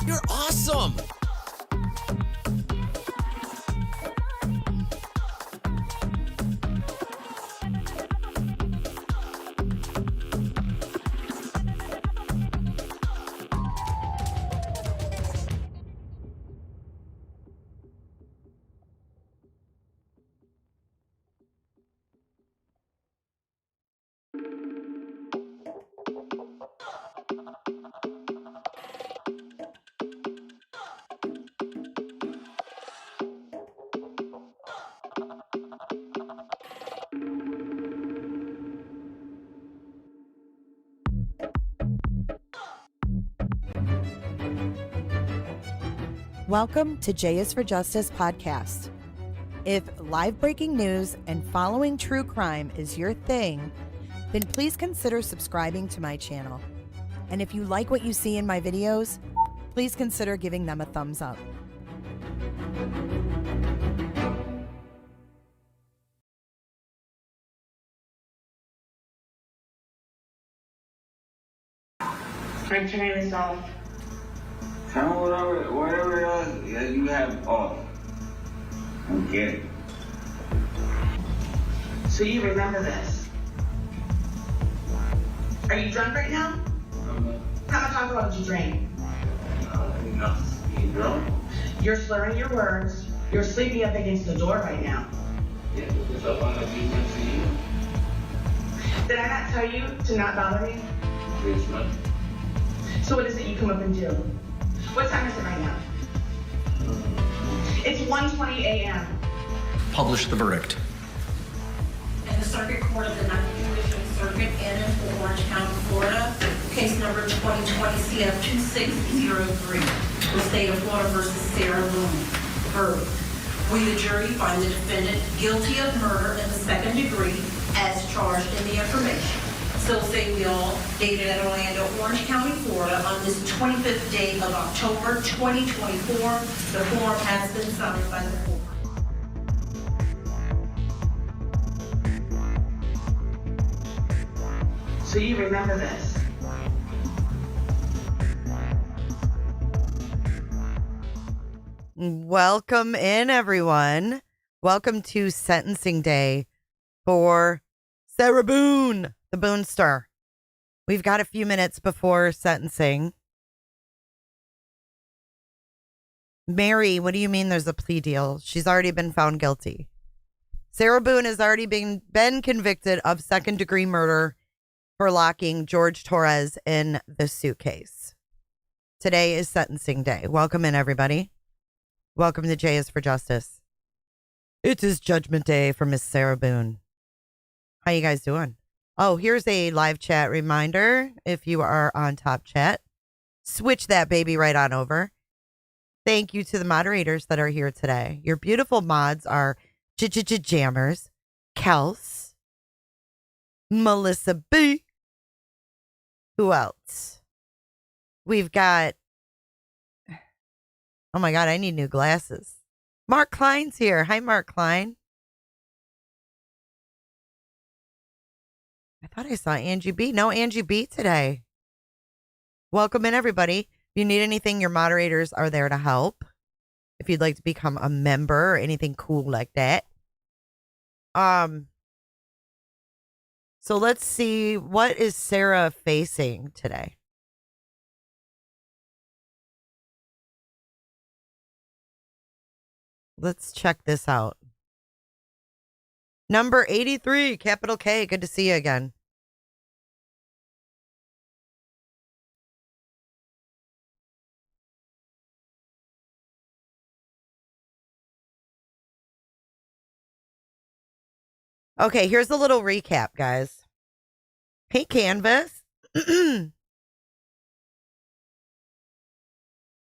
You're awesome! Welcome to J is for Justice podcast. If live breaking news and following true crime is your thing, then please consider subscribing to my channel. And if you like what you see in my videos, please consider giving them a thumbs up. I'm turning this off. Tell me whatever you have off. I don't get it. So you remember this. Are you drunk right now? How much alcohol did you drink? Enough. You drunk? You're slurring your words. You're sleeping up against the door right now. Yeah, because I want to be good for you. Did I not tell you to not bother me? Bitch, man. So what is it you come up and do? What time is it right now? It's 1:20 a.m. Publish the verdict. In the Circuit Court of the 9th Judicial Circuit in Orange County, Florida, case number 2020 CF 2603, the state of Florida versus Sarah Boone. Verdict. We, the jury, find the defendant guilty of murder in the second degree as charged in the information. So say we all, dated at Orlando, Orange County, Florida, on this 25th day of October 2024. The form has been signed by the court. So you remember this. Welcome in, everyone. Welcome to sentencing day for Sarah Boone, the Boone Star. We've got a few minutes before sentencing. Mary, what do you mean there's a plea deal? She's already been found guilty. Sarah Boone has already been convicted of second-degree murder for locking Jorge Torres in the suitcase. Today is sentencing day. Welcome in, everybody. Welcome to J is for Justice. It is Judgment Day for Miss Sarah Boone. How you guys doing? Oh, here's a live chat reminder. If you are on Top Chat, switch that baby right on over. Thank you to the moderators that are here today. Your beautiful mods are Jammers, Kels, Melissa B. Who else? We've got, oh my God, I need new glasses. Mark Klein's here. Hi, Mark Klein. I thought I saw Angie B. No Angie B today. Welcome in, everybody. If you need anything, your moderators are there to help. If you'd like to become a member or anything cool like that. So let's see, what is Sarah facing today? Let's check this out. Number 83, capital K. Good to see you again. Okay, here's a little recap, guys. Hey, Canvas.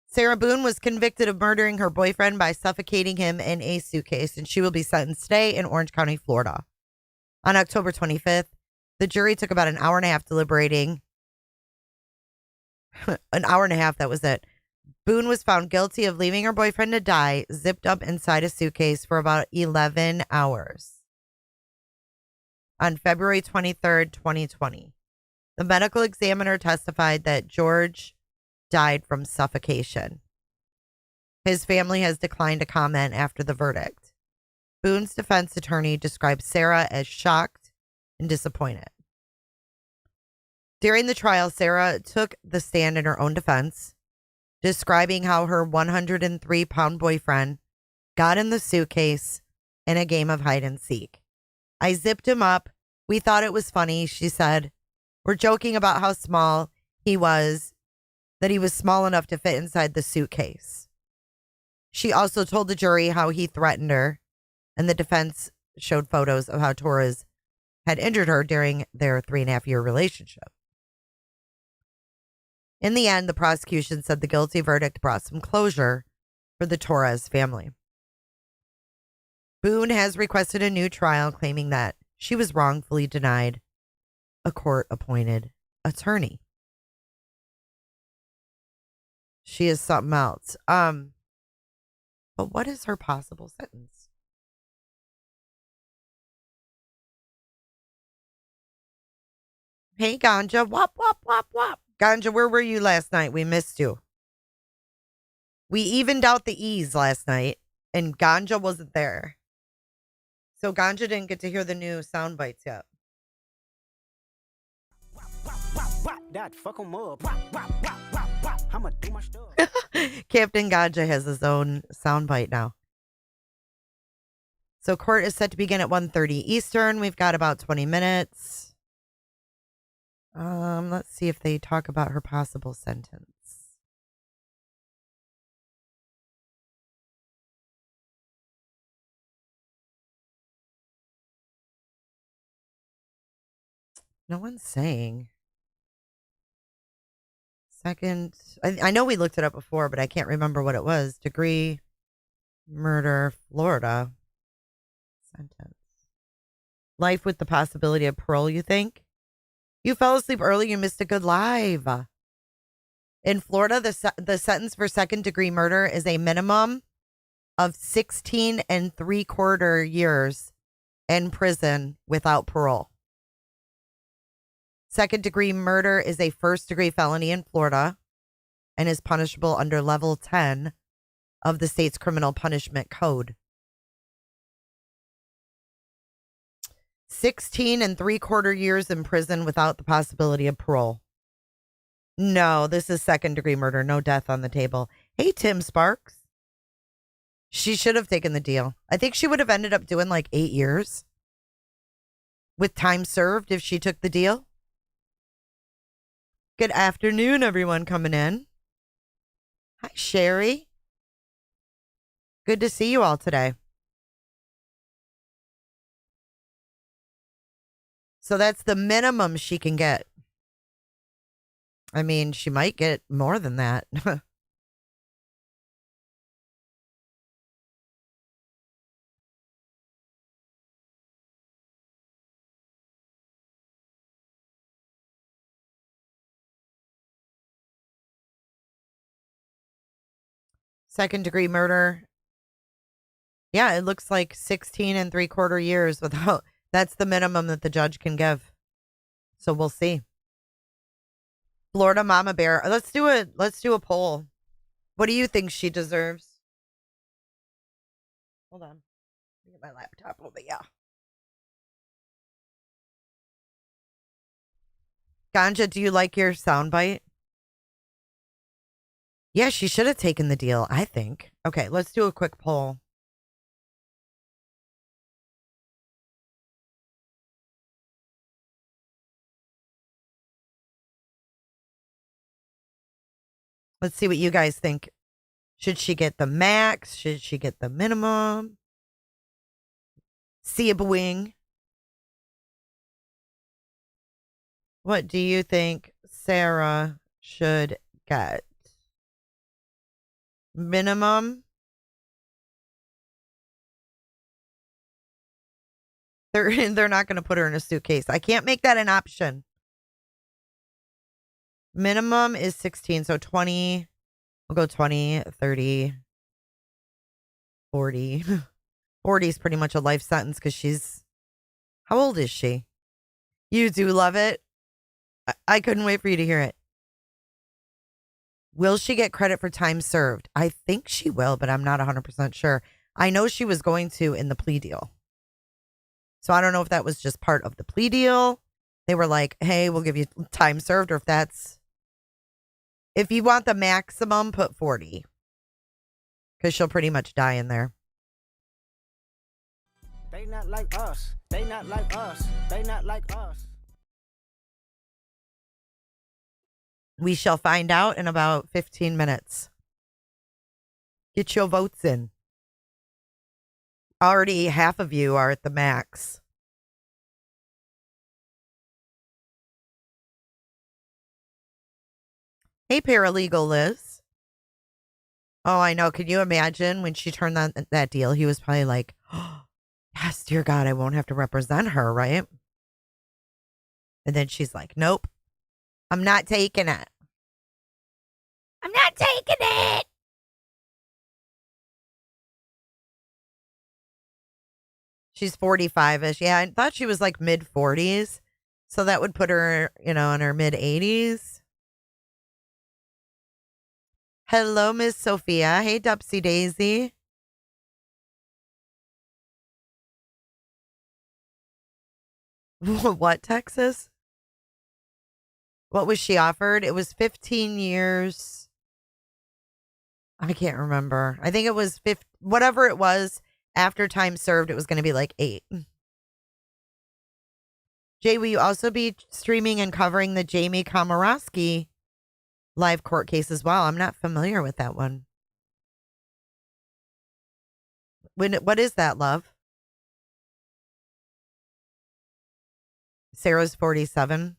Sarah Boone was convicted of murdering her boyfriend by suffocating him in a suitcase, and she will be sentenced today in Orange County, Florida. On October 25th, the jury took about an hour and a half deliberating. An hour and a half, that was it. Boone was found guilty of leaving her boyfriend to die, zipped up inside a suitcase for about 11 hours. On February 23rd, 2020, the medical examiner testified that Jorge died from suffocation. His family has declined to comment after the verdict. Boone's defense attorney described Sarah as shocked and disappointed. During the trial, Sarah took the stand in her own defense, describing how her 103-pound boyfriend got in the suitcase in a game of hide and seek. I zipped him up. We thought it was funny, she said. We're joking about how small he was, that he was small enough to fit inside the suitcase. She also told the jury how he threatened her, and the defense showed photos of how Torres had injured her during their 3.5-year relationship. In the end, the prosecution said the guilty verdict brought some closure for the Torres family. Boone has requested a new trial, claiming that she was wrongfully denied a court-appointed attorney. She is something else. But what is her possible sentence? Hey, Ganja. Wop, wop, wop, wop. Ganja, where were you last night? We missed you. We evened out the E's last night, and Ganja wasn't there. So Ganja didn't get to hear the new sound bites yet. Captain Ganja has his own sound bite now. So court is set to begin at 1:30 Eastern. We've got about 20 minutes. Let's see if they talk about her possible sentence. No one's saying. Second, I know we looked it up before, but I can't remember what it was. Degree murder, Florida. Sentence. Life with the possibility of parole, you think? You fell asleep early, you missed a good live. In Florida, the sentence for second-degree murder is a minimum of 16 3/4 years in prison without parole. Second-degree murder is a first-degree felony in Florida and is punishable under Level 10 of the state's criminal punishment code. 16 3/4 years in prison without the possibility of parole. No, this is second-degree murder. No death on the table. Hey, Tim Sparks. She should have taken the deal. I think she would have ended up doing like 8 years with time served if she took the deal. Good afternoon, everyone coming in. Hi, Sherry. Good to see you all today. So that's the minimum she can get. I mean, she might get more than that. Second degree murder. Yeah, it looks like 16 3/4 years without. That's the minimum that the judge can give. So we'll see. Florida Mama Bear. Let's do a poll. What do you think she deserves? Hold on. Let me get my laptop over here. Ganja, do you like your soundbite? Yeah, she should have taken the deal, I think. Okay, let's do a quick poll. Let's see what you guys think. Should she get the max? Should she get the minimum? See a wing. What do you think Sarah should get? Minimum? They're not going to put her in a suitcase. I can't make that an option. Minimum is 16, so 20. We'll go 20, 30, 40. 40 is pretty much a life sentence because she's... How old is she? You do love it? I couldn't wait for you to hear it. Will she get credit for time served? I think she will, but I'm not 100% sure. I know she was going to in the plea deal. So I don't know if that was just part of the plea deal. They were like, hey, we'll give you time served, or if you want the maximum, put 40. Because she'll pretty much die in there. They not like us. They not like us. They not like us. We shall find out in about 15 minutes. Get your votes in. Already half of you are at the max. Hey, paralegal Liz. Oh, I know. Can you imagine when she turned that deal? He was probably like, oh, yes, dear God, I won't have to represent her, right? And then she's like, nope, I'm not taking it. I'm not taking it. She's 45-ish. Yeah, I thought she was like mid-40s. So that would put her, in her mid-80s. Hello, Miss Sophia. Hey, Dupsy Daisy. What, Texas? What was she offered? It was 15 years. I can't remember. I think it was whatever it was. After time served, it was going to be like 8. Jay, will you also be streaming and covering the Jamie Komorowski live court case as well? I'm not familiar with that one. What is that, love? Sarah's 47.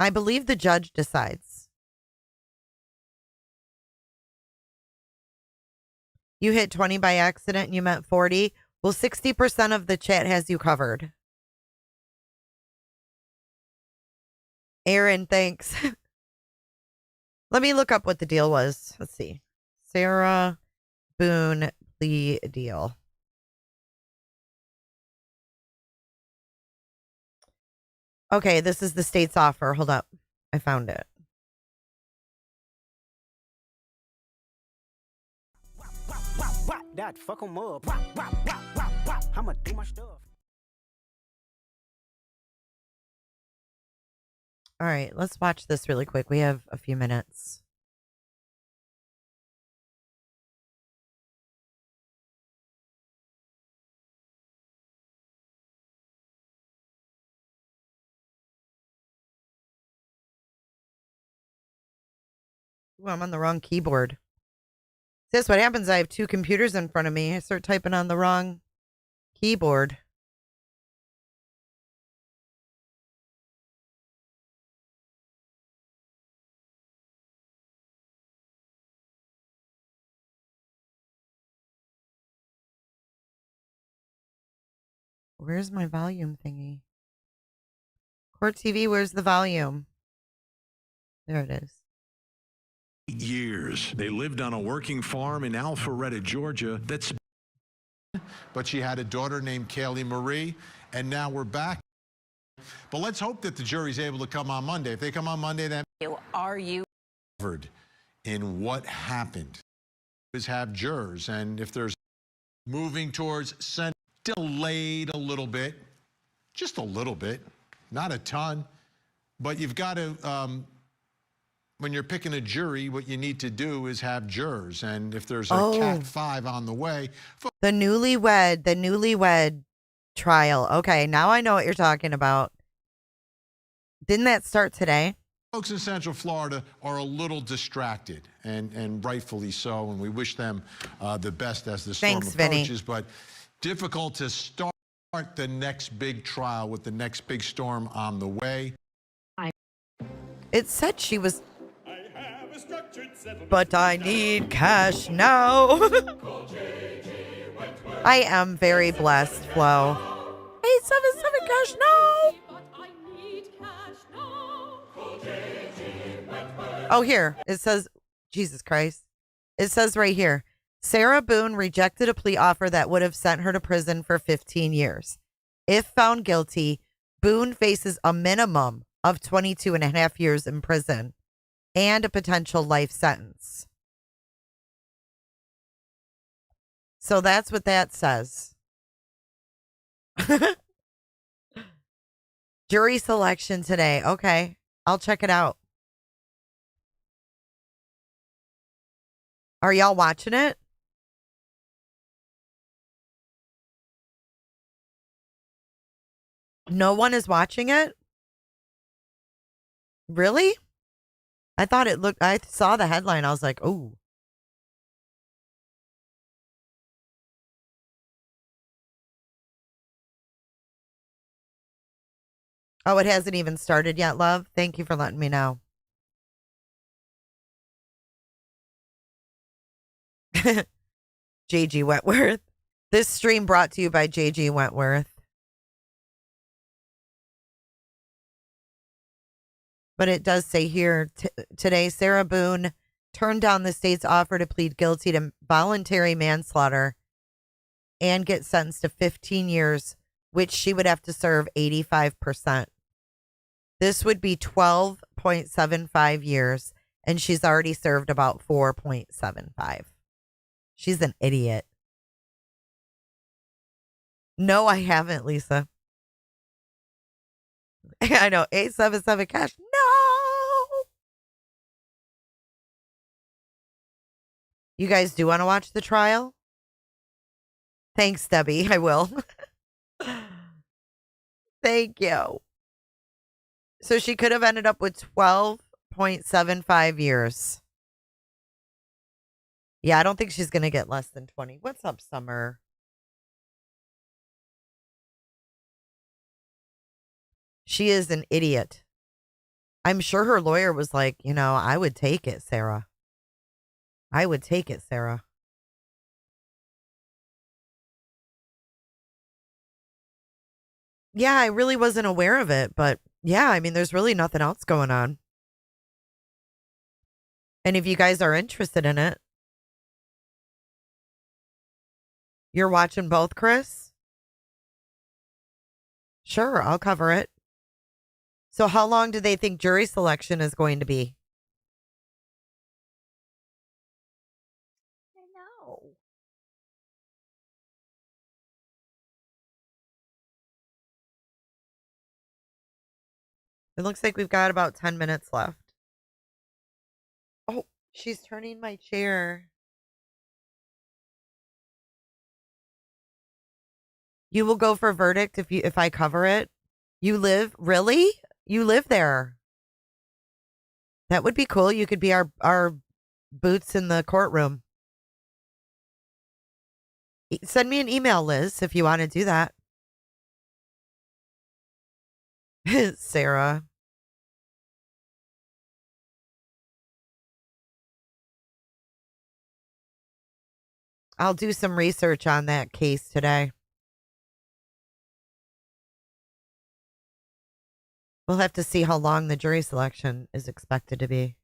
I believe the judge decides. You hit 20 by accident and you meant 40. Well, 60% of the chat has you covered. Aaron, thanks. Let me look up what the deal was. Let's see. Sarah Boone plea deal. Okay, this is the state's offer. Hold up. I found it. That fuck 'em up. I'ma do my stuff. All right, let's watch this really quick. We have a few minutes. Ooh, I'm on the wrong keyboard. That's what happens. I have 2 computers in front of me. I start typing on the wrong keyboard. Where's my volume thingy? Court TV, where's the volume? There it is. Years. They lived on a working farm in Alpharetta, Georgia. But she had a daughter named Kaylee Marie, and now we're back. But let's hope that the jury's able to come on Monday. If they come on Monday, then are you covered in what happened? Is have jurors, and if there's moving towards delayed a little bit, just a little bit, not a ton, but you've got to. When you're picking a jury, what you need to do is have jurors. And if there's a Cat 5 on the way. The newlywed trial. Okay, now I know what you're talking about. Didn't that start today? Folks in Central Florida are a little distracted, and rightfully so. And we wish them the best as the storm approaches. Vinny. But difficult to start the next big trial with the next big storm on the way. It said she was... But I need cash now. I am very blessed, Flo. 877 cash now. Oh, here. It says, Jesus Christ. It says right here, Sarah Boone rejected a plea offer that would have sent her to prison for 15 years. If found guilty, Boone faces a minimum of 22 and a half years in prison and a potential life sentence. So that's what that says. Jury selection today. Okay, I'll check it out. Are y'all watching it? No one is watching it? Really? I thought it looked, I saw the headline. I was like, oh. Oh, it hasn't even started yet, love. Thank you for letting me know. JG Wentworth. This stream brought to you by JG Wentworth. But it does say here today, Sarah Boone turned down the state's offer to plead guilty to voluntary manslaughter and get sentenced to 15 years, which she would have to serve 85%. This would be 12.75 years, and she's already served about 4.75. She's an idiot. No, I haven't, Lisa. I know, 877 cash. No! You guys do want to watch the trial? Thanks, Debbie. I will. Thank you. So she could have ended up with 12.75 years. Yeah, I don't think she's going to get less than 20. What's up, Summer? She is an idiot. I'm sure her lawyer was like, you know, I would take it, Sarah. I would take it, Sarah. Yeah, I really wasn't aware of it, but yeah, I mean, there's really nothing else going on. And if you guys are interested in it, you're watching both, Chris? Sure, I'll cover it. So how long do they think jury selection is going to be? I know. It looks like we've got about 10 minutes left. Oh, she's turning my chair. You will go for verdict if I cover it. You live, really? You live there. That would be cool. You could be our boots in the courtroom. Send me an email, Liz, if you want to do that. Sarah. I'll do some research on that case today. We'll have to see how long the jury selection is expected to be.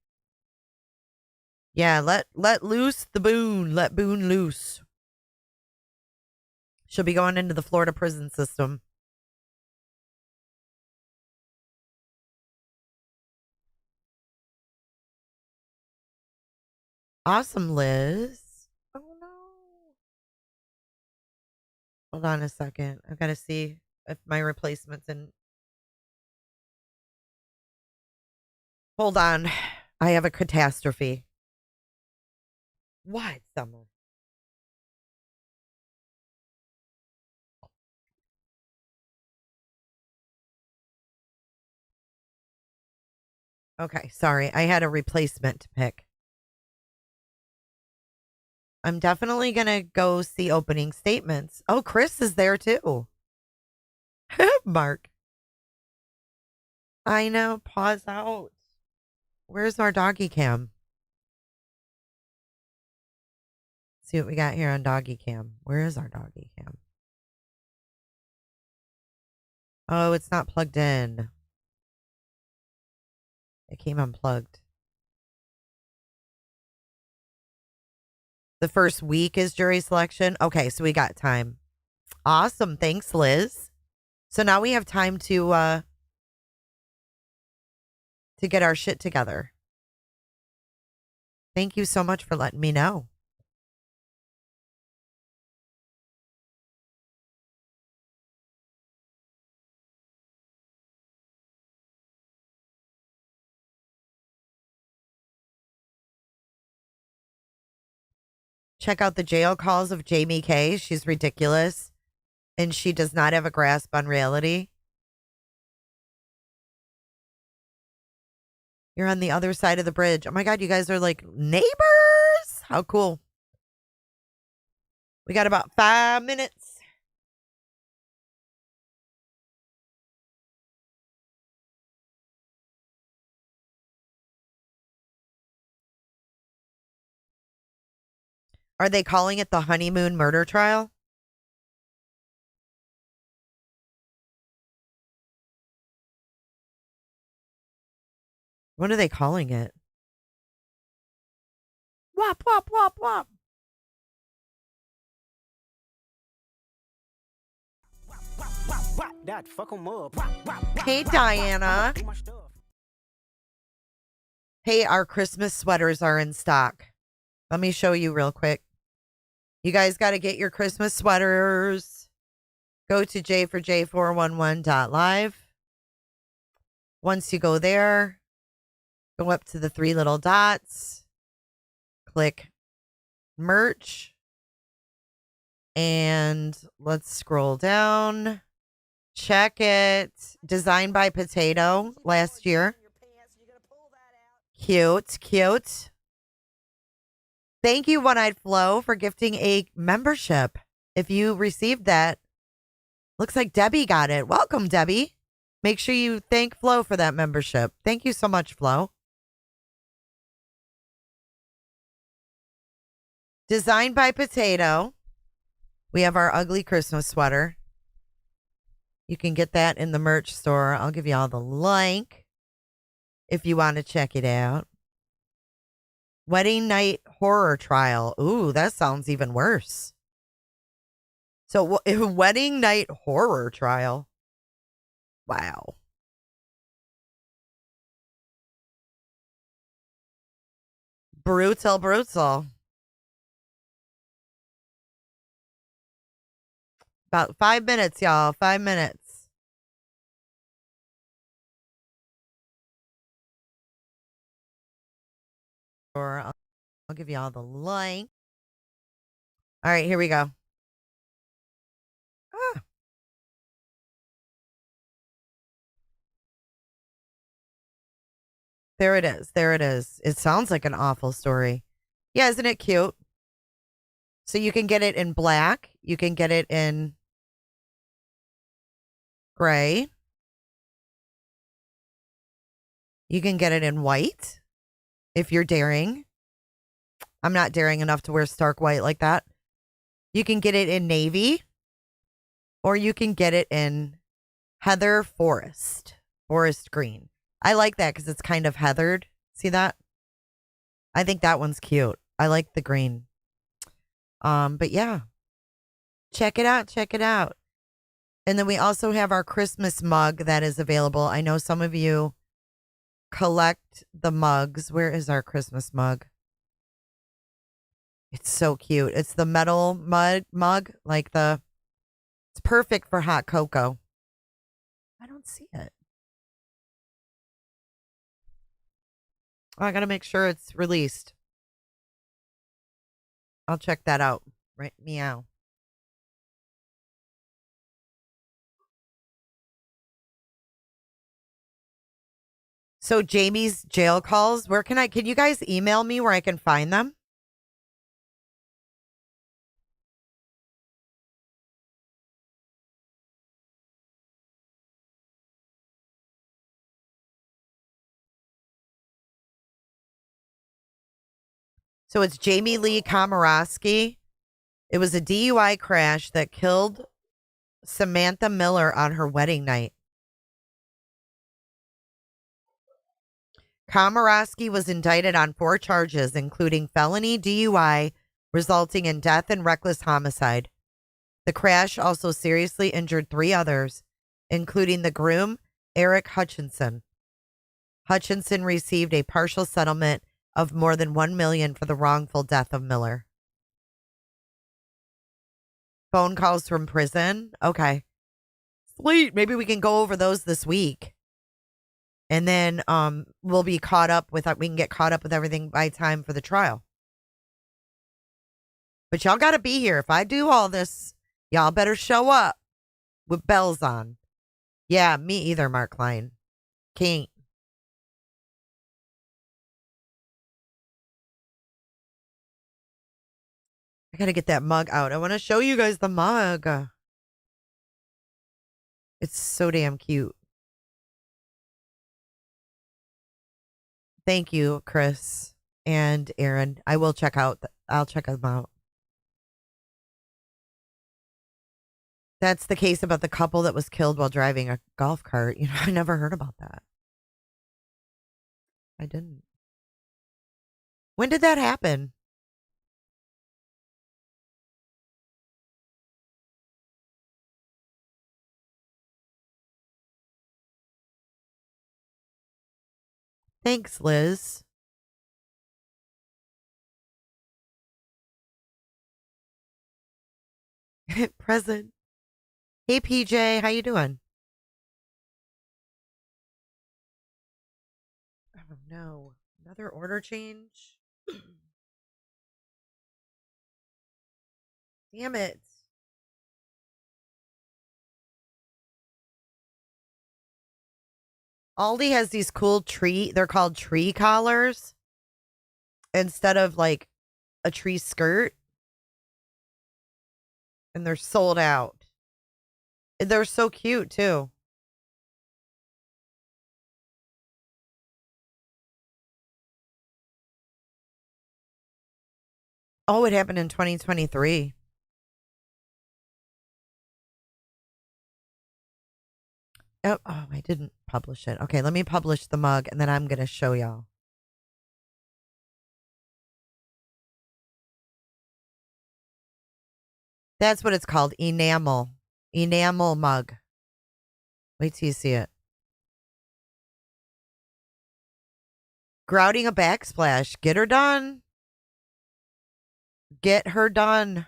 Yeah, let loose the Boone. Let Boone loose. She'll be going into the Florida prison system. Awesome, Liz. Oh, no. Hold on a second. I've got to see if my replacement's in. Hold on. I have a catastrophe. What, Summer? Okay, sorry. I had a replacement to pick. I'm definitely going to go see opening statements. Oh, Chris is there too. Mark. I know. Pause out. Where's our doggy cam? See what we got here on doggy cam. Where is our doggy cam? Oh, it's not plugged in. It came unplugged. The first week is jury selection. Okay, so we got time. Awesome. Thanks, Liz. So now we have time to to get our shit together. Thank you so much for letting me know. Check out the jail calls of Jamie K. She's ridiculous. And she does not have a grasp on reality. You're on the other side of the bridge. Oh my God, you guys are like neighbors. How cool. We got about 5 minutes. Are they calling it the honeymoon murder trial? What are they calling it? Wop, wop, wop, wop. That fuck 'em up. Hey, Diana. Hey, our Christmas sweaters are in stock. Let me show you real quick. You guys got to get your Christmas sweaters. Go to j4j411.live. Once you go there, go up to the 3 little dots, click merch, and let's scroll down. Check it. Designed by Potato last year. Cute, cute. Thank you, One-Eyed Flo, for gifting a membership. If you received that, looks like Debbie got it. Welcome, Debbie. Make sure you thank Flo for that membership. Thank you so much, Flo. Designed by Potato. We have our ugly Christmas sweater. You can get that in the merch store. I'll give you all the link if you want to check it out. Wedding Night Horror Trial. Ooh, that sounds even worse. So, Wedding Night Horror Trial. Wow. Brutal, brutal. About 5 minutes, y'all. 5 minutes. Or I'll give you all the link. All right, here we go. Ah. There it is. There it is. It sounds like an awful story. Yeah, isn't it cute? So you can get it in black. You can get it in gray. You can get it in white if you're daring. I'm not daring enough to wear stark white like that. You can get it in navy, or you can get it in heather forest green. I like that because it's kind of heathered. See that? I think that one's cute. I like the green. But yeah, check it out. Check it out. And then we also have our Christmas mug that is available. I know some of you collect the mugs. Where is our Christmas mug? It's so cute. It's the metal mug, like it's perfect for hot cocoa. I don't see it. Oh, I got to make sure it's released. I'll check that out. Right, meow. So Jamie's jail calls, can you guys email me where I can find them? So it's Jamie Lee Komorowski. It was a DUI crash that killed Samantha Miller on her wedding night. Komorowski was indicted on 4 charges, including felony DUI resulting in death and reckless homicide. The crash also seriously injured 3 others, including the groom, Eric Hutchinson. Hutchinson received a partial settlement of more than $1 million for the wrongful death of Miller. Phone calls from prison. Okay. Sweet. Maybe we can go over those this week. And then we'll be caught up with, we can get caught up with everything by time for the trial. But y'all got to be here. If I do all this, y'all better show up with bells on. Yeah, me either, Mark Klein. Can't. I got to get that mug out. I want to show you guys the mug. It's so damn cute. Thank you, Chris and Aaron. I will check out. I'll check them out. That's the case about the couple that was killed while driving a golf cart. You know, I never heard about that. I didn't. When did that happen? Thanks, Liz. Present. Hey, PJ, how you doing? Oh, no. Another order change? Damn it. Aldi has these cool they're called tree collars instead of like a tree skirt. And they're sold out. They're so cute too. Oh, it happened in 2023. Oh, I didn't publish it. Okay, let me publish the mug and then I'm going to show y'all. That's what it's called. Enamel. Enamel mug. Wait till you see it. Grouting a backsplash. Get her done. Get her done.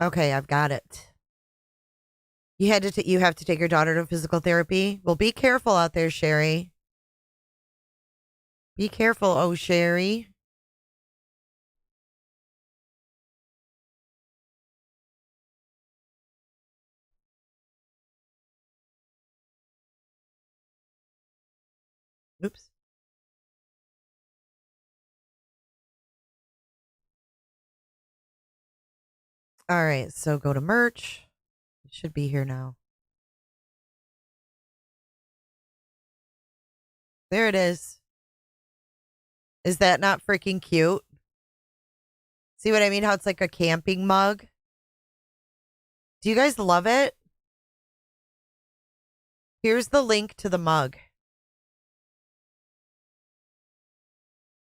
Okay, I've got it. You have to take your daughter to physical therapy. Well, be careful out there, Sherry. Be careful, oh Sherry. Oops. All right, so go to merch. It should be here now. There it is. Is that not freaking cute? See what I mean? How it's like a camping mug? Do you guys love it? Here's the link to the mug.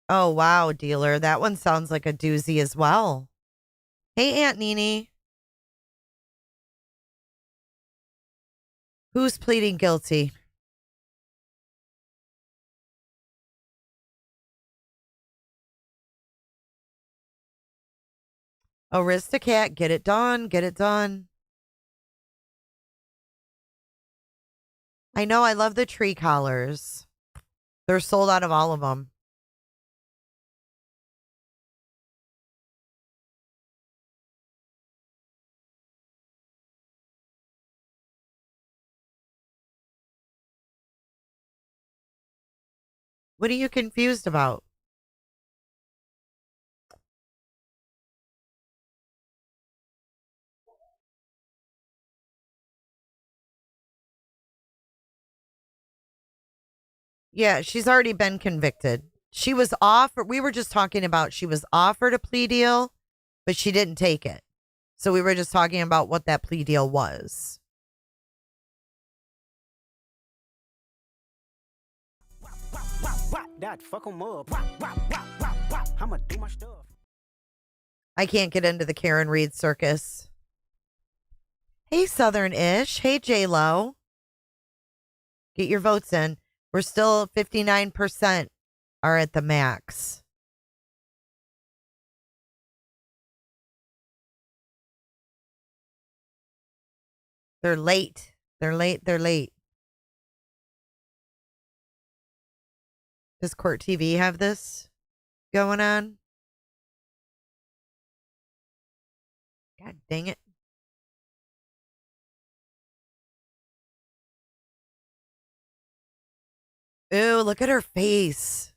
Oh, wow, dealer. That one sounds like a doozy as well. Hey, Aunt Nene. Who's pleading guilty? Aristocat, get it done. Get it done. I know. I love the tree collars. They're sold out of all of them. What are you confused about? Yeah, she's already been convicted. She was offered, we were just talking about she was offered a plea deal, but she didn't take it. So we were just talking about what that plea deal was. that, fuck 'em up. Wop, wop, wop, wop, wop. I'ma do my stuff. I can't get into the Karen Reed circus. Hey, Southern-ish. Hey, J-Lo. Get your votes in. We're still 59% are at the max. They're late. They're late. They're late. Does Court TV have this going on? God dang it. Ooh, look at her face.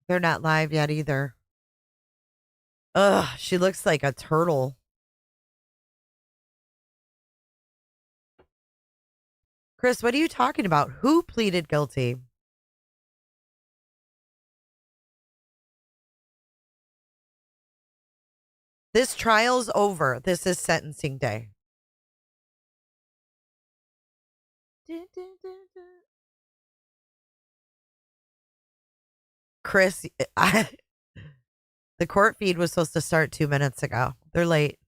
They're not live yet either. Ugh, she looks like a turtle. Chris, what are you talking about? Who pleaded guilty? This trial's over. This is sentencing day. Chris, the court feed was supposed to start 2 minutes ago. They're late.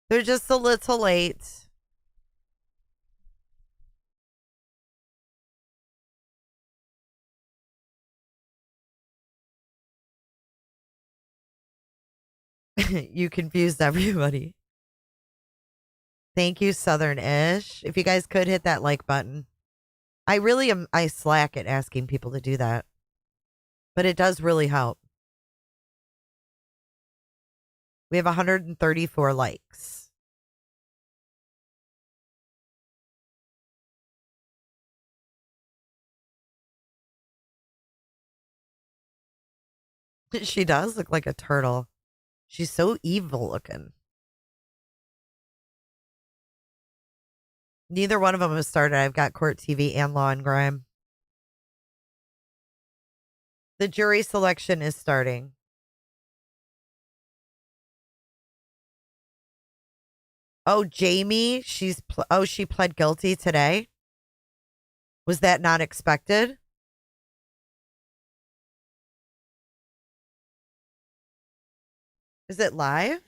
They're just a little late. You confused everybody. Thank you, Southern-ish. If you guys could hit that like button. I slack at asking people to do that. But it does really help. We have 134 likes. She does look like a turtle. She's so evil looking. Neither one of them has started. I've got Court TV and Law and Grime. The jury selection is starting. Oh, Jamie, she pled guilty today. Was that not expected? Is it live?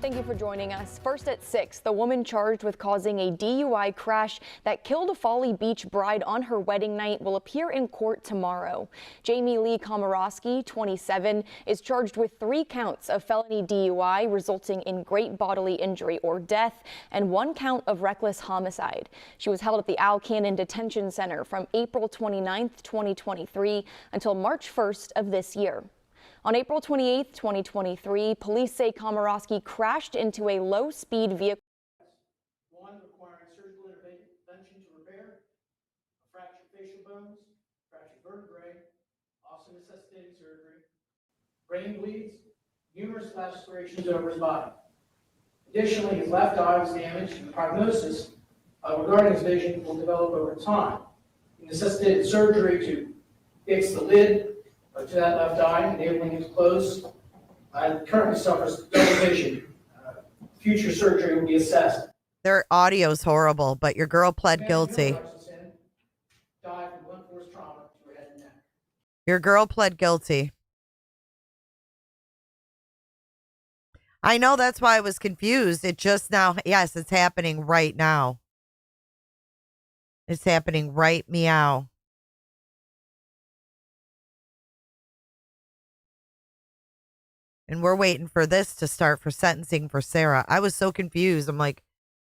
Thank you for joining us. First at 6, the woman charged with causing a DUI crash that killed a Folly Beach bride on her wedding night will appear in court tomorrow. Jamie Lee Komorowski, 27, is charged with 3 counts of felony DUI resulting in great bodily injury or death and 1 count of reckless homicide. She was held at the Al Cannon Detention Center from April 29, 2023 until March 1st of this year. On April 28, 2023, police say Komorowski crashed into a low-speed vehicle. 1, requiring surgical intervention to repair a fractured facial bones, fractured vertebrae, also necessitating surgery, brain bleeds, numerous lacerations over his body. Additionally, his left eye was damaged, and the prognosis regarding his vision will develop over time. He necessitated surgery to fix the lid to that left eye, enabling it to close. Currently suffers double vision. Future surgery will be assessed. Their audio's horrible, but your girl pled guilty. Died from blunt force trauma to her head and neck. Your girl pled guilty. I know, that's why I was confused. It just now, yes, it's happening right now. It's happening right meow. And we're waiting for this to start for sentencing for Sarah. I was so confused. I'm like,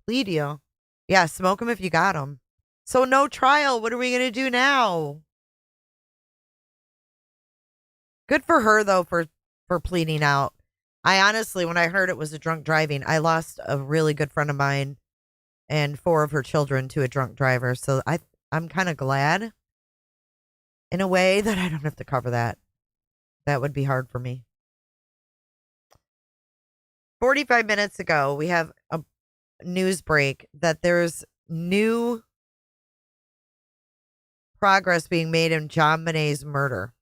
plea deal. Yeah, smoke them if you got them. So no trial. What are we going to do now? Good for her, though, for pleading out. I honestly, when I heard it was a drunk driving, I lost a really good friend of mine and 4 of her children to a drunk driver. So I'm kind of glad in a way that I don't have to cover that. That would be hard for me. 45 minutes ago, we have a news break that there's new progress being made in John Monet's murder.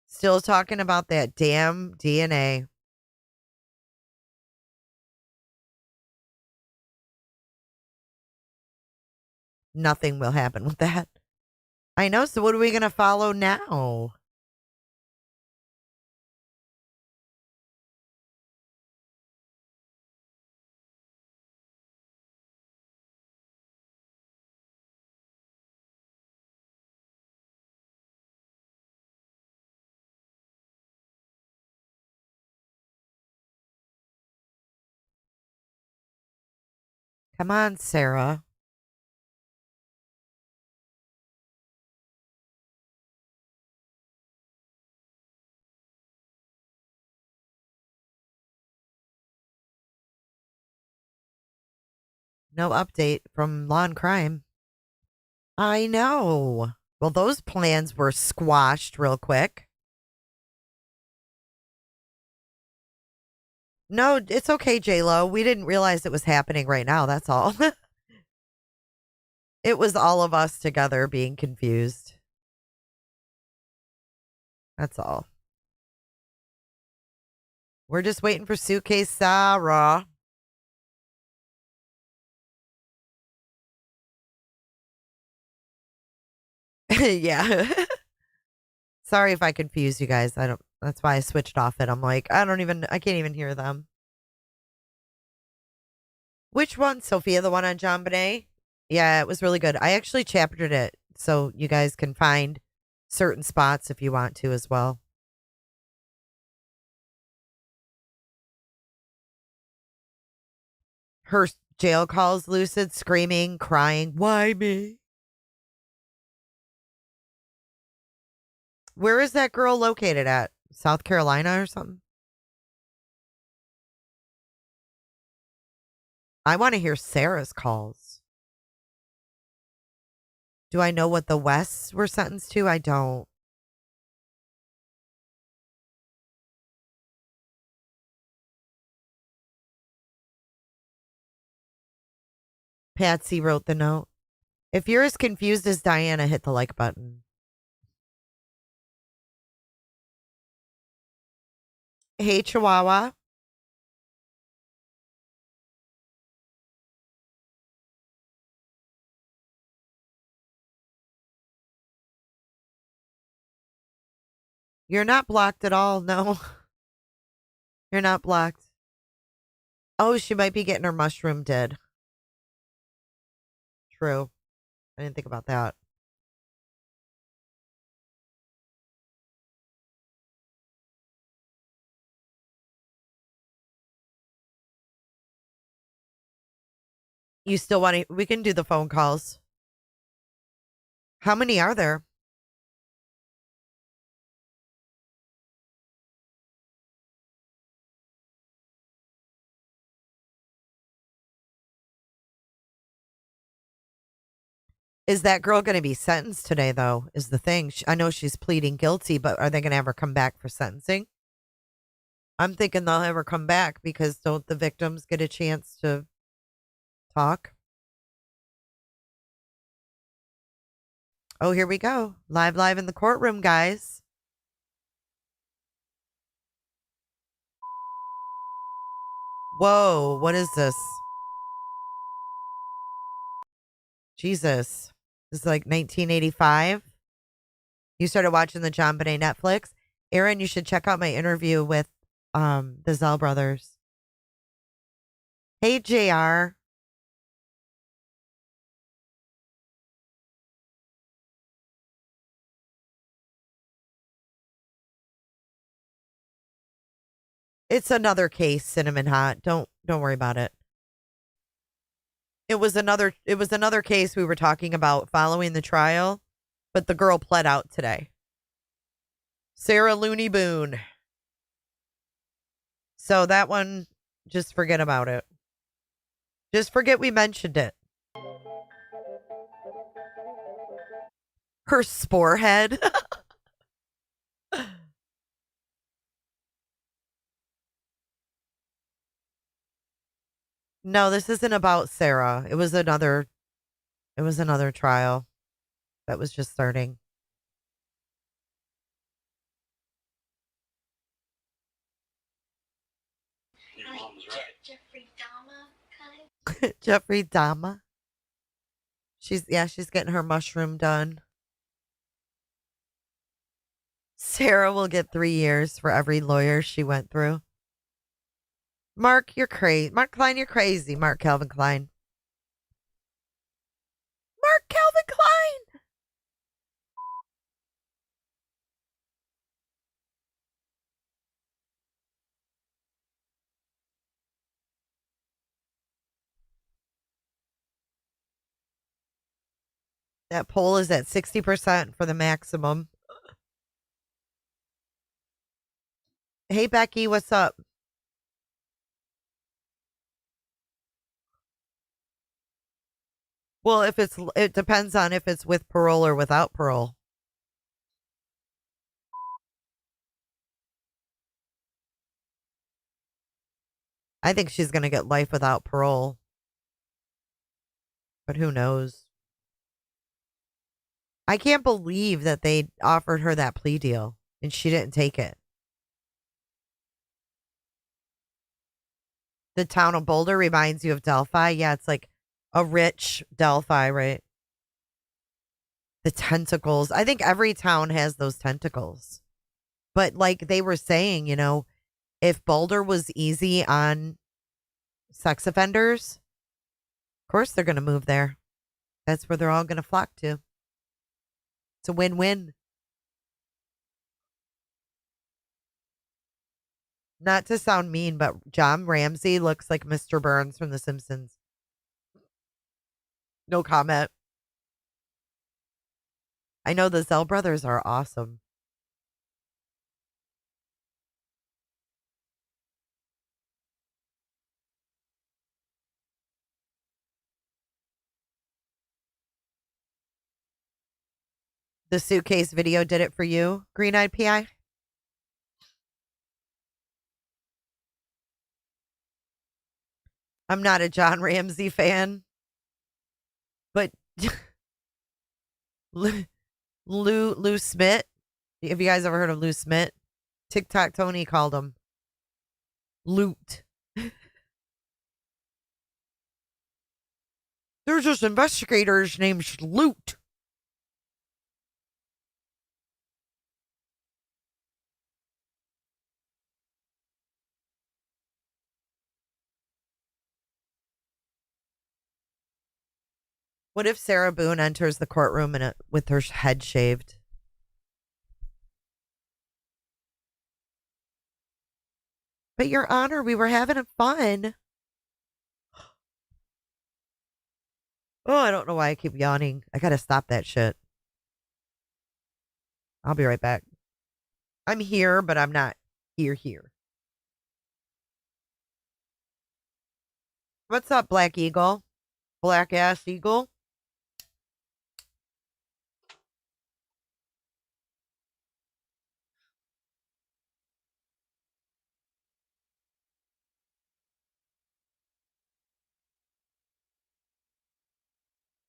Still talking about that damn DNA. Nothing will happen with that. I know. So what are we going to follow now? Come on, Sarah. No update from Law and Crime. I know. Well, those plans were squashed real quick. No, it's okay, J-Lo. We didn't realize it was happening right now. That's all. It was all of us together being confused. That's all. We're just waiting for Suitcase Sarah. Yeah. Sorry if I confused you guys. That's why I switched off it. I'm like, I can't even hear them. Which one, Sophia? The one on John Bonet? Yeah, it was really good. I actually chaptered it so you guys can find certain spots if you want to as well. Her jail calls lucid, screaming, crying, why me? Where is that girl located at? South Carolina or something? I want to hear Sarah's calls. Do I know what the Wests were sentenced to? I don't. Patsy wrote the note. If you're as confused as Diana, hit the like button. Hey, Chihuahua. You're not blocked at all. No. You're not blocked. Oh, she might be getting her mushroom did. True. I didn't think about that. You still want to? We can do the phone calls. How many are there? Is that girl going to be sentenced today, though? Is the thing. I know she's pleading guilty, but are they going to have her come back for sentencing? I'm thinking they'll have her come back because don't the victims get a chance to talk? Oh, here we go. Live in the courtroom, guys. Whoa, what is this? Jesus. This is like 1985. You started watching the John Bonet Netflix. Aaron, you should check out my interview with the Zell brothers. Hey, JR. It's another case, Cinnamon Hot. Don't worry about it. It was another case we were talking about following the trial, but the girl pled out today. Sarah Looney Boone. So that one, just forget about it. Just forget we mentioned it. Her spore head. No, this isn't about Sarah. It was another trial that was just starting. Your mom's right. Jeffrey Dahmer kind. Jeffrey Dahmer. She's getting her mushroom done. Sarah will get 3 years for every lawyer she went through. Mark, you're crazy. Mark Klein, you're crazy. Mark Calvin Klein. Mark Calvin Klein. That poll is at 60% for the maximum. Hey, Becky, what's up? Well, it depends on if it's with parole or without parole. I think she's going to get life without parole. But who knows? I can't believe that they offered her that plea deal and she didn't take it. The town of Boulder reminds you of Delphi. Yeah, it's like a rich Delphi, right? The tentacles. I think every town has those tentacles. But like they were saying, if Boulder was easy on sex offenders, of course they're going to move there. That's where they're all going to flock to. It's a win-win. Not to sound mean, but John Ramsey looks like Mr. Burns from The Simpsons. No comment. I know the Zell brothers are awesome. The suitcase video did it for you, Green-Eyed PI? I'm not a John Ramsey fan, but Lou Smith. Have you guys ever heard of Lou Smith? TikTok Tony called him Loot. There's this investigators named Loot. What if Sarah Boone enters the courtroom with her head shaved? But Your Honor, we were having fun. Oh, I don't know why I keep yawning. I gotta stop that shit. I'll be right back. I'm here, but I'm not here. What's up, Black Eagle? Black ass Eagle?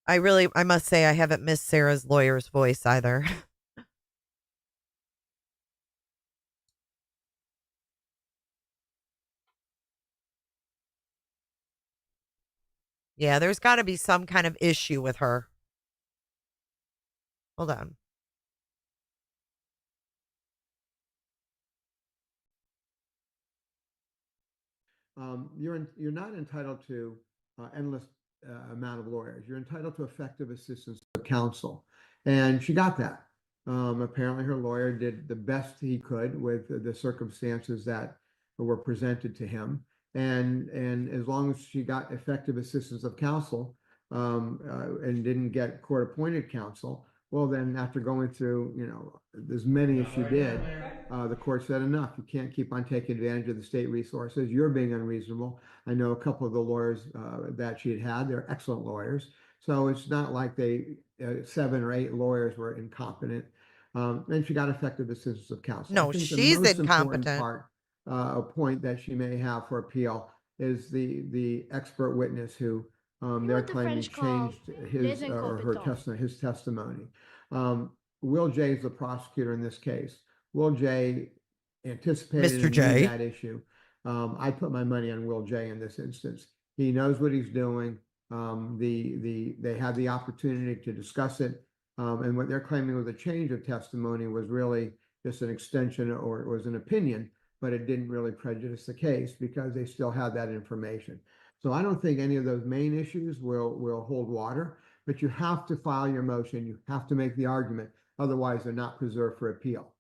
I must say, I haven't missed Sarah's lawyer's voice either. Yeah, there's got to be some kind of issue with her. Hold on. You're not entitled to endless amount of lawyers. You're entitled to effective assistance of counsel, and she got that. Apparently, her lawyer did the best he could with the circumstances that were presented to him, and as long as she got effective assistance of counsel and didn't get court-appointed counsel, well, then after going through as many as she did. The court said enough. You can't keep on taking advantage of the state resources. You're being unreasonable. I know a couple of the lawyers that she had. They're excellent lawyers. So it's not like 7 or 8 lawyers were incompetent. And she got effective assistance of counsel. No, she's incompetent. A point that she may have for appeal is the expert witness who they're claiming changed his or her testimony, his testimony. Will J is the prosecutor in this case. Will J anticipated Mr. and knew J. that issue. I put my money on Will J in this instance. He knows what he's doing. They had the opportunity to discuss it, and what they're claiming with a change of testimony was really just an extension, or it was an opinion, but it didn't really prejudice the case because they still had that information. So I don't think any of those main issues will hold water, but you have to file your motion. You have to make the argument. Otherwise, they're not preserved for appeal.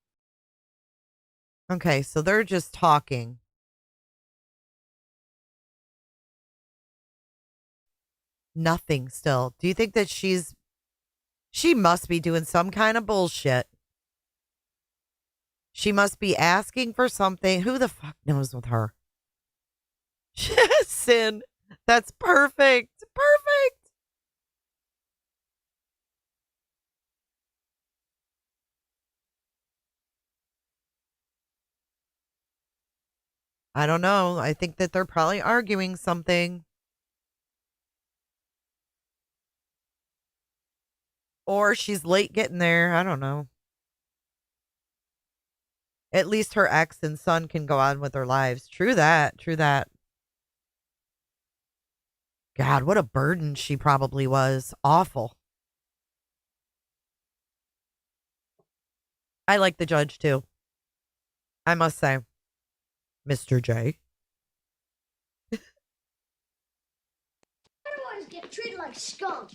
Okay, so they're just talking. Nothing still. Do you think that she must be doing some kind of bullshit? She must be asking for something. Who the fuck knows with her? Sin. That's perfect. Perfect. I don't know. I think that they're probably arguing something. Or she's late getting there. I don't know. At least her ex and son can go on with their lives. True that. True that. God, what a burden she probably was. Awful. I like the judge too. I must say. Mr. J. I don't always get treated like scum.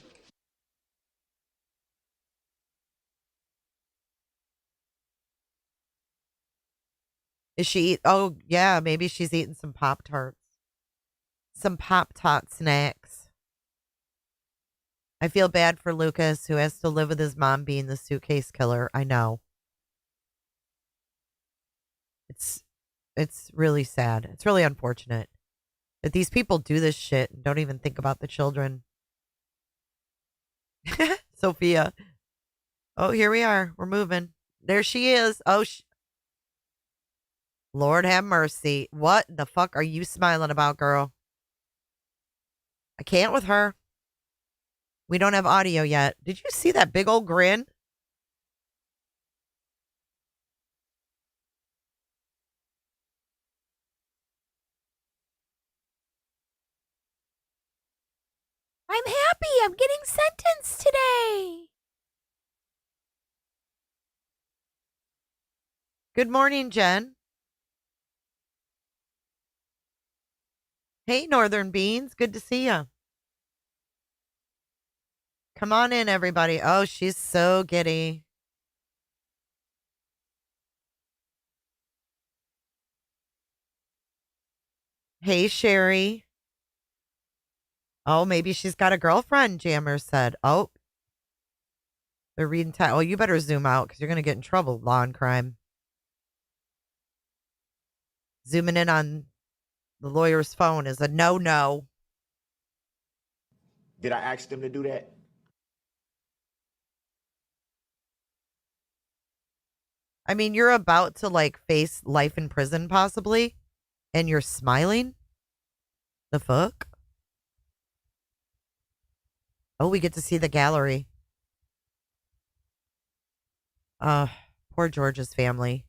Is she oh yeah, maybe she's eating some Pop-Tarts. Some Pop-Tart snacks. I feel bad for Lucas, who has to live with his mom being the suitcase killer. I know. It's really sad. It's really unfortunate that these people do this shit and don't even think about the children. Sophia. Oh, here we are. We're moving. There she is. Oh, Lord have mercy. What the fuck are you smiling about, girl? I can't with her. We don't have audio yet. Did you see that big old grin? I'm happy. I'm getting sentenced today. Good morning, Jen. Hey, Northern Beans. Good to see you. Come on in, everybody. Oh, she's so giddy. Hey, Sherry. Oh, maybe she's got a girlfriend, Jammer said. Oh, they're reading time. Oh, you better zoom out because you're going to get in trouble, law and crime. Zooming in on the lawyer's phone is a no-no. Did I ask them to do that? I mean, you're about to like face life in prison possibly, and you're smiling? The fuck? Oh, we get to see the gallery. Poor George's family.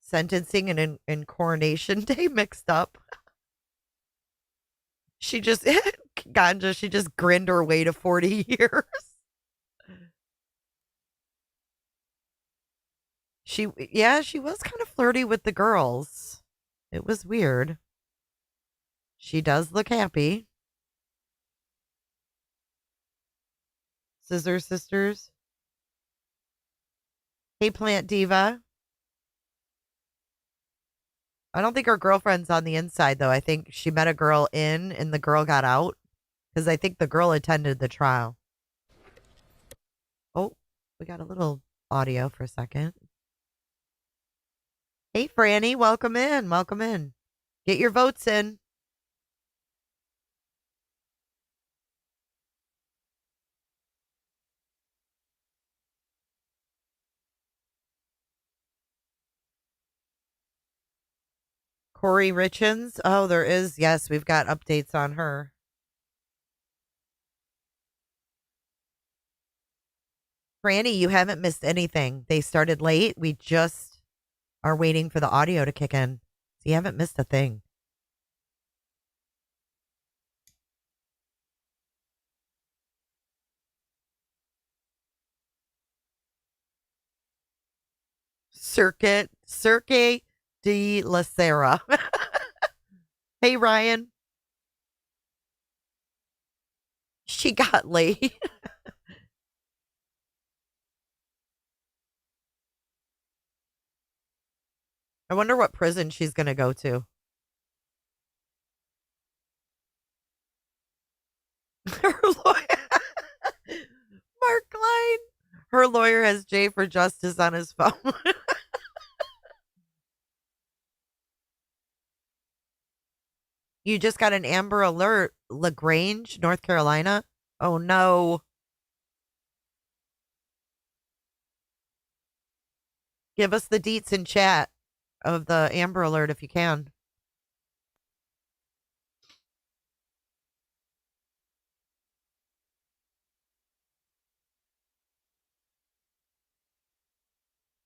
Sentencing and coronation day mixed up. She just, Ganja, she just grinned her way to 40 years. She was kind of flirty with the girls. It was weird. She does look happy. Scissor Sisters. Hey, Plant Diva. I don't think her girlfriend's on the inside, though. I think she met a girl in and the girl got out because I think the girl attended the trial. Oh, we got a little audio for a second. Hey, Franny, welcome in. Welcome in. Get your votes in. Corey Richens. Oh, there is. Yes, we've got updates on her. Franny, you haven't missed anything. They started late. We just are waiting for the audio to kick in. So you haven't missed a thing. Cirque de la Serra. Hey, Ryan. She got late. I wonder what prison she's going to go to. Her lawyer, Mark Klein. Her lawyer has Jay for Justice on his phone. You just got an Amber Alert, LaGrange, North Carolina. Oh no. Give us the deets in chat of the Amber Alert if you can.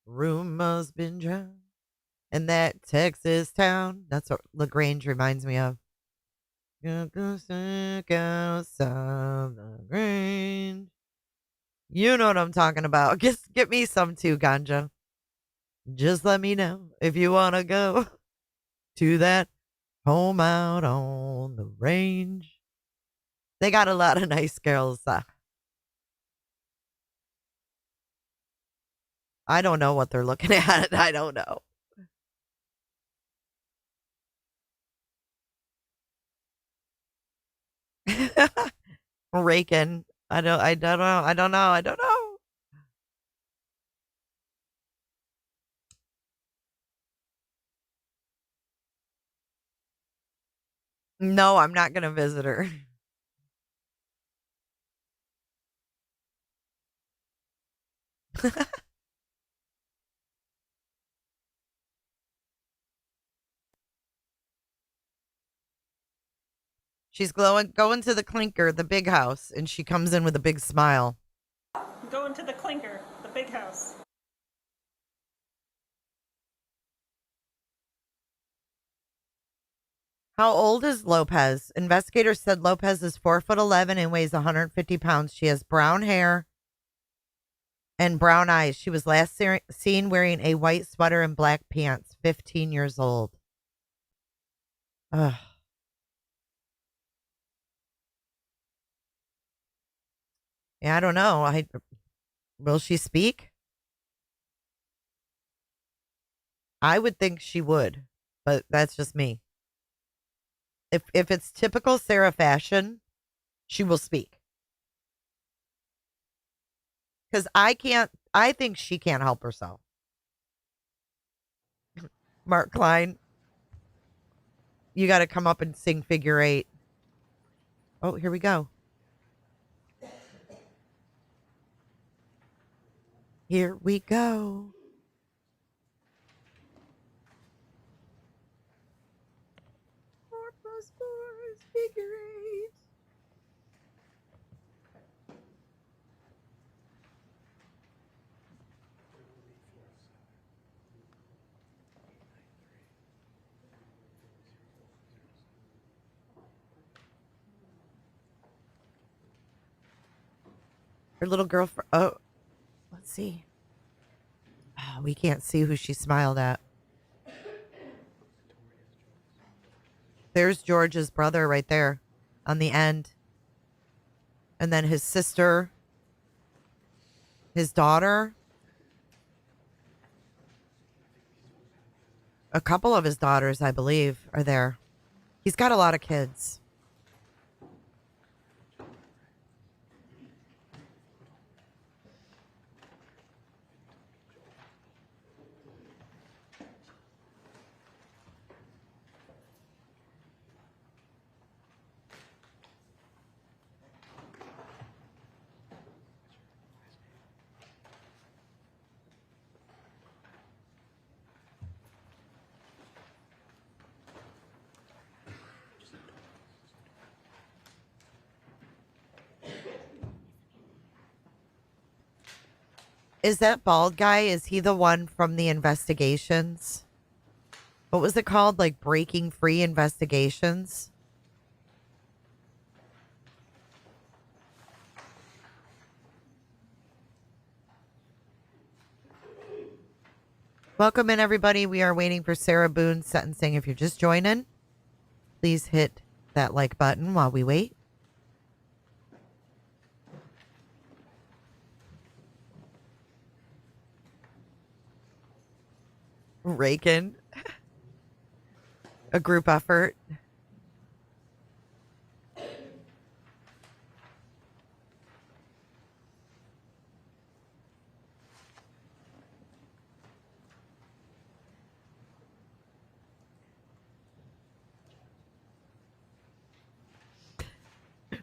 Rumors been drowned in that Texas town. That's what LaGrange reminds me of. LaGrange. You know what I'm talking about. Get me some too, Ganja. Just let me know if you want to go to that home out on the range. They got a lot of nice girls. I don't know what they're looking at. I don't know. Raking. I don't know. No, I'm not gonna visit her. She's going to the clinker, the big house, and she comes in with a big smile. Going to the clinker, the big house. How old is Lopez? Investigators said Lopez is 4'11" and weighs 150 pounds. She has brown hair and brown eyes. She was last seen wearing a white sweater and black pants. 15 years old. Ugh. Yeah, I don't know. Will she speak? I would think she would, but that's just me. If it's typical Sarah fashion, she will speak. Because I think she can't help herself. Mark Klein, you got to come up and sing Figure Eight. Oh, here we go. Here we go. Four plus four is figure eight. Her little girlfriend. Oh, let's see. Oh, we can't see who she smiled at. There's George's brother right there on the end. And then his sister, his daughter, a couple of his daughters, I believe, are there. He's got a lot of kids. Is that bald guy? Is he the one from the investigations? What was it called? Like Breaking Free Investigations? Welcome in, everybody. We are waiting for Sarah Boone's sentencing. If you're just joining, please hit that like button while we wait. Rakin. A group effort.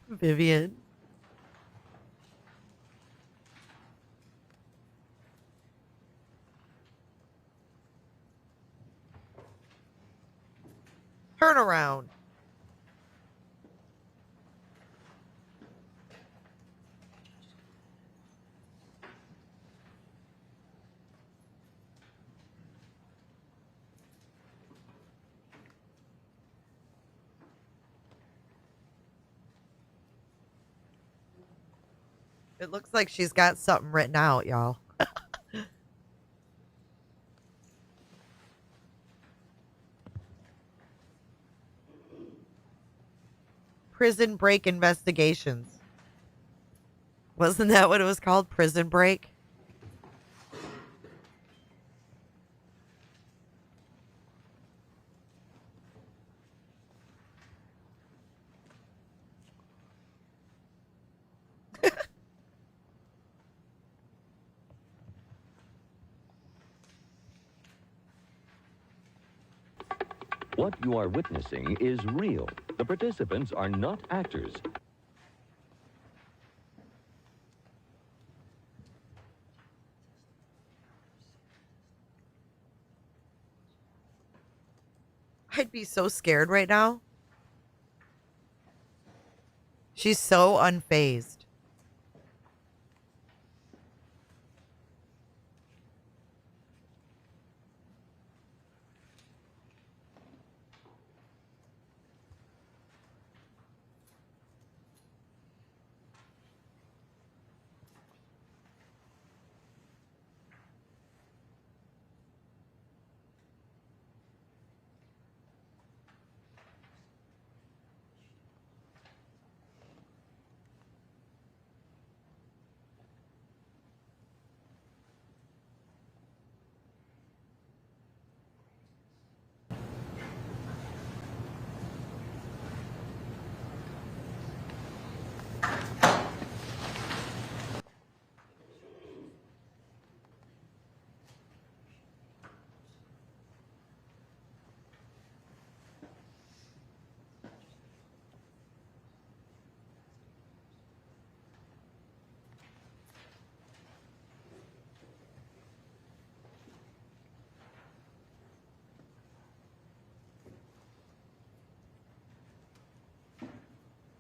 Vivian. Turn around. It looks like she's got something written out, y'all. Prison Break Investigations. Wasn't that what it was called? Prison Break? What you are witnessing is real. The participants are not actors. I'd be so scared right now. She's so unfazed.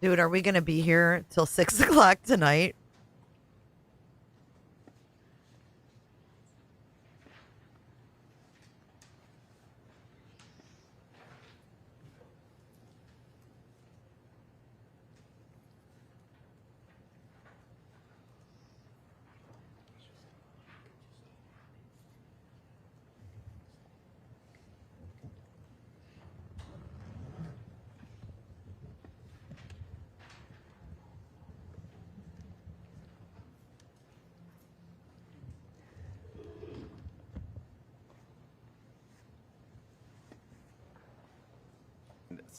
Dude, are we going to be here till 6 o'clock tonight?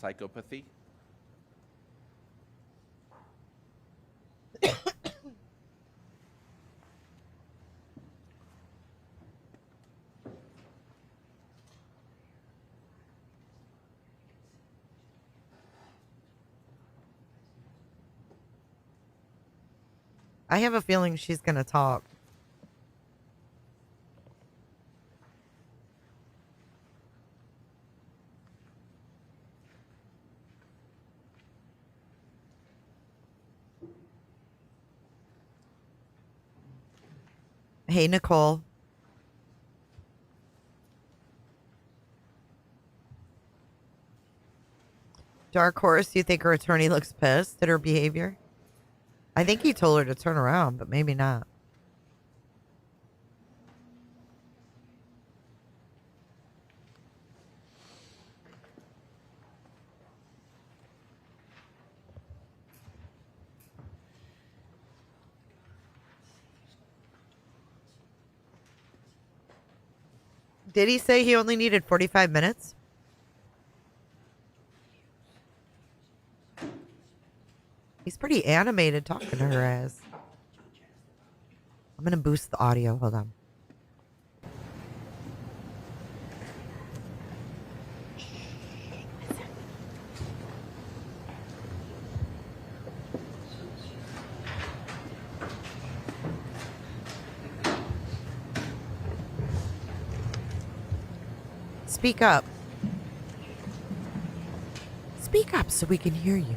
Psychopathy. I have a feeling she's going to talk. Hey, Nicole. Dark Horse, you think her attorney looks pissed at her behavior? I think he told her to turn around, but maybe not. Did he say he only needed 45 minutes? He's pretty animated talking to her as. I'm going to boost the audio. Hold on. Speak up. Speak up so we can hear you.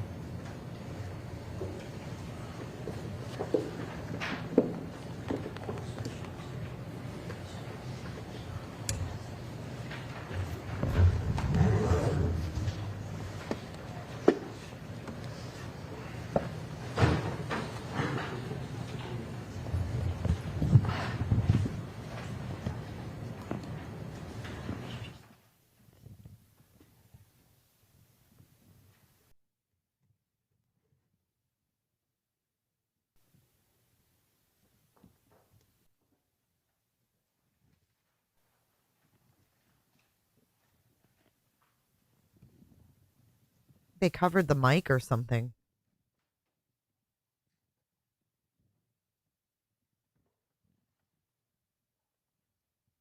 They covered the mic or something.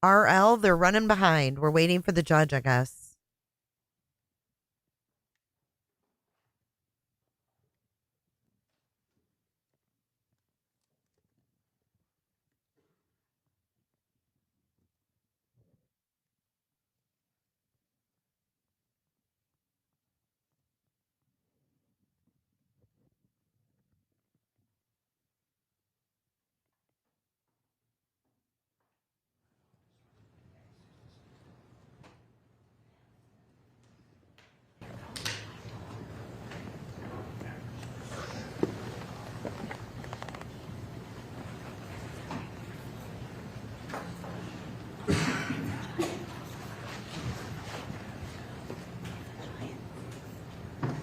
RL, they're running behind. We're waiting for the judge, I guess.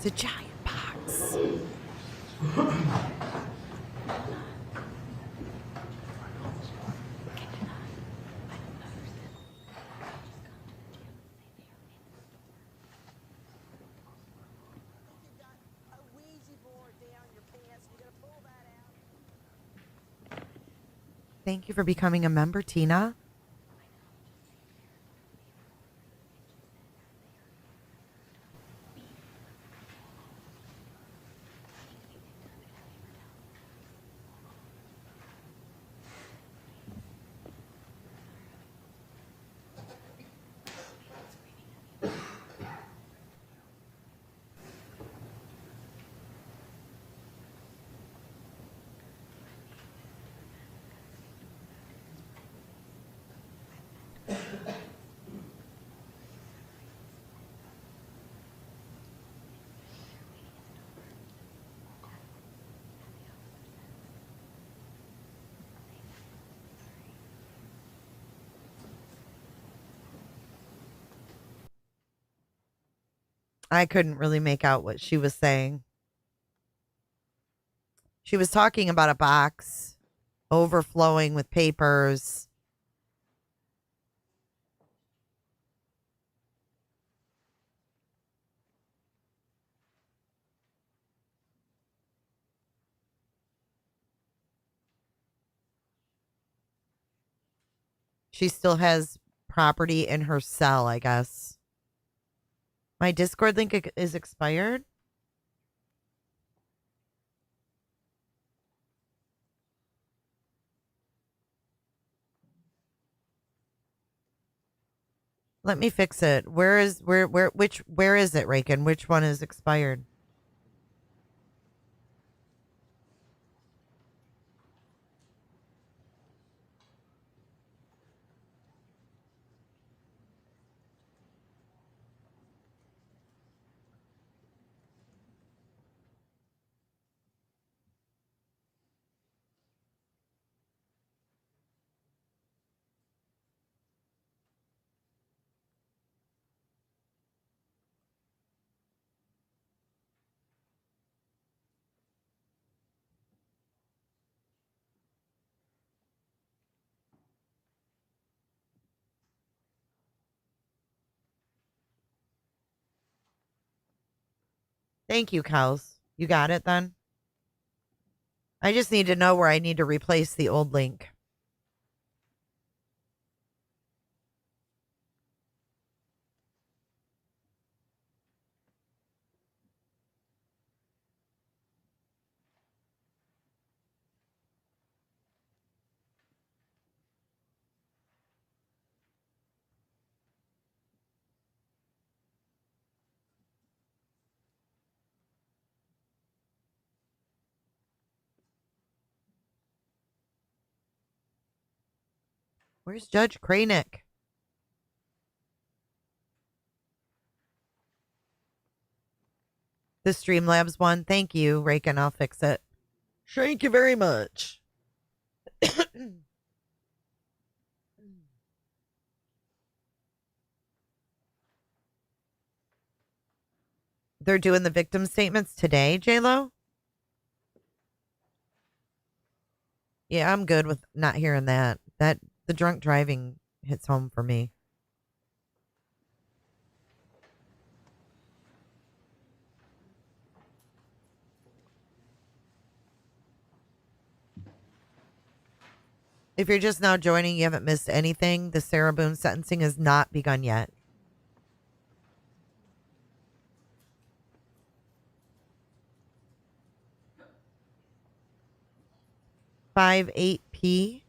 It's a giant box. Thank you for becoming a member, Tina. I couldn't really make out what she was saying. She was talking about a box overflowing with papers. She still has property in her cell, I guess. My Discord link is expired. Let me fix it. Where is it, Raken? Which one is expired? Thank you, Kels. You got it then? I just need to know where I need to replace the old link. Where's Judge Kranick? The Streamlabs one. Thank you, Raken. I'll fix it. Thank you very much. They're doing the victim statements today, J-Lo? Yeah, I'm good with not hearing that. The drunk driving hits home for me. If you're just now joining, you haven't missed anything. The Sarah Boone sentencing has not begun yet. 5/8P.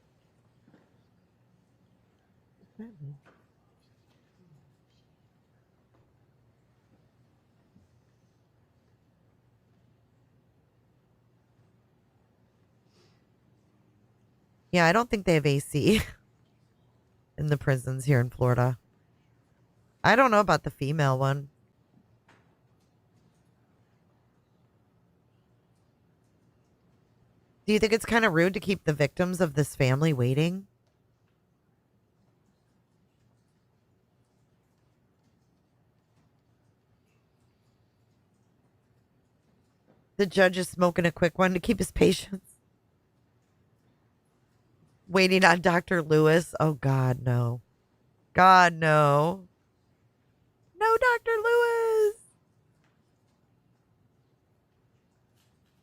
Yeah, I don't think they have AC in the prisons here in Florida. I don't know about the female one. Do you think it's kind of rude to keep the victims of this family waiting? The judge is smoking a quick one to keep his patience. Waiting on Dr. Lewis. Oh, God, no. God, no. No, Dr. Lewis.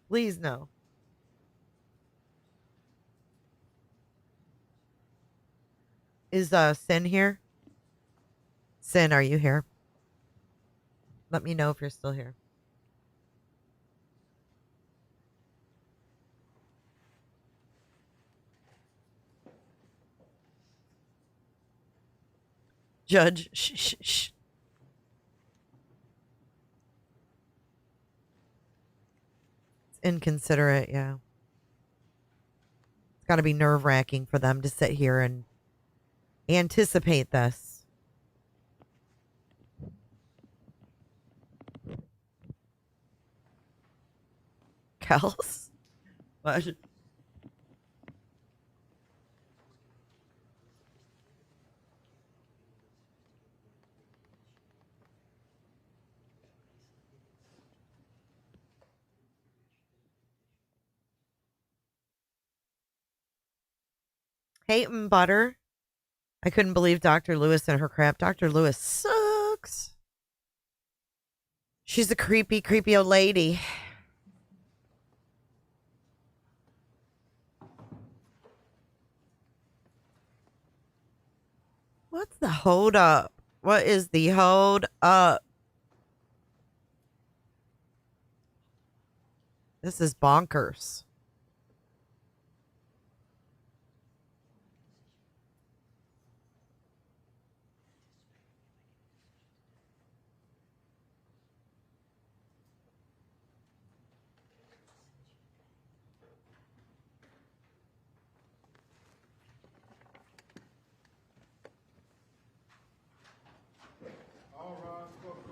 Please, no. Is Sin here? Sin, are you here? Let me know if you're still here. Judge, shh. It's inconsiderate, yeah. It's got to be nerve-wracking for them to sit here and anticipate this. Kels? What? Hating butter. I couldn't believe Dr. Lewis and her crap. Dr. Lewis sucks. She's a creepy, creepy old lady. What's the hold up? What is the hold up? This is bonkers.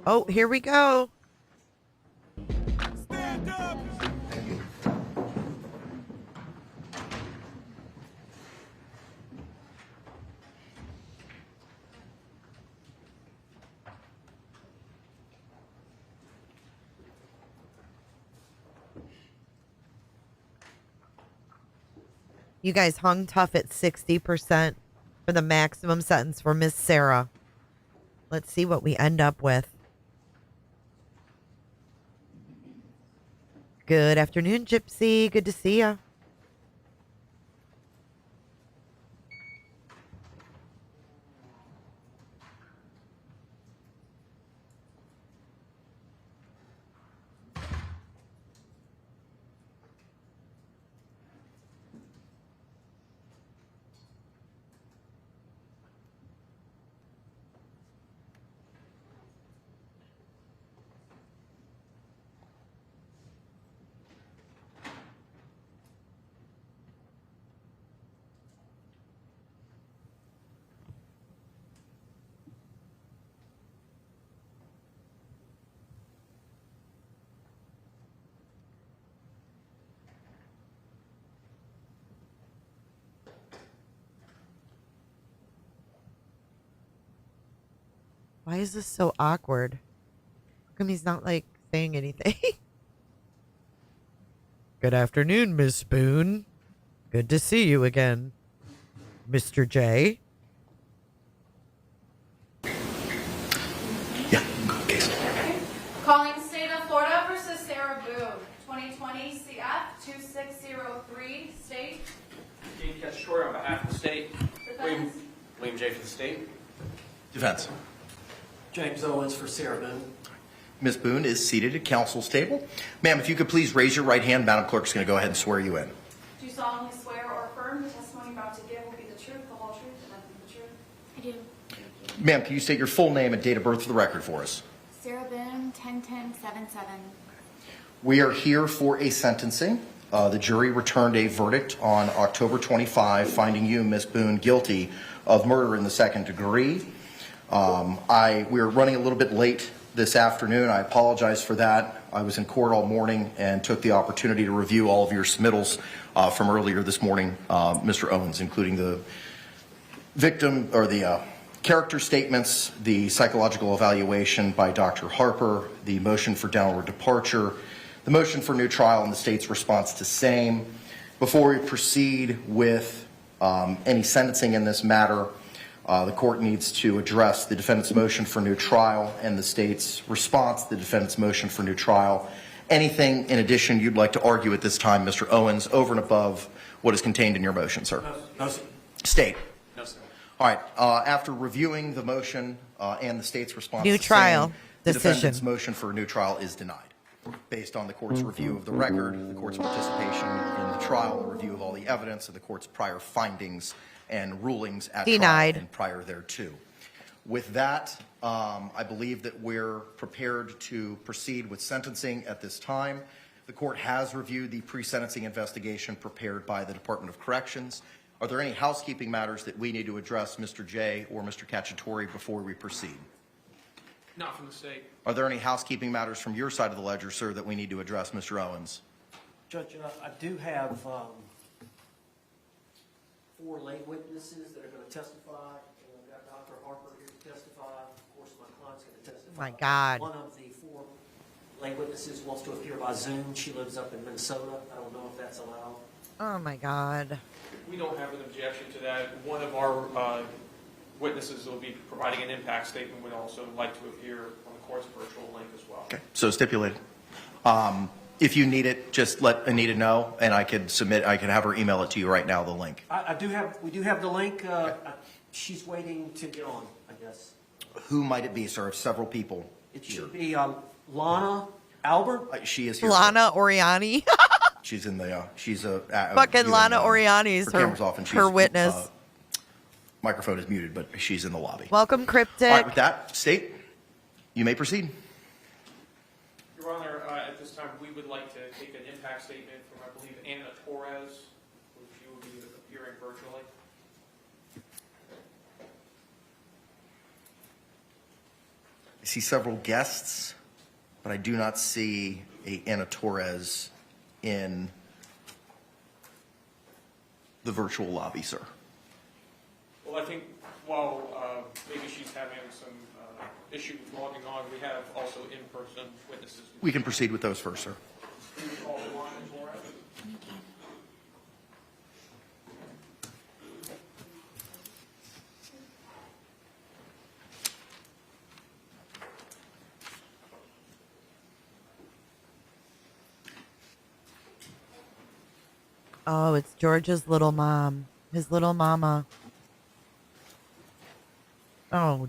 Oh, here we go. Stand up. You guys hung tough at 60% for the maximum sentence for Miss Sarah. Let's see what we end up with. Good afternoon, Gypsy. Good to see you. Why is this so awkward? How come he's not like saying anything? Good afternoon, Miss Boone. Good to see you again, Mr. J. Yeah, case. Calling State of Florida versus Sarah Boone, 2020 CF 2603, State. Dean Cacciatore on behalf of the state. Defense. William J. for the state. Defense. James Owens for Sarah Boone. Ms. Boone is seated at counsel's table. Ma'am, if you could please raise your right hand, Madam Clerk is going to go ahead and swear you in. Do you solemnly swear or affirm the testimony you're about to give will be the truth, the whole truth, and nothing but the truth? I do. Ma'am, can you state your full name and date of birth for the record for us? Sarah Boone, 10-10-7-7. We are here for a sentencing. The jury returned a verdict on October 25, finding you, Ms. Boone, guilty of murder in the second degree. We are running a little bit late this afternoon. I apologize for that. I was in court all morning and took the opportunity to review all of your submittals from earlier this morning, Mr. Owens, including the victim or the character statements, the psychological evaluation by Dr. Harper, the motion for downward departure, the motion for new trial, and the state's response to same. Before we proceed with any sentencing in this matter, the court needs to address the defendant's motion for new trial and the state's response to the defendant's motion for new trial. Anything in addition you'd like to argue at this time, Mr. Owens, over and above what is contained in your motion, sir? No, sir. State. No, sir. All right. After reviewing the motion and the state's response New to trial same, the decision. defendant's motion for a new trial is denied. Based on the court's review of the record, the court's participation in the trial, the review of all the evidence, and the court's prior findings and rulings at Denied. trial and prior thereto. With that, I believe that we're prepared to proceed with sentencing at this time. The court has reviewed the pre-sentencing investigation prepared by the Department of Corrections. Are there any housekeeping matters that we need to address, Mr. J. or Mr. Cacciatore, before we proceed? Not from the state. Are there any housekeeping matters from your side of the ledger, sir, that we need to address, Mr. Owens? Judge, I do have 4 lay witnesses that are going to testify. I've got Dr. Harper here to testify. Of course, my client's going to testify. My God. One of the 4 lay witnesses wants to appear by Zoom. She lives up in Minnesota. I don't know if that's allowed. Oh, my God. We don't have an objection to that. One of our witnesses will be providing an impact statement, would also like to appear on the court's virtual link as well. Okay, so stipulated. If you need it, just let Anita know, and I could have her email it to you right now, the link. We do have the link. She's waiting to get on, I guess. Who might it be, sir? Several people. It should be Lana Albert. She is here. Lana Oriani. She's in the, she's a... Fucking Lana Oriani's her witness. Microphone is muted, but she's in the lobby. Welcome, Cryptic. All right, with that, State, you may proceed. Your Honor, at this time, we would like to take an impact statement from, I believe, Anna Torres, which you will be appearing virtually. I see several guests, but I do not see a Anna Torres in the virtual lobby, sir. Well, I think while maybe she's having some issues logging on, we have also in-person witnesses. We can proceed with those first, sir. We would call Lana Torres. Oh, it's George's little mom. His little mama. Oh,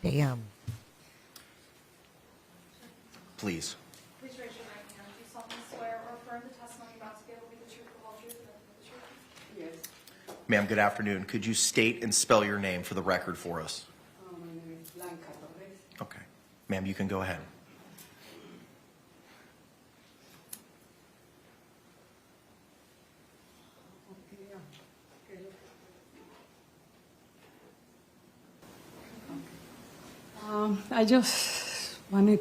damn. Please. Please raise your right hand. Do you solemnly swear or affirm the testimony you're about to give will be the truth, the whole truth, and nothing but the truth? Yes. Ma'am, good afternoon. Could you state and spell your name for the record for us? My name is Blanca Torres. Okay. Ma'am, you can go ahead. I just want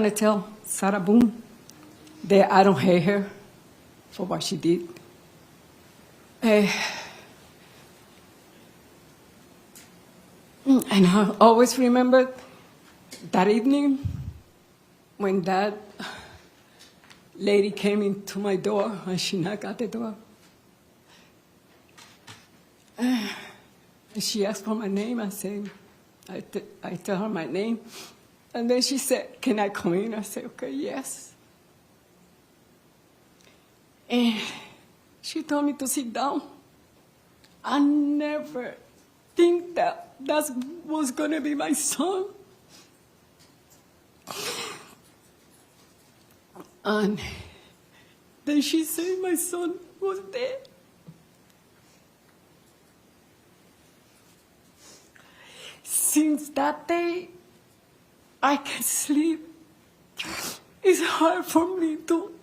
to tell Sarah Boone that I don't hate her for what she did. And I always remember that evening when that lady came into my door and she knocked at the door. And she asked for my name. I tell her my name. And then she said, "Can I come in?" I said, "Okay, yes." And she told me to sit down. I never think that was going to be my son. And then she said my son was dead. Since that day, I can't sleep. It's hard for me to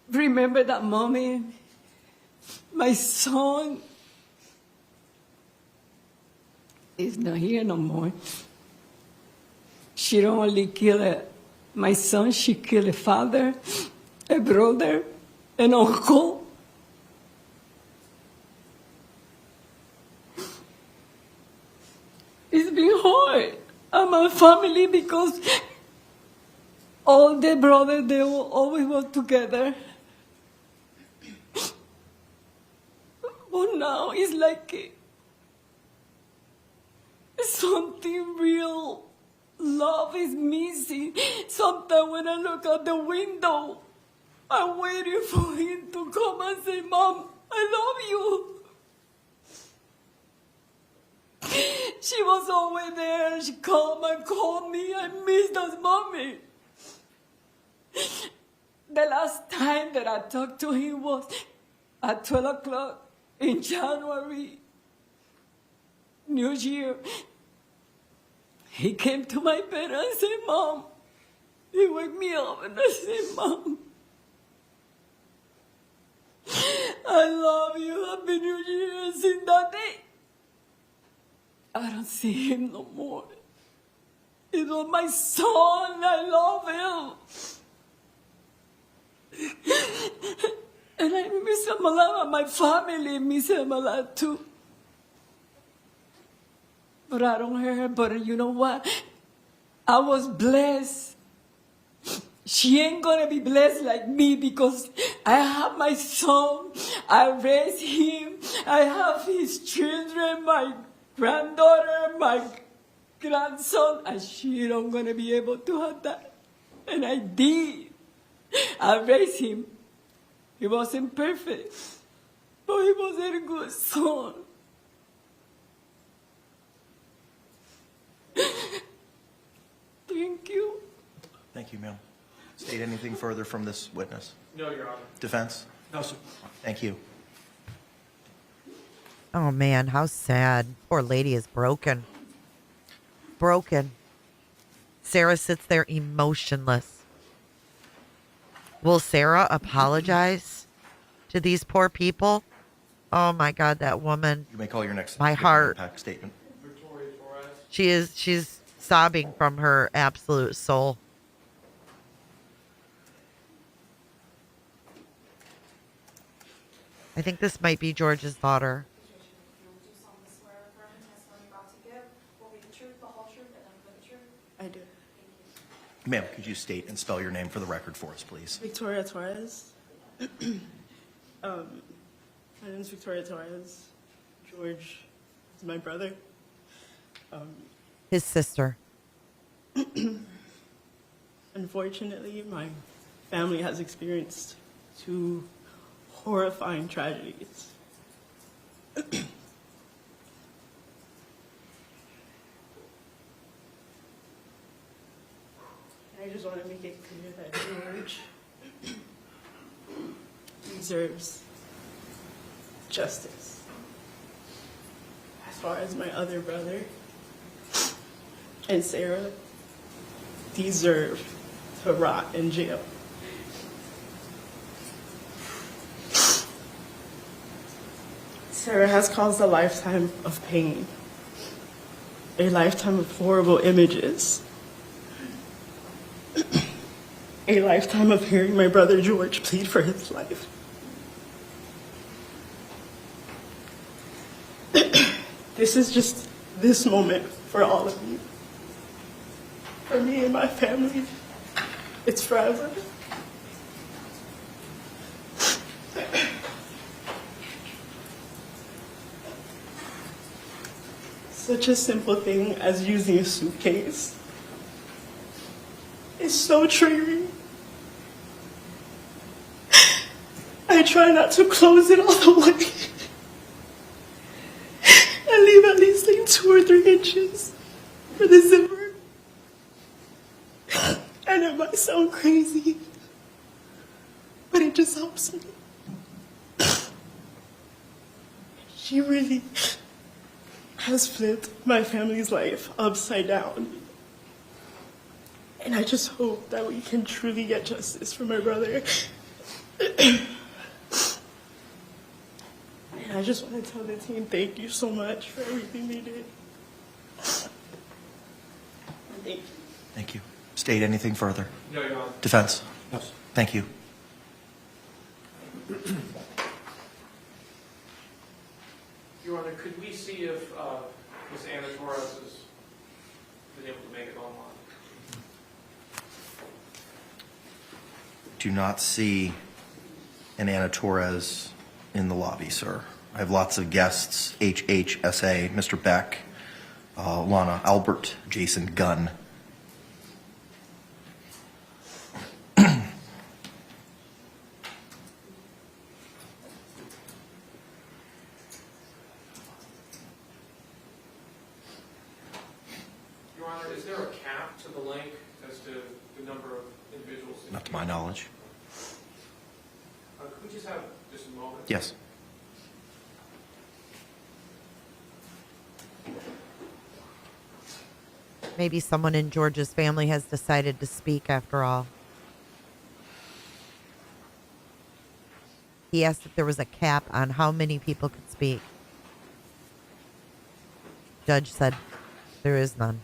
remember that moment. My son is not here no more. She don't only kill my son, she killed a father, a brother, an uncle. It's been hard. And my family, because all the brothers, they will always work together. But now it's like something real. Love is missing. Sometimes when I look out the window, I'm waiting for him to come and say, "Mom, I love you." She was always there. She called and called me. I missed that mommy. The last time that I talked to him was at 12 o'clock in January, New Year. He came to my bed and said, "Mom." He woke me up and I said, "Mom, I love you. Happy New Year." Since that day, I don't see him no more. He was my son. I love him. And I miss him a lot. My family miss him a lot too. But I don't hurt her. But you know what? I was blessed. She ain't gonna be blessed like me because I have my son. I raised him. I have his children, my granddaughter, my grandson, and she don't gonna be able to have that. And I did. I raised him. He wasn't perfect, but he was a good son. Thank you. Thank you, ma'am. State anything further from this witness? No, Your Honor. Defense? No, sir. Thank you. Oh man, how sad. Poor lady is broken. Broken. Sarah sits there emotionless. Will Sarah apologize to these poor people? Oh my God, that woman. You may call your next My heart. impact statement. Victoria Torres. She's sobbing from her absolute soul. I think this might be George's daughter. Do you solemnly swear or affirm the testimony you're about to give will be the truth, the whole truth, and nothing but the truth? I do. Ma'am, could you state and spell your name for the record for us, please? Victoria Torres. My name is Victoria Torres. George is my brother. His sister. Unfortunately, my family has experienced two horrifying tragedies. I just want to make it clear that George deserves justice. As far as my other brother and Sarah deserve to rot in jail. Sarah has caused a lifetime of pain, a lifetime of horrible images, a lifetime of hearing my brother George plead for his life. This is just this moment for all of you. For me and my family, it's forever. Such a simple thing as using a suitcase is so triggering. I try not to close it all the way. I leave at least like 2 or 3 inches for the zipper. And it might sound crazy, but it just helps me. She really has flipped my family's life upside down. And I just hope that we can truly get justice for my brother. And I just want to tell the team thank you so much for everything they did. Thank you. Thank you. State anything further? No, Your Honor. Defense? Yes. Thank you. Your Honor, could we see if Ms. Anna Torres has been able to make it online? Do not see an Anna Torres in the lobby, sir. I have lots of guests, HHSA, Mr. Beck, Lana Albert, Jason Gunn. Your Honor, is there a cap to the link as to the number of individuals? Not to my knowledge. Could we just have just a moment? Yes. Maybe someone in George's family has decided to speak after all. He asked if there was a cap on how many people could speak. Judge said there is none.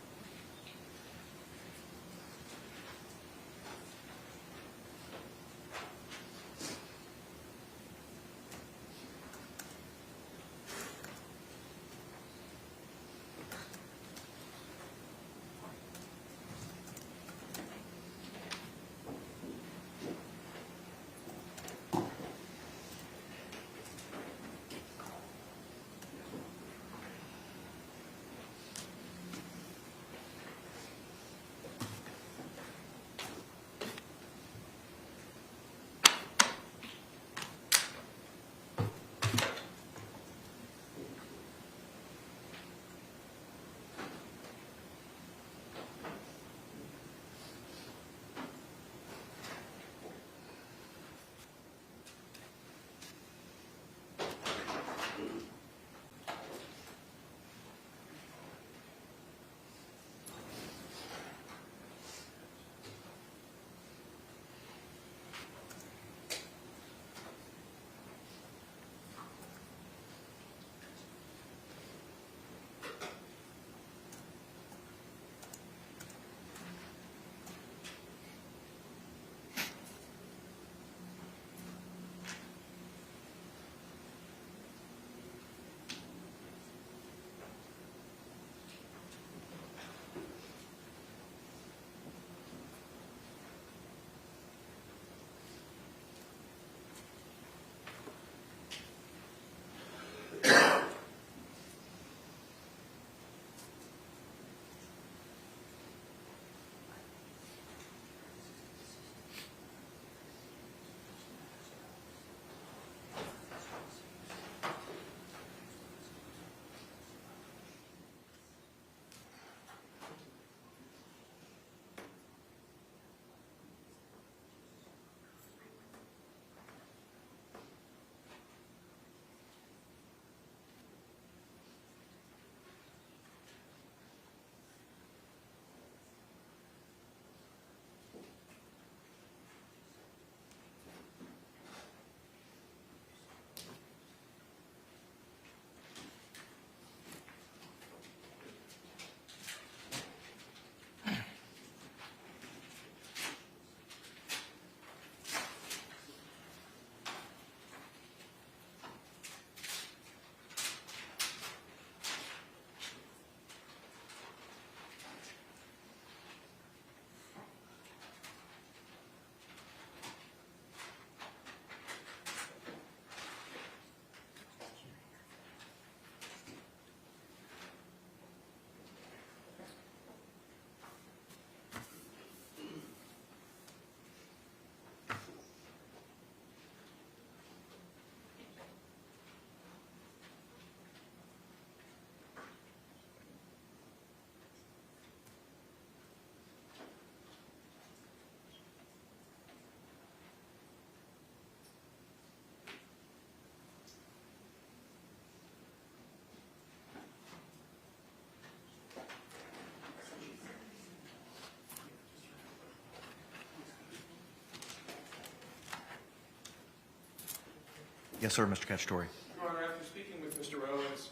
Yes, sir, Mr. Cacciatore. Your Honor, after speaking with Mr. Owens,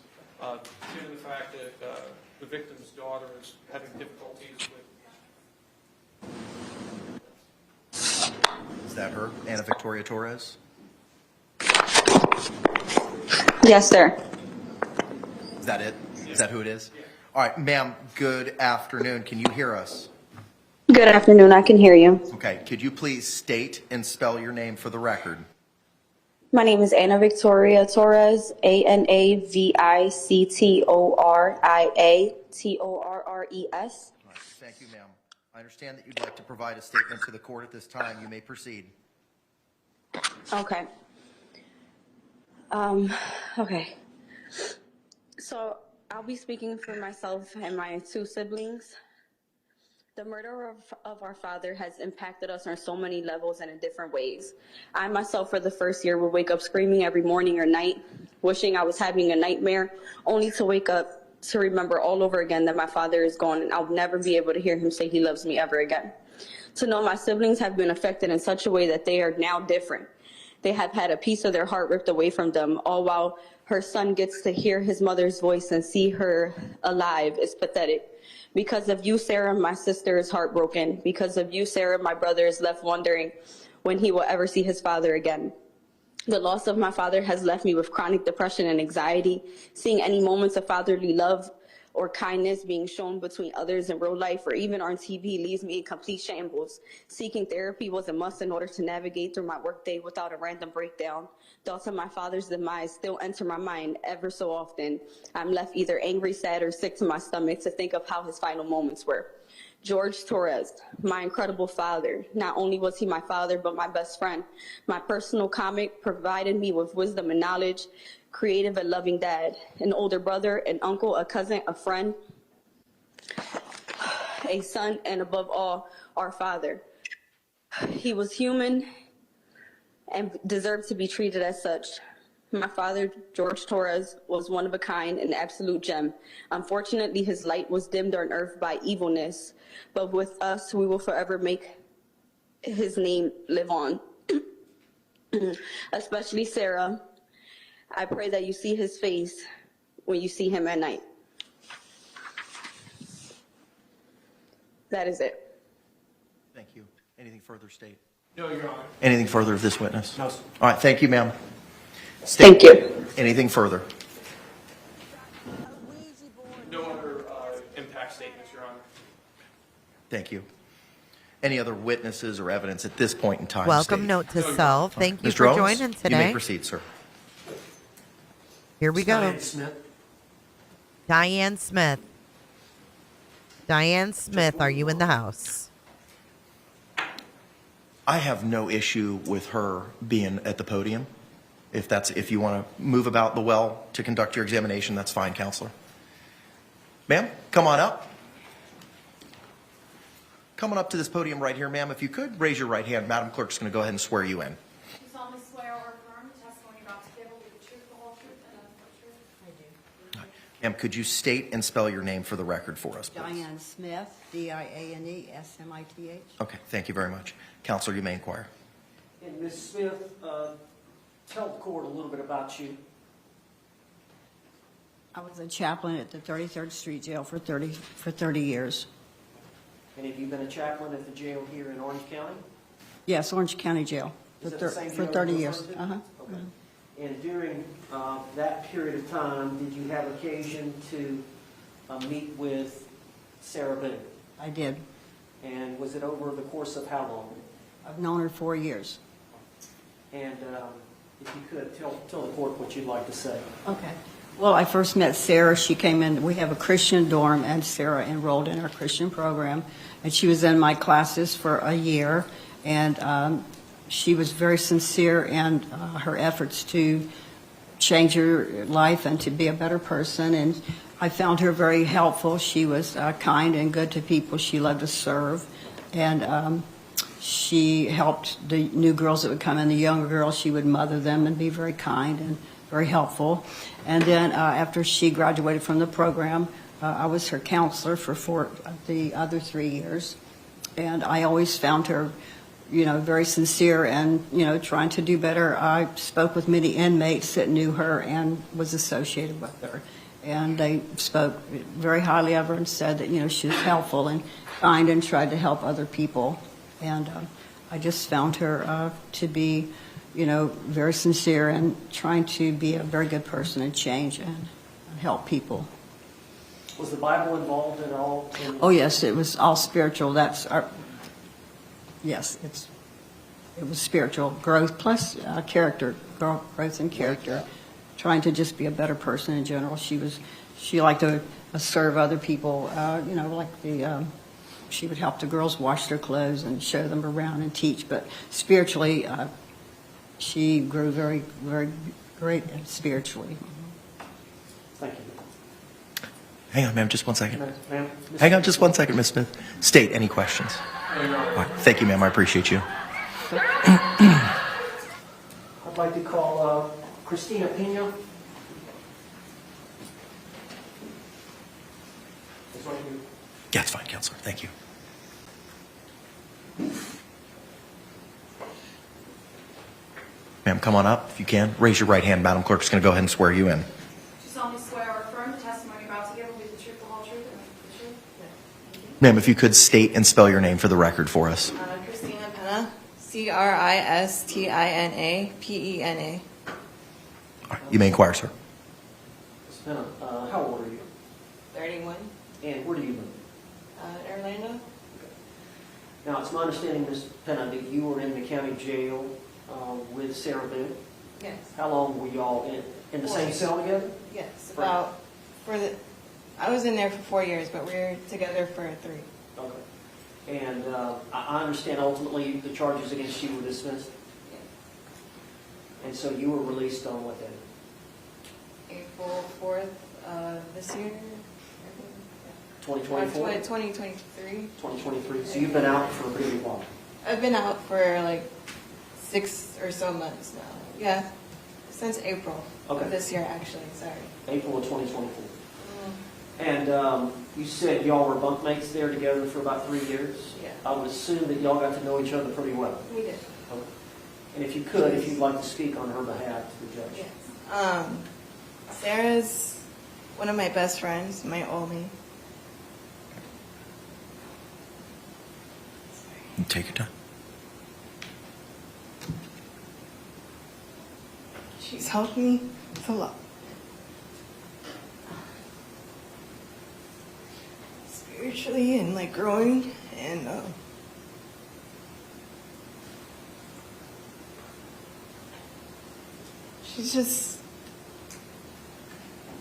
given the fact that the victim's daughter is having difficulties with... Is that her, Ana Victoria Torres? Yes, sir. Is that it? Is that who it is? All right, ma'am, good afternoon. Can you hear us? Good afternoon. I can hear you. Okay, could you please state and spell your name for the record? My name is Ana Victoria Torres, ANAVICTORIA TORRES. All right, thank you, ma'am. I understand that you'd like to provide a statement to the court at this time. You may proceed. Okay. Okay. So I'll be speaking for myself and my two siblings. The murder of our father has impacted us on so many levels and in different ways. I myself, for the first year, would wake up screaming every morning or night, wishing I was having a nightmare, only to wake up to remember all over again that my father is gone and I'll never be able to hear him say he loves me ever again. To know my siblings have been affected in such a way that they are now different. They have had a piece of their heart ripped away from them, all while her son gets to hear his mother's voice and see her alive is pathetic. Because of you, Sarah, my sister is heartbroken. Because of you, Sarah, my brother is left wondering when he will ever see his father again. The loss of my father has left me with chronic depression and anxiety. Seeing any moments of fatherly love or kindness being shown between others in real life or even on TV leaves me in complete shambles. Seeking therapy was a must in order to navigate through my workday without a random breakdown. Thoughts of my father's demise still enter my mind ever so often. I'm left either angry, sad, or sick to my stomach to think of how his final moments were. Jorge Torres, my incredible father. Not only was he my father, but my best friend. My personal comic provided me with wisdom and knowledge, creative and loving dad, an older brother, an uncle, a cousin, a friend, a son, and above all, our father. He was human and deserved to be treated as such. My father, Jorge Torres, was one of a kind, an absolute gem. Unfortunately, his light was dimmed on earth by evilness, but with us, we will forever make his name live on. Especially Sarah. I pray that you see his face when you see him at night. That is it. Thank you. Anything further, State? No, Your Honor. Anything further of this witness? No, sir. All right, thank you, ma'am. State, Thank you. Anything further? No other impact statements, Your Honor. Thank you. Any other witnesses or evidence at this point in time? Welcome State? note to self. Thank you Mr. for Owens, joining You may today. proceed, sir. Here we go. Diane Smith. Diane Smith. Diane Smith, are you in the house? I have no issue with her being at the podium. If you want to move about the well to conduct your examination, that's fine, counselor. Ma'am, come on up. Coming up to this podium right here, ma'am, if you could raise your right hand. Madam Clerk's going to go ahead and swear you in. You solemnly swear or affirm the testimony you're about to give will be the truth, the whole truth, and nothing but the truth? I do. Ma'am, could you state and spell your name for the record for us, please? Diane Smith, D-I-A-N-E-S-M-I-T-H. Okay, thank you very much. Counselor, you may inquire. And Ms. Smith, tell the court a little bit about you. I was a chaplain at the 33rd Street Jail for 30 years. And have you been a chaplain at the jail here in Orange County? Yes, Orange County Jail Is it the same for jail 30 you're years. referring to? Uh-huh. Okay. And during that period of time, did you have occasion to meet with Sarah Boone? I did. And was it over the course of how long? I've known her 4 years. And if you could, tell the court what you'd like to say. Okay. Well, I first met Sarah. She came in. We have a Christian dorm, and Sarah enrolled in our Christian program. And she was in my classes for a year. And she was very sincere in her efforts to change her life and to be a better person. And I found her very helpful. She was kind and good to people. She loved to serve. And she helped the new girls that would come in, the younger girls. She would mother them and be very kind and very helpful. And then after she graduated from the program, I was her counselor for the other 3 years. And I always found her very sincere and, trying to do better. I spoke with many inmates that knew her and was associated with her. And they spoke very highly of her and said that, she was helpful and kind and tried to help other people. And I just found her to be, very sincere and trying to be a very good person and change and help people. Was the Bible involved at all? Oh, yes, it was all spiritual. Yes, it was spiritual growth plus character, growth in character, trying to just be a better person in general. She liked to serve other people, she would help the girls wash their clothes and show them around and teach. But spiritually, she grew very, very great spiritually. Thank you. Hang on, ma'am, just 1 second. Ma'am? Hang on just 1 second, Ms. Smith. State any questions. All right, thank you, ma'am. I appreciate you. I'd like to call Christina Pena. Yeah, it's fine, Counselor. Thank you. Ma'am, come on up if you can. Raise your right hand. Madam Clerk's going to go ahead and swear you in. Do you solemnly swear or affirm the testimony you're about to give will be the truth, the whole truth, and nothing but the truth? Thank you. Ma'am, if you could state and spell your name for the record for us. Christina Pena, Christina Pena. All right, you may inquire, sir. Ms. Pena, how old are you? 31, And where do you live? Orlando. Now, it's my understanding, Ms. Pena, that you were in the county jail with Sarah Boone. Yes. How long were y'all in the same cell together? Yes, I was in there for 4 years, but we were together for 3. Okay. And I understand ultimately the charges against you were dismissed? Yes. And so you were released on what day? April 4th this year. 2024? 2023. 2023. So you've been out for a pretty while. I've been out for like 6 or so months now. Yeah, since April of this year, actually. Sorry. April of 2024. And you said y'all were bunkmates there together for about 3 years? Yeah. I would assume that y'all got to know each other pretty well. We did. Okay. And if you could, if you'd like to speak on her behalf to the judge. Yes. Sarah's one of my best friends, my only. Take your time. She's helped me a lot. Spiritually and like growing and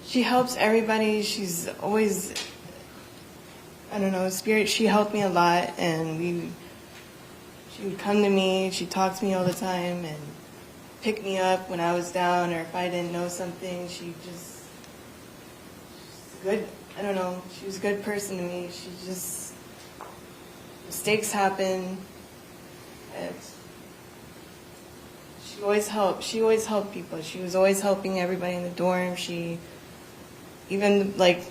she helps everybody. She's always, I don't know, she helped me a lot, and she would come to me, she'd talk to me all the time and pick me up when I was down, or if I didn't know something, she's good. I don't know, she was a good person to me. Mistakes happen. She always helped people. She was always helping everybody in the dorm. Even like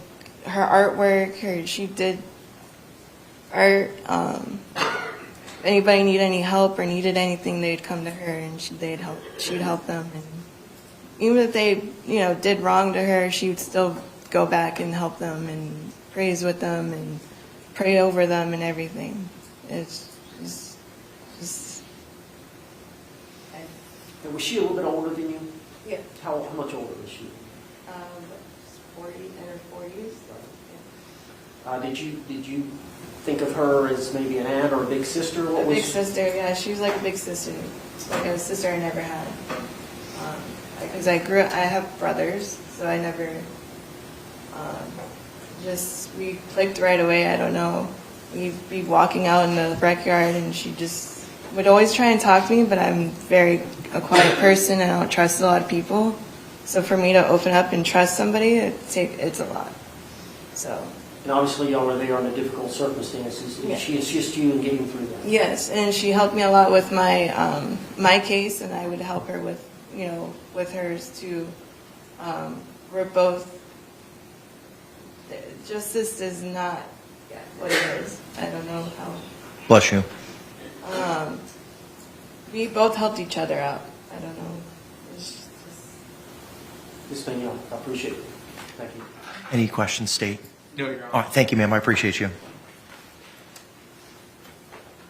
her artwork, she did art. If anybody needed any help or needed anything, they'd come to her and she'd help them. And even if they, did wrong to her, she would still go back and help them and praise with them and pray over them and everything. It's just. And was she a little bit older than you? Yeah. How much older was she? 40 in her 40s. Did you think of her as maybe an aunt or a big sister? Big sister, yeah. She was like a big sister. Like a sister I never had. Because I have brothers, so I never, we clicked right away. I don't know. We'd be walking out in the backyard and she just would always try and talk to me, but I'm a quiet person and I don't trust a lot of people. So for me to open up and trust somebody, it's a lot. So. And obviously y'all are there under difficult circumstances. Did she assist you in getting through that? Yes, and she helped me a lot with my my case, and I would help her with with hers too. We're both. Justice is not what it is. I don't know how. Bless you. We both helped each other out. I don't know. Ms. Danielle, I appreciate it. Thank you. Any questions, State? No, Your Honor. All right, thank you, ma'am. I appreciate you.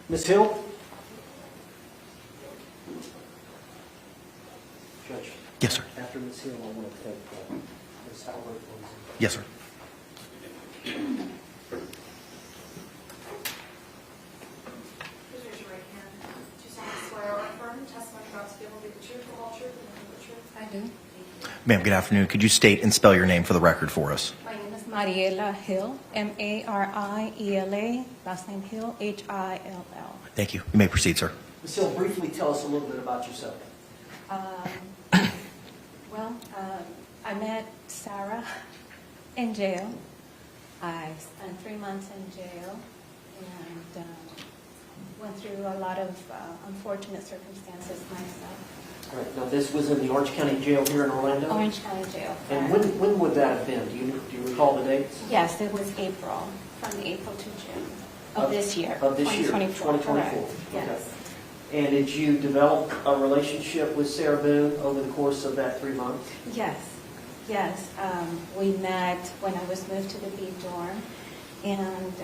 Ms. Hill? Judge? Yes, sir. After Ms. Hill, I want to take Ms. Albert, please. Yes, sir. Please raise your right hand. Do you solemnly swear or affirm testimony you're about to give will be the truth, the whole truth, and nothing but the truth? I do. Ma'am, good afternoon. Could you state and spell your name for the record for us? My name is Mariela Hill, M-A-R-I-E-L-A, last name Hill, H-I-L-L. Thank you. You may proceed, sir. Ms. Hill, briefly tell us a little bit about yourself. I met Sarah in jail. I spent 3 months in jail and went through a lot of unfortunate circumstances myself. All right, now this was in the Orange County Jail here in Orlando? Orange County Jail. And when would that have been? Do you recall the dates? Yes, it was April, from April to June of this year. Of this year, 2024. 2024. Yes. Okay. And did you develop a relationship with Sarah Boone over the course of that 3 months? Yes, yes. We met when I was moved to the B dorm, and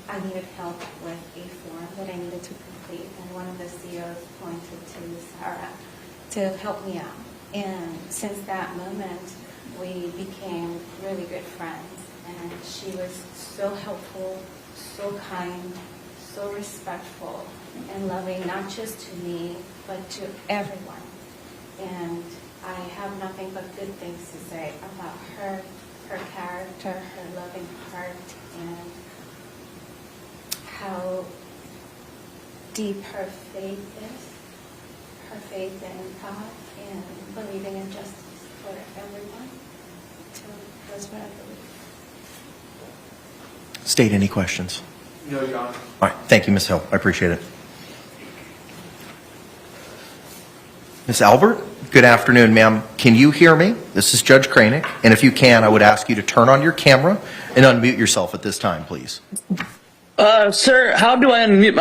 I needed help with a form that I needed to complete, and one of the COs pointed to Sarah to help me out. And since that moment, we became really good friends, and she was so helpful, so kind, so respectful and loving, not just to me, but to everyone. And I have nothing but good things to say about her, her character, her loving heart, and how deep her faith is, her faith in God, and believing in justice for everyone. So that's what I believe. State, any questions? No, Your Honor. All right. Thank you, Ms. Hill. I appreciate it. Ms. Albert, good afternoon, ma'am. Can you hear me? This is Judge Kranick, and if you can, I would ask you to turn on your camera and unmute yourself at this time, please. Sir, how do I unmute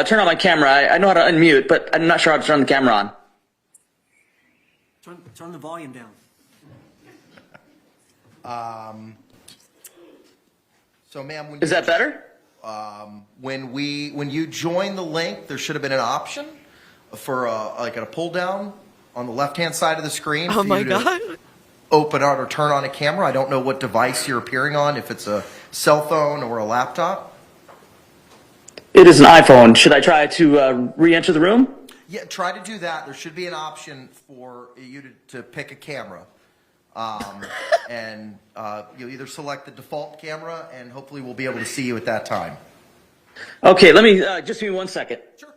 turn on my camera? I know how to unmute, but I'm not sure how to turn the camera on. Turn the volume down. So, ma'am, is that better? When you join the link, there should have been an option for like a pull down on the left hand side of the screen. Oh my God! Open out or turn on a camera. I don't know what device you're appearing on. If it's a cell phone or a laptop. It is an iPhone. Should I try to re-enter the room? Yeah, try to do that. There should be an option for you to pick a camera. And you'll either select the default camera, and hopefully we'll be able to see you at that time. Okay, let me just give me 1 second. Sure.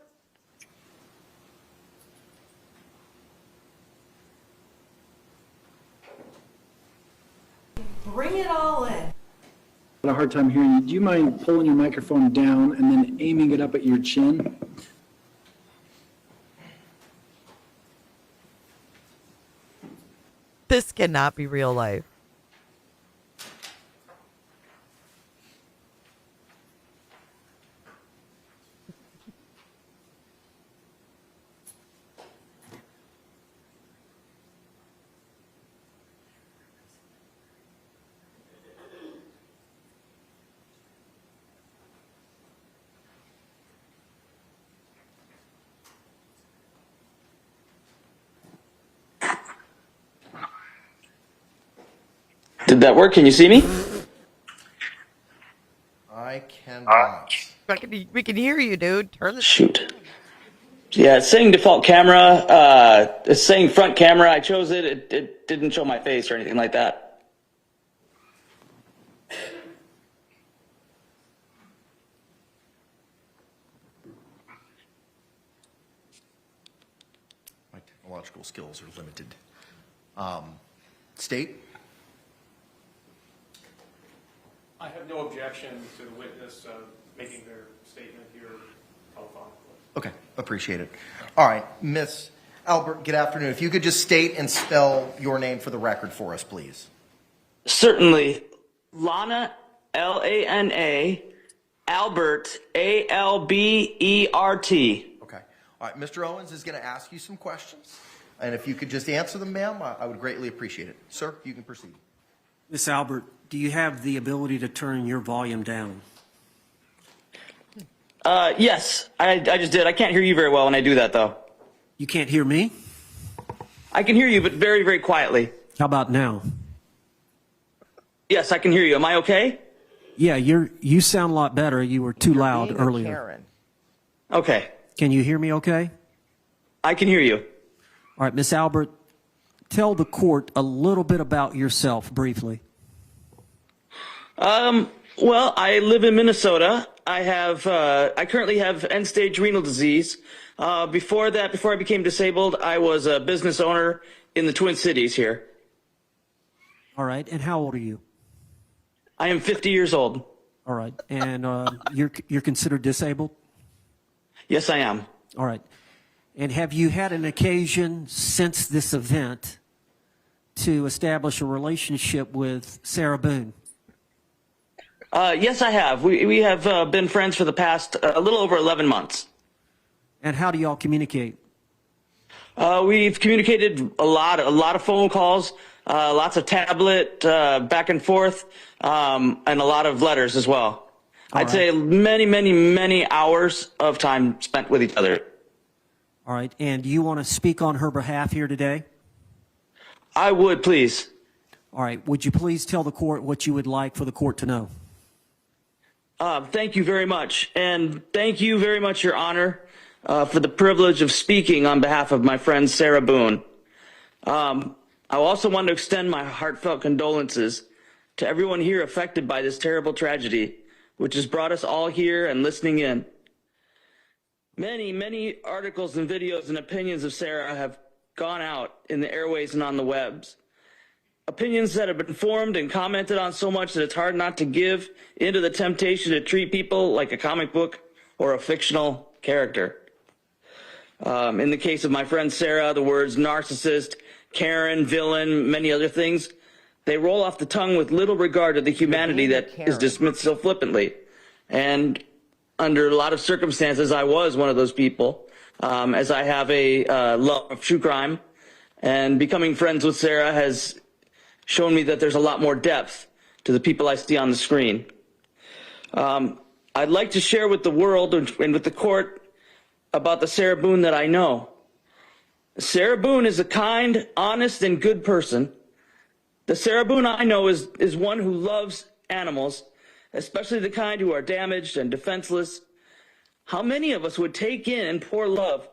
Bring it all in. I had a hard time hearing you. Do you mind pulling your microphone down and then aiming it up at your chin? This cannot be real life. Did that work? Can you see me? I cannot. We can hear you, dude. Turn the shoot. Yeah, it's saying default camera. It's saying front camera. I chose it. It didn't show my face or anything like that. My technological skills are limited. State? I have no objection to the witness making their statement here telephonically. Okay, appreciate it. All right, Miss Albert, good afternoon. If you could just state and spell your name for the record for us, please. Certainly. Lana, L-A-N-A, Albert, A-L-B-E-R-T. Okay. All right, Mr. Owens is going to ask you some questions. And if you could just answer them, ma'am, I would greatly appreciate it. Sir, you can proceed. Miss Albert, do you have the ability to turn your volume down? Yes, I just did. I can't hear you very well when I do that, though. You can't hear me? I can hear you, but very, very quietly. How about now? Yes, I can hear you. Am I okay? Yeah, you sound a lot better. You were too loud being a earlier. Karen. Okay. Can you hear me okay? I can hear you. All right, Miss Albert, tell the court a little bit about yourself briefly. Well, I live in Minnesota. I currently have end-stage renal disease. Before I became disabled, I was a business owner in the Twin Cities here. All right, and how old are you? I am 50 years old. All right, and you're considered disabled? Yes, I am. All right. And have you had an occasion since this event to establish a relationship with Sarah Boone? Yes, I have. We have been friends for the past a little over 11 months. And how do y'all communicate? We've communicated a lot of phone calls, lots of tablet back and forth, and a lot of letters as well. I'd say many, many, many hours of time spent with each other. All right. And do you want to speak on her behalf here today? I would, please. All right. Would you please tell the court what you would like for the court to know? Thank you very much. And thank you very much, Your Honor, for the privilege of speaking on behalf of my friend Sarah Boone. I also want to extend my heartfelt condolences to everyone here affected by this terrible tragedy, which has brought us all here and listening in. Many, many articles and videos and opinions of Sarah have gone out in the airways and on the webs. Opinions that have been formed and commented on so much that it's hard not to give into the temptation to treat people like a comic book or a fictional character. In the case of my friend Sarah, the words narcissist, Karen, villain, many other things, they roll off the tongue with little regard to the humanity that is dismissed so flippantly. And under a lot of circumstances, I was one of those people, as I have a love of true crime. And becoming friends with Sarah has shown me that there's a lot more depth to the people I see on the screen. I'd like to share with the world and with the court about the Sarah Boone that I know. Sarah Boone is a kind, honest, and good person. The Sarah Boone I know is one who loves animals, especially the kind who are damaged and defenseless. How many of us would take in and pour love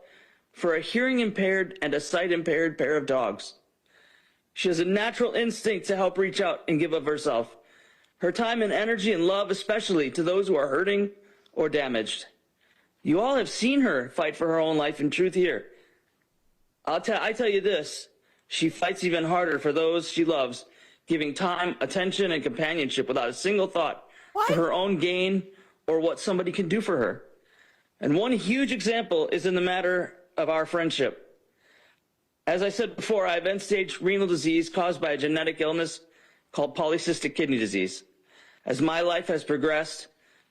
for a hearing impaired and a sight impaired pair of dogs? She has a natural instinct to help reach out and give of herself, her time and energy and love, especially to those who are hurting or damaged. You all have seen her fight for her own life and truth here. I tell you this, she fights even harder for those she loves, giving time, attention, and companionship without a single thought for her own gain or what somebody can do for her. And one huge example is in the matter of our friendship. As I said before, I have end-stage renal disease caused by a genetic illness called polycystic kidney disease. As my life has progressed,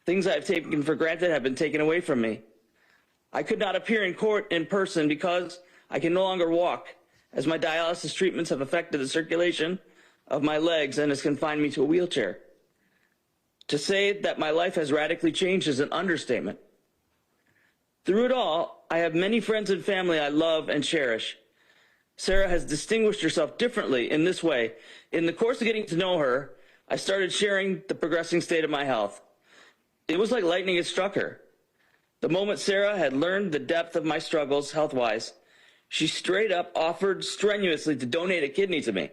things I have taken for granted have been taken away from me. I could not appear in court in person because I can no longer walk, as my dialysis treatments have affected the circulation of my legs and has confined me to a wheelchair. To say that my life has radically changed is an understatement. Through it all, I have many friends and family I love and cherish. Sarah has distinguished herself differently in this way. In the course of getting to know her, I started sharing the progressing state of my health. It was like lightning had struck her. The moment Sarah had learned the depth of my struggles health-wise, she straight up offered strenuously to donate a kidney to me.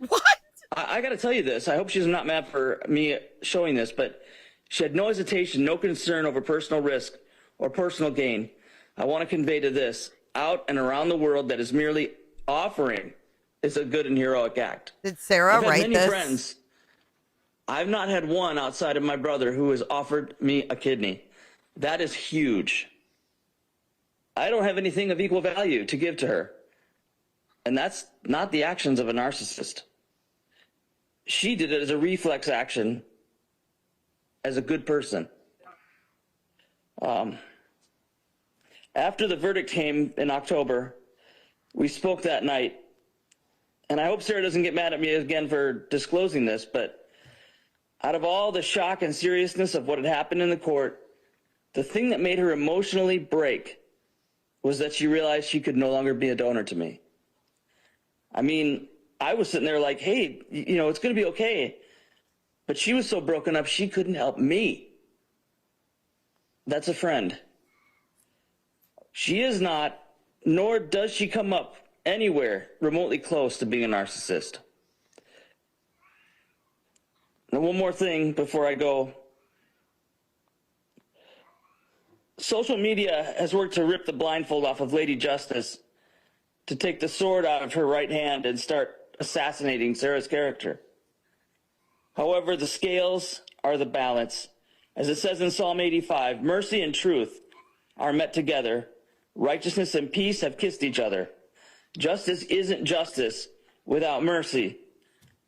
What? I got to tell you this. I hope she's not mad for me showing this, but she had no hesitation, no concern over personal risk or personal gain. I want to convey to this, out and around the world, that is merely offering is a good and heroic act. Did Sarah I've had write many this? friends. I've not had one outside of my brother who has offered me a kidney. That is huge. I don't have anything of equal value to give to her. And that's not the actions of a narcissist. She did it as a reflex action, as a good person. After the verdict came in October, we spoke that night, and I hope Sarah doesn't get mad at me again for disclosing this, but out of all the shock and seriousness of what had happened in the court, the thing that made her emotionally break was that she realized she could no longer be a donor to me. I mean, I was sitting there like, hey, you know, it's going to be okay. But she was so broken up, she couldn't help me. That's a friend. She is not, nor does she come up anywhere remotely close to being a narcissist. Now, one more thing before I go. Social media has worked to rip the blindfold off of Lady Justice, to take the sword out of her right hand and start assassinating Sarah's character. However, the scales are the balance. As it says in Psalm 85, mercy and truth are met together. Righteousness and peace have kissed each other. Justice isn't justice without mercy.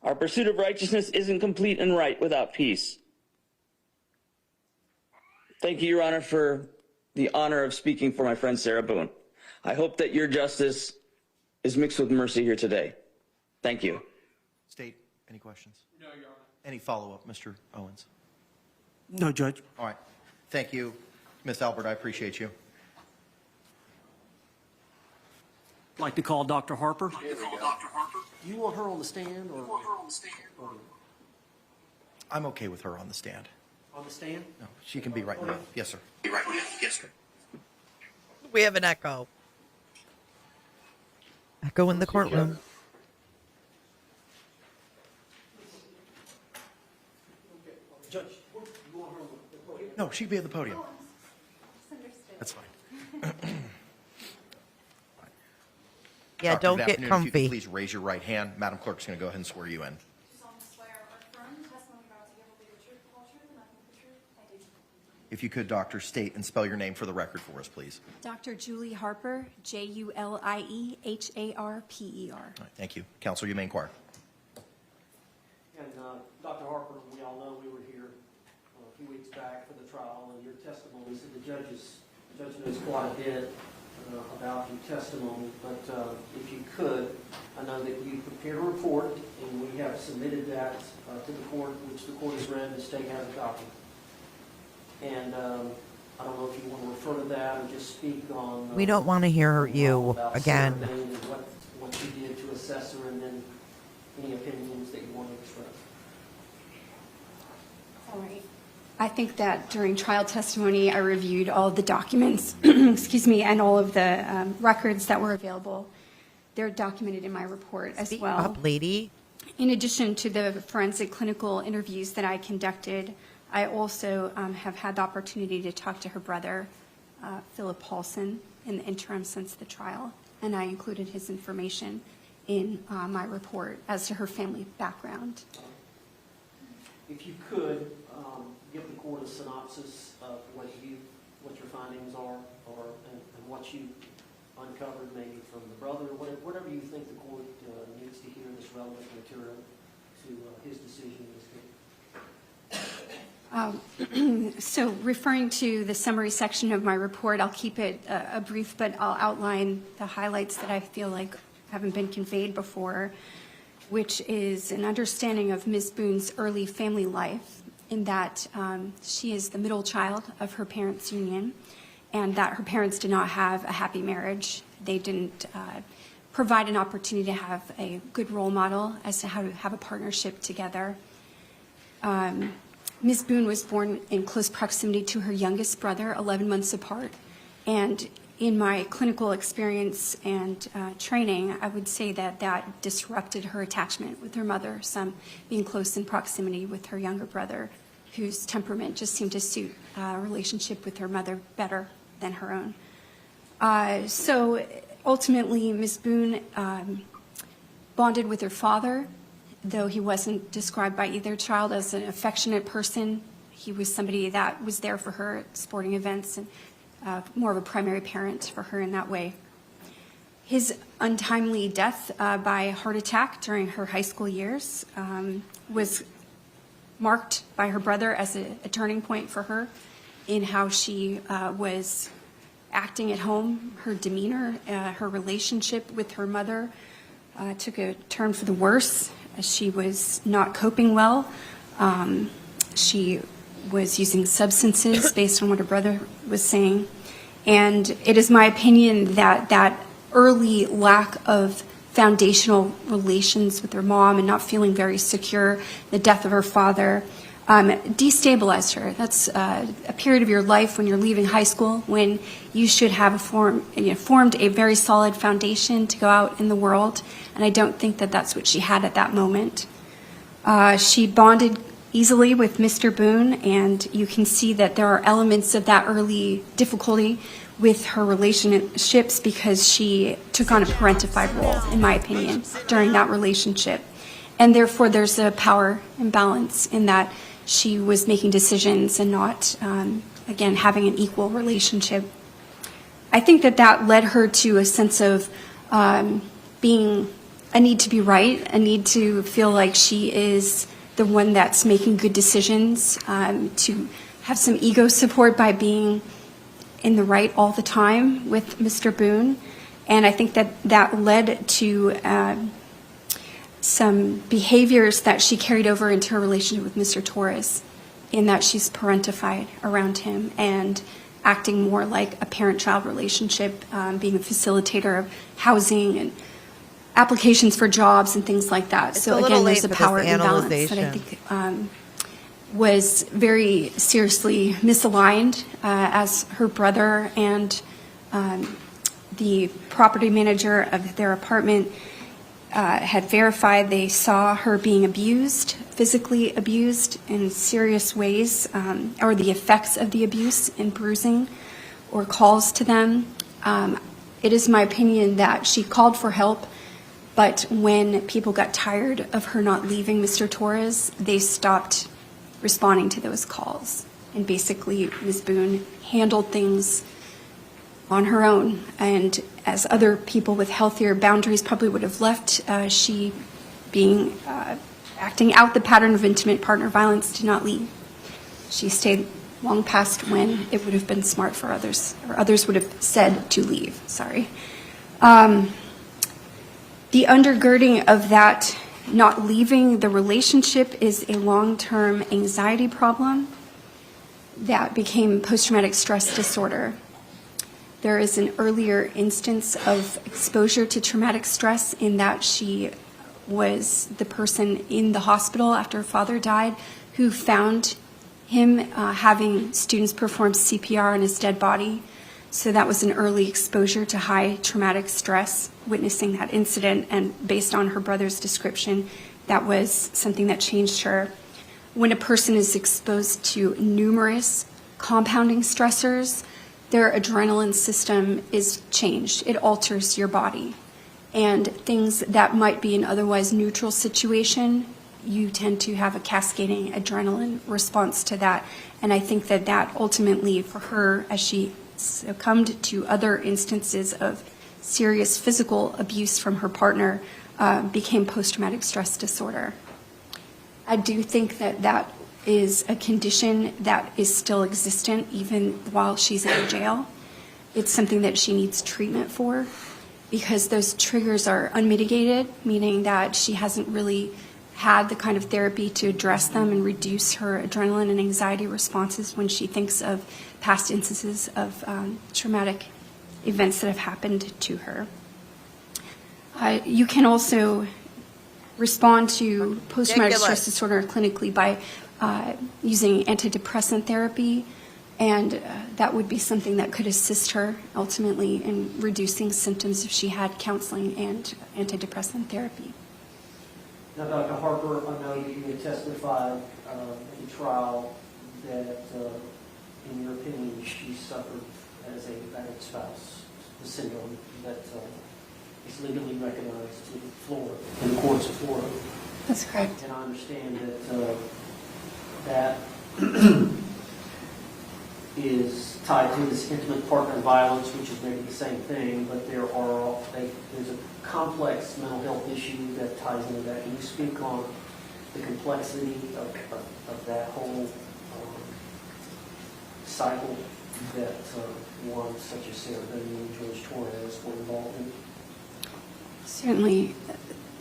Our pursuit of righteousness isn't complete and right without peace. Thank you, Your Honor, for the honor of speaking for my friend Sarah Boone. I hope that your justice is mixed with mercy here today. Thank you. State, any questions? No, Your Honor. Any follow-up, Mr. Owens? No, Judge. All right. Thank you, Ms. Albert. I appreciate you. I'd like to call Dr. Harper. You want her on the stand or? I'm okay with her on the stand. On the stand? No, she can be right now. Yes, sir. Yes, sir. We have an echo. Echo in the courtroom. Judge, you want her on the podium? No, she can be at the podium. That's fine. Yeah, Doctor, don't good get afternoon. If you comfy. could please raise your right hand. Madam Clerk's going to go ahead and swear you in. If you could, Doctor, state and spell your name for the record for us, please. Dr. Julie Harper, Julieharper. All right, thank you. Counsel, you may inquire. And Dr. Harper, we all know we were here a few weeks back for the trial, and your testimony said the judge knows quite a bit about your testimony, but if you could, I know that you prepared a report, and we have submitted that to the court, which the court has read, and the state has a copy. And I don't know if you want to refer to that or just speak on. We don't want to hear you about again. Sarah Boone and what you did to assess her, and then any opinions that you want to express. All right. I think that during trial testimony, I reviewed all of the documents, excuse me, and all of the records that were available. They're documented in my report as well. Speak up, lady. In addition to the forensic clinical interviews that I conducted, I also have had the opportunity to talk to her brother, Philip Paulson, in the interim since the trial, and I included his information in my report as to her family background. If you could, give the court a synopsis of what your findings are, and what you uncovered maybe from the brother, whatever you think the court needs to hear this relevant material to his decision in this case. So referring to the summary section of my report, I'll keep it a brief, but I'll outline the highlights that I feel like haven't been conveyed before, which is an understanding of Ms. Boone's early family life, in that she is the middle child of her parents' union, and that her parents did not have a happy marriage. They didn't provide an opportunity to have a good role model as to how to have a partnership together. Ms. Boone was born in close proximity to her youngest brother, 11 months apart. And in my clinical experience and training, I would say that that disrupted her attachment with her mother, some being close in proximity with her younger brother, whose temperament just seemed to suit a relationship with her mother better than her own. So ultimately, Ms. Boone bonded with her father. Though he wasn't described by either child as an affectionate person, he was somebody that was there for her at sporting events and more of a primary parent for her in that way. His untimely death by heart attack during her high school years was marked by her brother as a turning point for her in how she was acting at home, her demeanor, her relationship with her mother took a turn for the worse. She was not coping well. She was using substances based on what her brother was saying. And it is my opinion that that early lack of foundational relations with her mom and not feeling very secure, the death of her father, destabilized her. That's a period of your life when you're leaving high school, when you should have formed a very solid foundation to go out in the world. And I don't think that that's what she had at that moment. She bonded easily with Mr. Boone, and you can see that there are elements of that early difficulty with her relationships because she took on a parentified role, in my opinion, during that relationship. And therefore, there's a power imbalance in that she was making decisions and not, again, having an equal relationship. I think that that led her to a sense of being a need to be right, a need to feel like she is the one that's making good decisions, to have some ego support by being in the right all the time with Mr. Boone. And I think that that led to some behaviors that she carried over into her relationship with Mr. Torres, in that she's parentified around him and acting more like a parent-child relationship, being a facilitator of housing and applications for jobs and things like that. It's So a again, little there's a late for power this imbalance that I analyzation. think was very seriously misaligned, as her brother and the property manager of their apartment had verified. They saw her being abused, physically abused in serious ways, or the effects of the abuse in bruising or calls to them. It is my opinion that she called for help, but when people got tired of her not leaving Mr. Torres, they stopped responding to those calls. And basically, Ms. Boone handled things on her own. And as other people with healthier boundaries probably would have left, she being acting out the pattern of intimate partner violence did not leave. She stayed long past when it would have been smart for others, or others would have said to leave, sorry. The undergirding of that not leaving the relationship is a long-term anxiety problem that became post-traumatic stress disorder. There is an earlier instance of exposure to traumatic stress in that she was the person in the hospital after her father died who found him having students perform CPR on his dead body. So that was an early exposure to high traumatic stress, witnessing that incident, and based on her brother's description, that was something that changed her. When a person is exposed to numerous compounding stressors, their adrenaline system is changed. It alters your body. And things that might be an otherwise neutral situation, you tend to have a cascading adrenaline response to that. And I think that that ultimately, for her, as she succumbed to other instances of serious physical abuse from her partner, became post-traumatic stress disorder. I do think that that is a condition that is still existent even while she's in jail. It's something that she needs treatment for because those triggers are unmitigated, meaning that she hasn't really had the kind of therapy to address them and reduce her adrenaline and anxiety responses when she thinks of past instances of traumatic events that have happened to her. You can also respond to post-traumatic stress disorder clinically by using antidepressant therapy, and that would be something that could assist her ultimately in reducing symptoms if she had counseling and antidepressant therapy. Now, Dr. Harper, I know you had testified at the trial that, in your opinion, she suffered as a battered spouse, the syndrome that is legally recognized in Florida, in the courts of Florida. That's correct. And I understand that is tied to this intimate partner violence, which is maybe the same thing, but there's a complex mental health issue that ties into that. Can you speak on the complexity of that whole cycle that one such as Sarah Boone and George Torres were involved in? Certainly.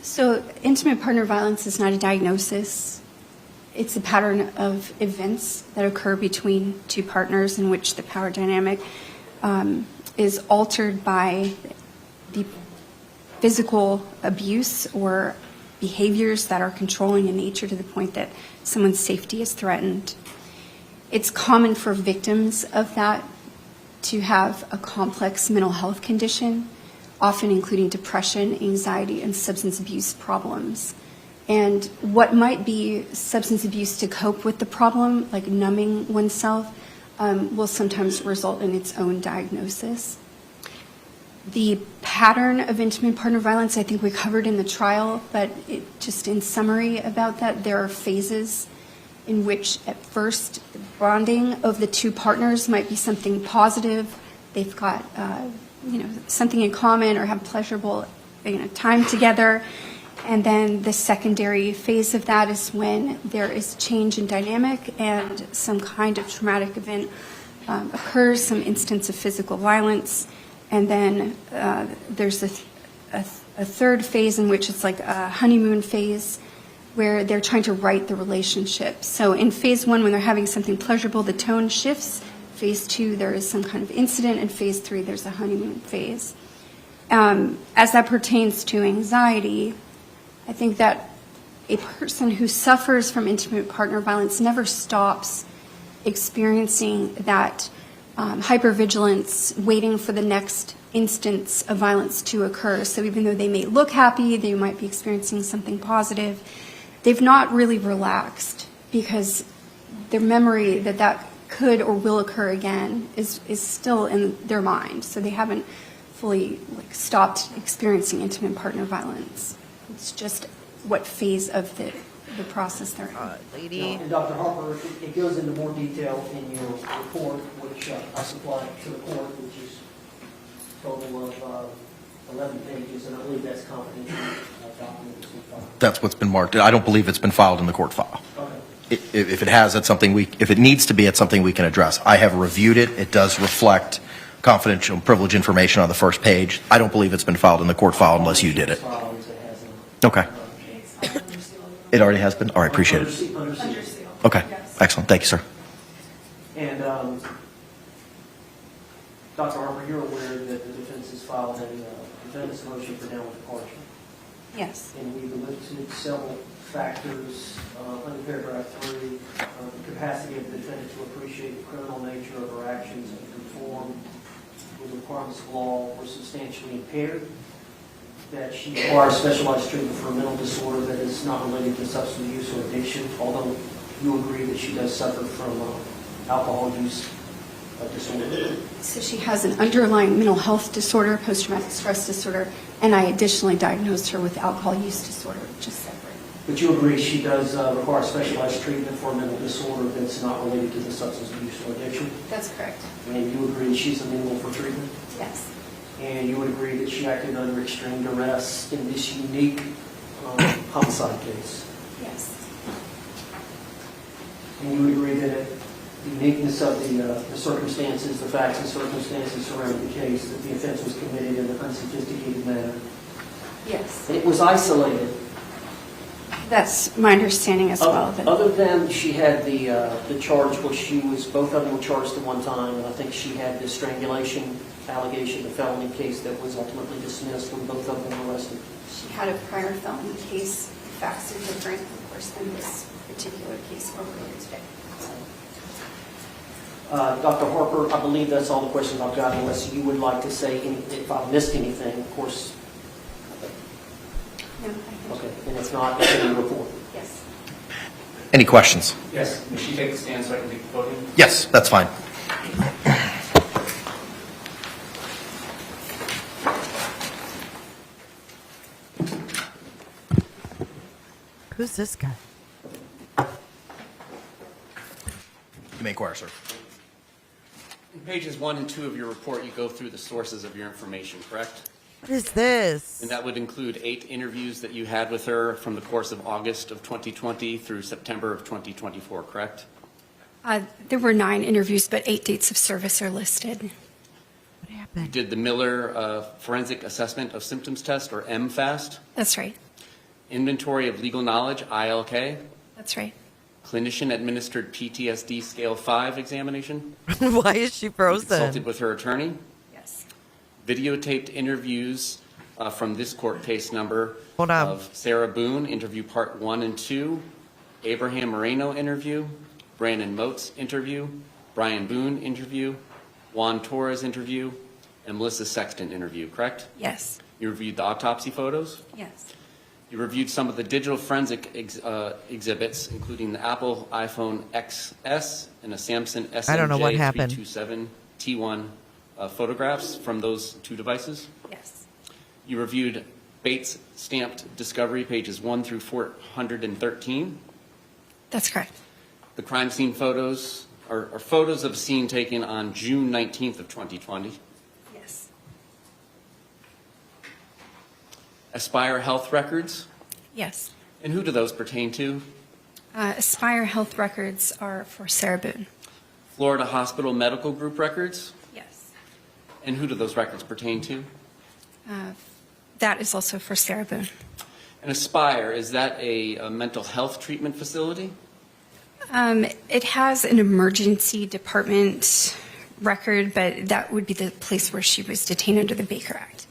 So intimate partner violence is not a diagnosis. It's a pattern of events that occur between two partners in which the power dynamic is altered by the physical abuse or behaviors that are controlling in nature to the point that someone's safety is threatened. It's common for victims of that to have a complex mental health condition, often including depression, anxiety, and substance abuse problems. And what might be substance abuse to cope with the problem, like numbing oneself, will sometimes result in its own diagnosis. The pattern of intimate partner violence, I think we covered in the trial, but just in summary about that, there are phases in which at first the bonding of the two partners might be something positive. They've got something in common or have pleasurable time together. And then the secondary phase of that is when there is change in dynamic and some kind of traumatic event occurs, some instance of physical violence. And then there's a third phase in which it's like a honeymoon phase where they're trying to right the relationship. So in phase one, when they're having something pleasurable, the tone shifts. Phase two, there is some kind of incident. And phase three, there's a honeymoon phase. As that pertains to anxiety, I think that a person who suffers from intimate partner violence never stops experiencing that hypervigilance, waiting for the next instance of violence to occur. So even though they may look happy, they might be experiencing something positive, they've not really relaxed because their memory that that could or will occur again is still in their mind. So they haven't fully stopped experiencing intimate partner violence. It's just what phase of the process they're in. Lady. And Dr. Harper, it goes into more detail in your report, which I supplied to the court, which is a total of 11 pages, and I believe that's confidential document. That's what's been marked. I don't believe it's been filed in the court file. Okay. If it has, that's something if it needs to be, it's something we can address. I have reviewed it. It does reflect confidential and privileged information on the first page. I don't believe it's been filed in the court file unless you did it. Okay. It already has been? All right, appreciate it. Under seal. Okay, excellent. Thank you, sir. And Dr. Harper, you're aware that the defense has filed a defendant's motion for downward departure. Yes. And we've listed several factors under paragraph 3, the capacity of the defendant to appreciate the criminal nature of her actions and conform with the requirements of law were substantially impaired, that she requires specialized treatment for a mental disorder that is not related to substance use or addiction, although you agree that she does suffer from alcohol use disorder. So she has an underlying mental health disorder, post-traumatic stress disorder, and I additionally diagnosed her with alcohol use disorder, which is separate. But you agree she does require specialized treatment for a mental disorder that's not related to the substance abuse or addiction? That's correct. And you agree she's amenable for treatment? Yes. And you would agree that she acted under extreme duress in this unique homicide case? Yes. And you would agree that the uniqueness of the circumstances, the facts and circumstances surrounding the case, that the offense was committed in an unsophisticated manner? Yes. It was isolated. That's my understanding as well. Other than she had the charge, which she was, both of them were charged at one time, and I think she had the strangulation allegation, the felony case that was ultimately dismissed when both of them were arrested. She had a prior felony case. The facts are different, of course, than this particular case over here today. Dr. Harper, I believe that's all the questions I've got, unless you would like to say if I've missed anything, of course. No, okay, and if not, it's in the report. Yes. Any questions? Yes. May she take the stand so I can take the podium? Yes, that's fine. Who's this guy? You may inquire, sir. In pages 1 and 2 of your report, you go through the sources of your information, correct? What is this? And that would include 8 interviews that you had with her from the course of August of 2020 through September of 2024, correct? There were 9 interviews, but 8 dates of service are listed. You did the Miller Forensic Assessment of Symptoms Test, or MFAST. That's right. Inventory of Legal Knowledge, ILK. That's right. Clinician-administered PTSD Scale 5 examination. Why is she frozen? Consulted with her attorney. Yes. Videotaped interviews from this court case number Hold on. of Sarah Boone, interview part 1 and 2, Abraham Moreno interview, Brandon Moats interview, Brian Boone interview, Juan Torres interview, and Melissa Sexton interview, correct? Yes. You reviewed the autopsy photos? Yes. You reviewed some of the digital forensic exhibits, including the Apple iPhone XS and a Samsung I don't know what SMJ happened. 327 T1 photographs from those 2 devices. Yes. You reviewed Bates stamped discovery pages 1 through 413. That's correct. The crime scene photos are photos of a scene taken on June 19th of 2020. Yes. Aspire Health records. Yes. And who do those pertain to? Aspire Health records are for Sarah Boone. Florida Hospital Medical Group records. Yes. And who do those records pertain to? That is also for Sarah Boone. And Aspire, is that a mental health treatment facility? It has an emergency department record, but that would be the place where she was detained under the Baker Act.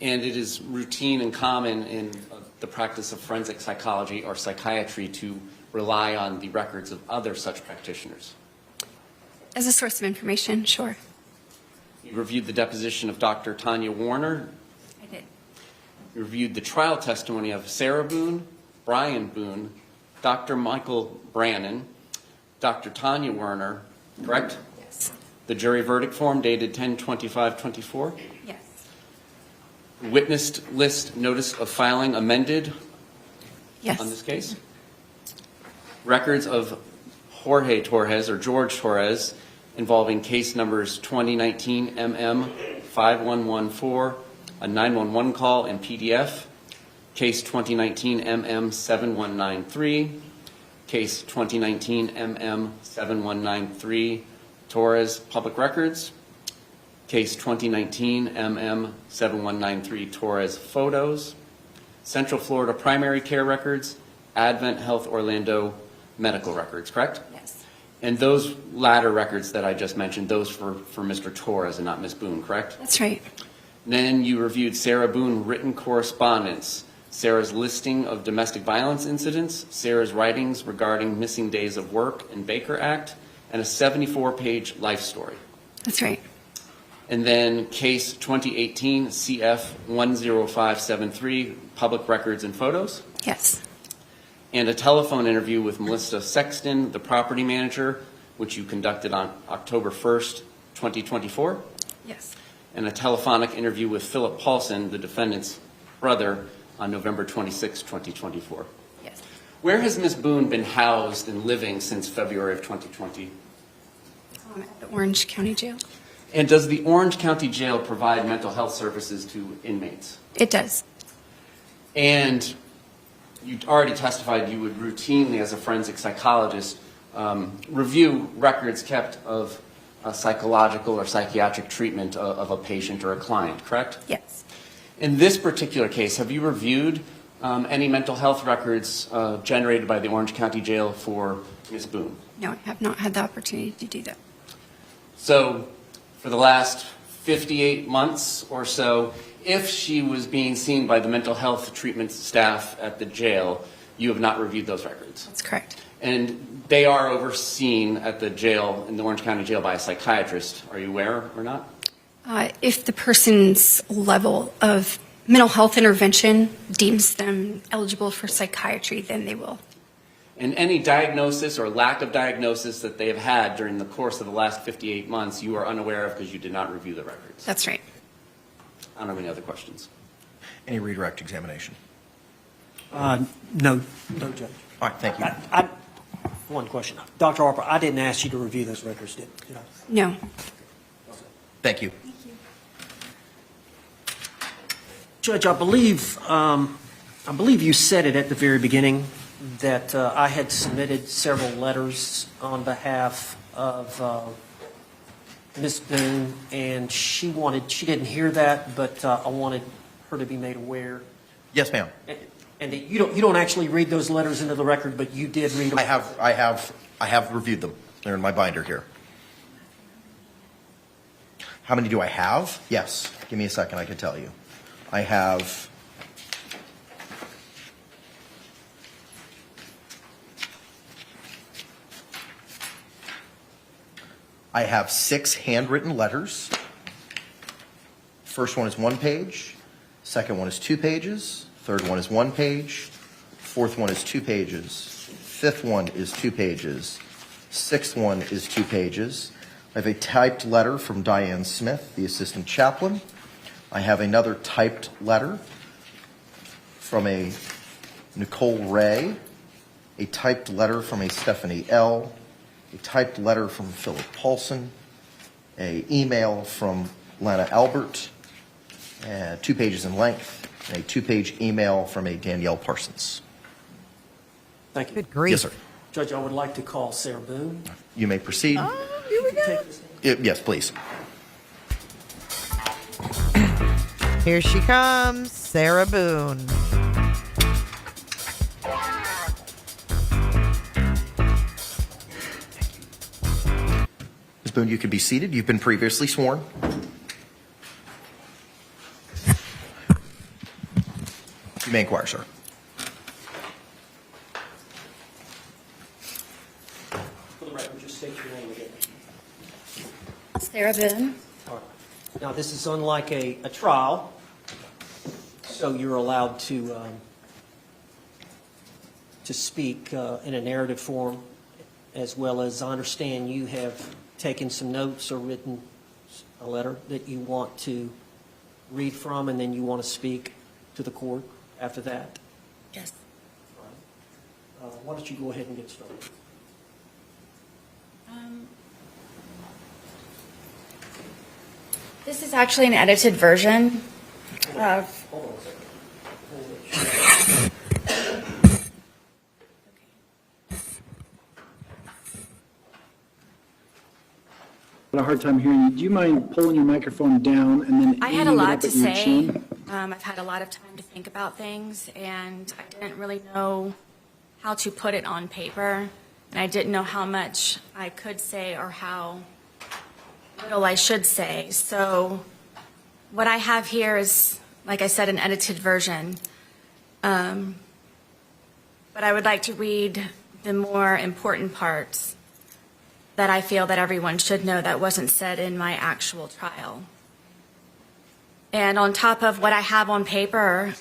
And it is routine and common in the practice of forensic psychology or psychiatry to rely on the records of other such practitioners. As a source of information, sure. You reviewed the deposition of Dr. Tanya Warner. I did. You reviewed the trial testimony of Sarah Boone, Brian Boone, Dr. Michael Brannon, Dr. Tanya Werner, correct? Yes. The jury verdict form dated 10/25/24. Yes. Witness list notice of filing amended Yes. on this case. Records of Jorge Torres or George Torres involving case numbers 2019 MM 5114, a 911 call in PDF, case 2019 MM 7193, case 2019 MM 7193, Torres Public Records, case 2019 MM 7193, Torres Photos, Central Florida Primary Care Records, Advent Health Orlando Medical Records, correct? Yes. And those latter records that I just mentioned, those for Mr. Torres and not Ms. Boone, correct? That's right. Then you reviewed Sarah Boone written correspondence, Sarah's listing of domestic violence incidents, Sarah's writings regarding missing days of work and Baker Act, and a 74-page life story. That's right. And then case 2018 CF 10573, public records and photos. Yes. And a telephone interview with Melissa Sexton, the property manager, which you conducted on October 1st, 2024. Yes. And a telephonic interview with Philip Paulson, the defendant's brother, on November 26, 2024. Yes. Where has Ms. Boone been housed and living since February of 2020? At the Orange County Jail. And does the Orange County Jail provide mental health services to inmates? It does. And you already testified you would routinely, as a forensic psychologist, review records kept of psychological or psychiatric treatment of a patient or a client, correct? Yes. In this particular case, have you reviewed any mental health records generated by the Orange County Jail for Ms. Boone? No, I have not had the opportunity to do that. So for the last 58 months or so, if she was being seen by the mental health treatment staff at the jail, you have not reviewed those records? That's correct. And they are overseen at the jail, in the Orange County Jail, by a psychiatrist. Are you aware or not? If the person's level of mental health intervention deems them eligible for psychiatry, then they will. And any diagnosis or lack of diagnosis that they have had during the course of the last 58 months, you are unaware of because you did not review the records. That's right. I don't have any other questions. Any redirect examination? No, Judge. All right, thank you. One question. Dr. Harper, I didn't ask you to review those records, did I? No. Thank you. Judge, I believe you said it at the very beginning that I had submitted several letters on behalf of Ms. Boone, and she didn't hear that, but I wanted her to be made aware. Yes, ma'am. And that you don't actually read those letters into the record, but you did read them. I have reviewed them. They're in my binder here. How many do I have? Yes. Give me a second. I can tell you. I have. I have 6 handwritten letters. First one is 1 page. Second one is 2 pages. Third one is 1 page. Fourth one is 2 pages. Fifth one is 2 pages. Sixth one is 2 pages. I have a typed letter from Diane Smith, the assistant chaplain. I have another typed letter from a Nicole Ray, a typed letter from a Stephanie L., a typed letter from Philip Paulson, an email from Lana Albert, 2 pages in length, and a 2-page email from a Danielle Parsons. Thank you. Good grief. Yes, sir. Judge, I would like to call Sarah Boone. You may proceed. Oh, here we go. Yes, please. Here she comes, Sarah Boone. Ms. Boone, you can be seated. You've been previously sworn. You may inquire, sir. For the record, just state your name again. Sarah Boone. All right. Now, this is unlike a trial, so you're allowed to speak in a narrative form, as well as I understand you have taken some notes or written a letter that you want to read from, and then you want to speak to the court after that. Yes. All right. Why don't you go ahead and get started? This is actually an edited version of. Hold on a second. A hard time hearing you. Do you mind pulling your microphone down and then I had a aiming it lot up to at your say. chin? I've had a lot of time to think about things, and I didn't really know how to put it on paper, and I didn't know how much I could say or how little I should say. So what I have here is, like I said, an edited version. But I would like to read the more important parts that I feel that everyone should know that wasn't said in my actual trial. And on top of what I have on paper,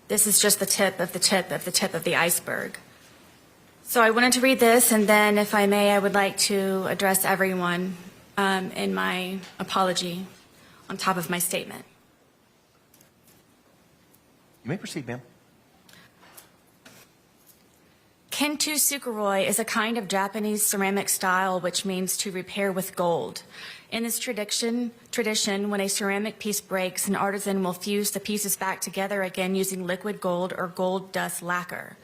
this is just the tip of the tip of the tip of the iceberg. So I wanted to read this, and then, if I may, I would like to address everyone in my apology on top of my statement. You may proceed, ma'am. Kintu sukuroi is a kind of Japanese ceramic style which means to repair with gold. In this tradition, when a ceramic piece breaks, an artisan will fuse the pieces back together again using liquid gold or gold dust lacquer.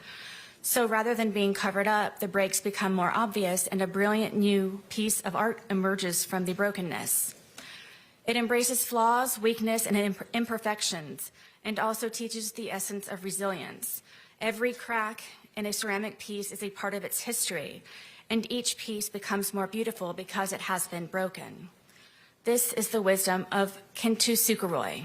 So rather than being covered up, the breaks become more obvious and a brilliant new piece of art emerges from the brokenness. It embraces flaws, weakness, and imperfections, and also teaches the essence of resilience. Every crack in a ceramic piece is a part of its history, and each piece becomes more beautiful because it has been broken. This is the wisdom of Kintu sukuroi.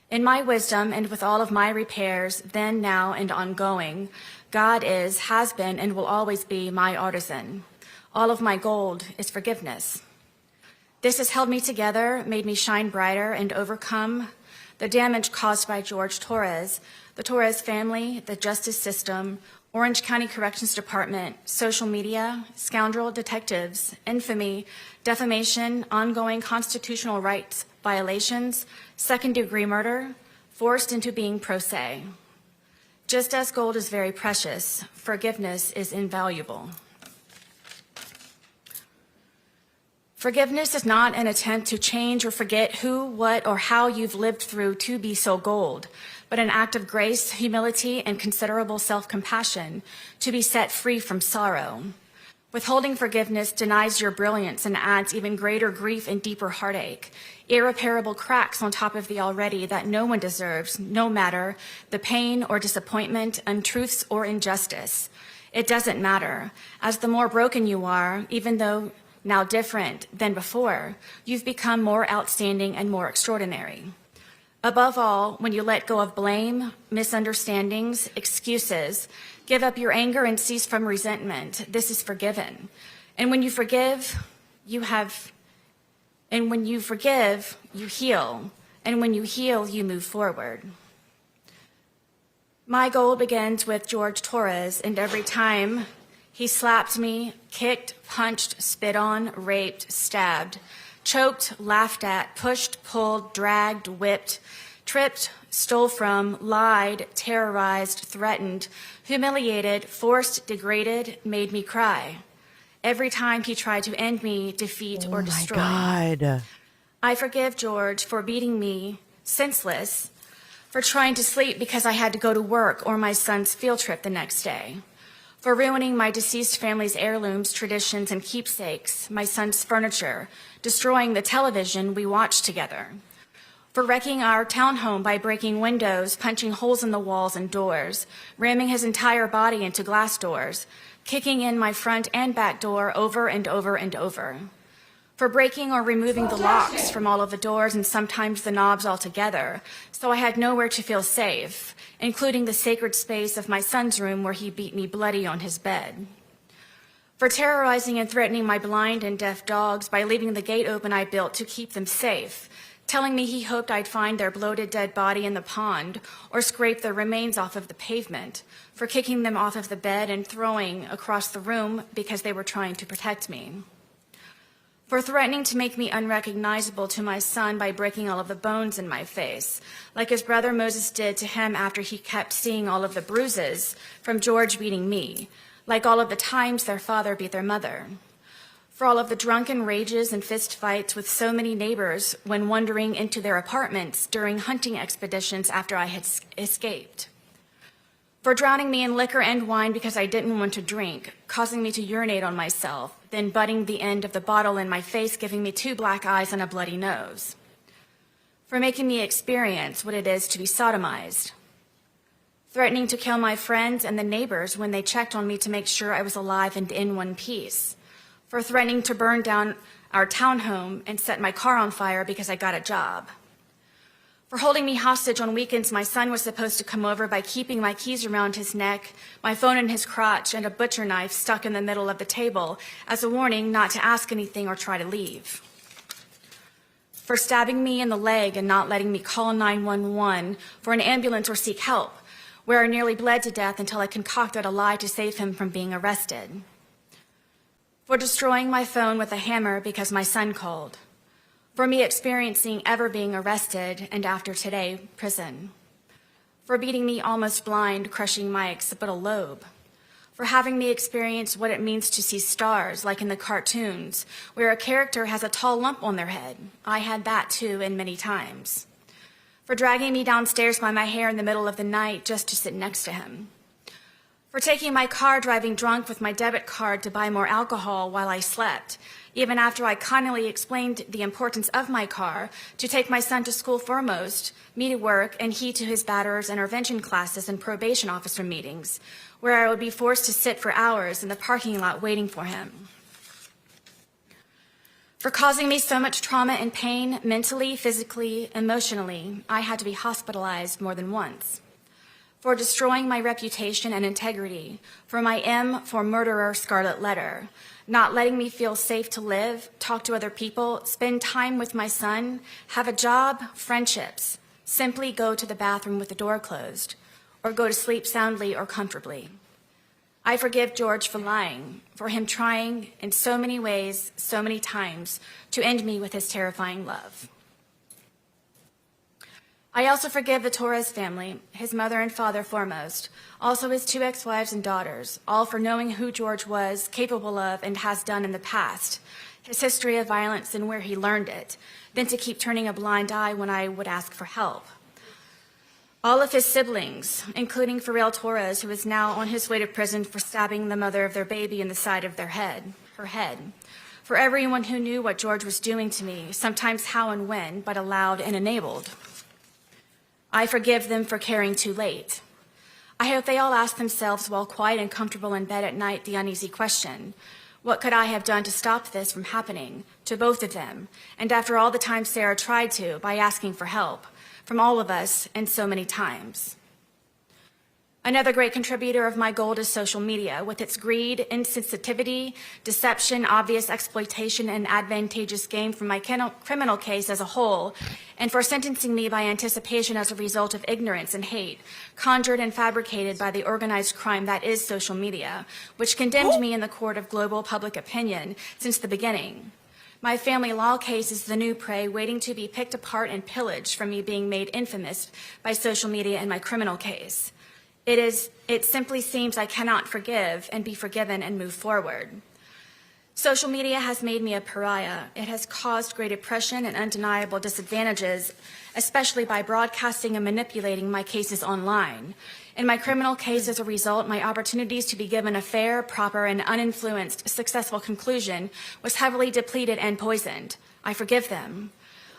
In my wisdom and with all of my repairs, then, now, and ongoing, God is, has been, and will always be my artisan. All of my gold is forgiveness. This has held me together, made me shine brighter, and overcome the damage caused by Jorge Torres, the Torres family, the justice system, Orange County Corrections Department, social media, scoundrel detectives, infamy, defamation, ongoing constitutional rights violations, second-degree murder, forced into being pro se. Just as gold is very precious, forgiveness is invaluable. Forgiveness is not an attempt to change or forget who, what, or how you've lived through to be so gold, but an act of grace, humility, and considerable self-compassion to be set free from sorrow. Withholding forgiveness denies your brilliance and adds even greater grief and deeper heartache, irreparable cracks on top of the already that no one deserves, no matter the pain or disappointment, untruths or injustice. It doesn't matter, as the more broken you are, even though now different than before, you've become more outstanding and more extraordinary. Above all, when you let go of blame, misunderstandings, excuses, give up your anger and cease from resentment, this is forgiven. And when you forgive, you heal. And when you heal, you move forward. My goal begins with Jorge Torres, and every time he slapped me, kicked, punched, spit on, raped, stabbed, choked, laughed at, pushed, pulled, dragged, whipped, tripped, stole from, lied, terrorized, threatened, humiliated, forced, degraded, made me cry. Every time he tried to end me, defeat, or destroy. God. I forgive George for beating me senseless, for trying to sleep because I had to go to work or my son's field trip the next day, for ruining my deceased family's heirlooms, traditions, and keepsakes, my son's furniture, destroying the television we watched together, for wrecking our townhome by breaking windows, punching holes in the walls and doors, ramming his entire body into glass doors, kicking in my front and back door over and over and over, for breaking or removing the locks from all of the doors and sometimes the knobs altogether, so I had nowhere to feel safe, including the sacred space of my son's room where he beat me bloody on his bed. For terrorizing and threatening my blind and deaf dogs by leaving the gate open I built to keep them safe, telling me he hoped I'd find their bloated dead body in the pond or scrape their remains off of the pavement, for kicking them off of the bed and throwing across the room because they were trying to protect me, for threatening to make me unrecognizable to my son by breaking all of the bones in my face, like his brother Moses did to him after he kept seeing all of the bruises from George beating me, like all of the times their father beat their mother, for all of the drunken rages and fist fights with so many neighbors when wandering into their apartments during hunting expeditions after I had escaped, for drowning me in liquor and wine because I didn't want to drink, causing me to urinate on myself, then butting the end of the bottle in my face, giving me 2 black eyes and a bloody nose, for making me experience what it is to be sodomized, threatening to kill my friends and the neighbors when they checked on me to make sure I was alive and in one piece, for threatening to burn down our townhome and set my car on fire because I got a job, for holding me hostage on weekends my son was supposed to come over by keeping my keys around his neck, my phone in his crotch, and a butcher knife stuck in the middle of the table as a warning not to ask anything or try to leave, for stabbing me in the leg and not letting me call 911 for an ambulance or seek help, where I nearly bled to death until I concocted a lie to save him from being arrested, for destroying my phone with a hammer because my son called, for me experiencing ever being arrested and after today, prison, for beating me almost blind, crushing my occipital lobe, for having me experience what it means to see stars like in the cartoons where a character has a tall lump on their head. I had that too, and many times, for dragging me downstairs by my hair in the middle of the night just to sit next to him, for taking my car driving drunk with my debit card to buy more alcohol while I slept, even after I kindly explained the importance of my car to take my son to school foremost, me to work, and he to his batterers intervention classes and probation officer meetings, where I would be forced to sit for hours in the parking lot waiting for him, for causing me so much trauma and pain mentally, physically, emotionally, I had to be hospitalized more than once, for destroying my reputation and integrity, for my M for murderer scarlet letter, not letting me feel safe to live, talk to other people, spend time with my son, have a job, friendships, simply go to the bathroom with the door closed, or go to sleep soundly or comfortably. I forgive George for lying, for him trying in so many ways, so many times, to end me with his terrifying love. I also forgive the Torres family, his mother and father foremost, also his 2 ex-wives and daughters, all for knowing who George was, capable of, and has done in the past, his history of violence and where he learned it, then to keep turning a blind eye when I would ask for help. All of his siblings, including Jorge Torres, who is now on his way to prison for stabbing the mother of their baby in the side of her head. For everyone who knew what George was doing to me, sometimes how and when, but allowed and enabled. I forgive them for caring too late. I hope they all ask themselves while quiet and comfortable in bed at night the uneasy question, what could I have done to stop this from happening to both of them? And after all the time Sarah tried to, by asking for help from all of us and so many times. Another great contributor of my gold is social media, with its greed, insensitivity, deception, obvious exploitation, and advantageous gain from my criminal case as a whole, and for sentencing me by anticipation as a result of ignorance and hate, conjured and fabricated by the organized crime that is social media, which condemned me in the court of global public opinion since the beginning. My family law case is the new prey waiting to be picked apart and pillaged from me being made infamous by social media in my criminal case. It simply seems I cannot forgive and be forgiven and move forward. Social media has made me a pariah. It has caused great oppression and undeniable disadvantages, especially by broadcasting and manipulating my cases online. In my criminal case, as a result, my opportunities to be given a fair, proper, and uninfluenced, successful conclusion was heavily depleted and poisoned. I forgive them.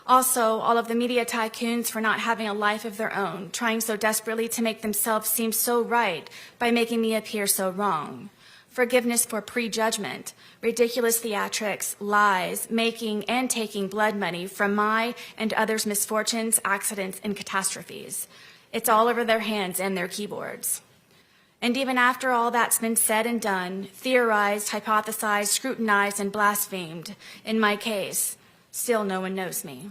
Also, all of the media tycoons for not having a life of their own, trying so desperately to make themselves seem so right by making me appear so wrong. Forgiveness for prejudgment, ridiculous theatrics, lies, making and taking blood money from my and others' misfortunes, accidents, and catastrophes. It's all over their hands and their keyboards. And even after all that's been said and done, theorized, hypothesized, scrutinized, and blasphemed in my case, still no one knows me.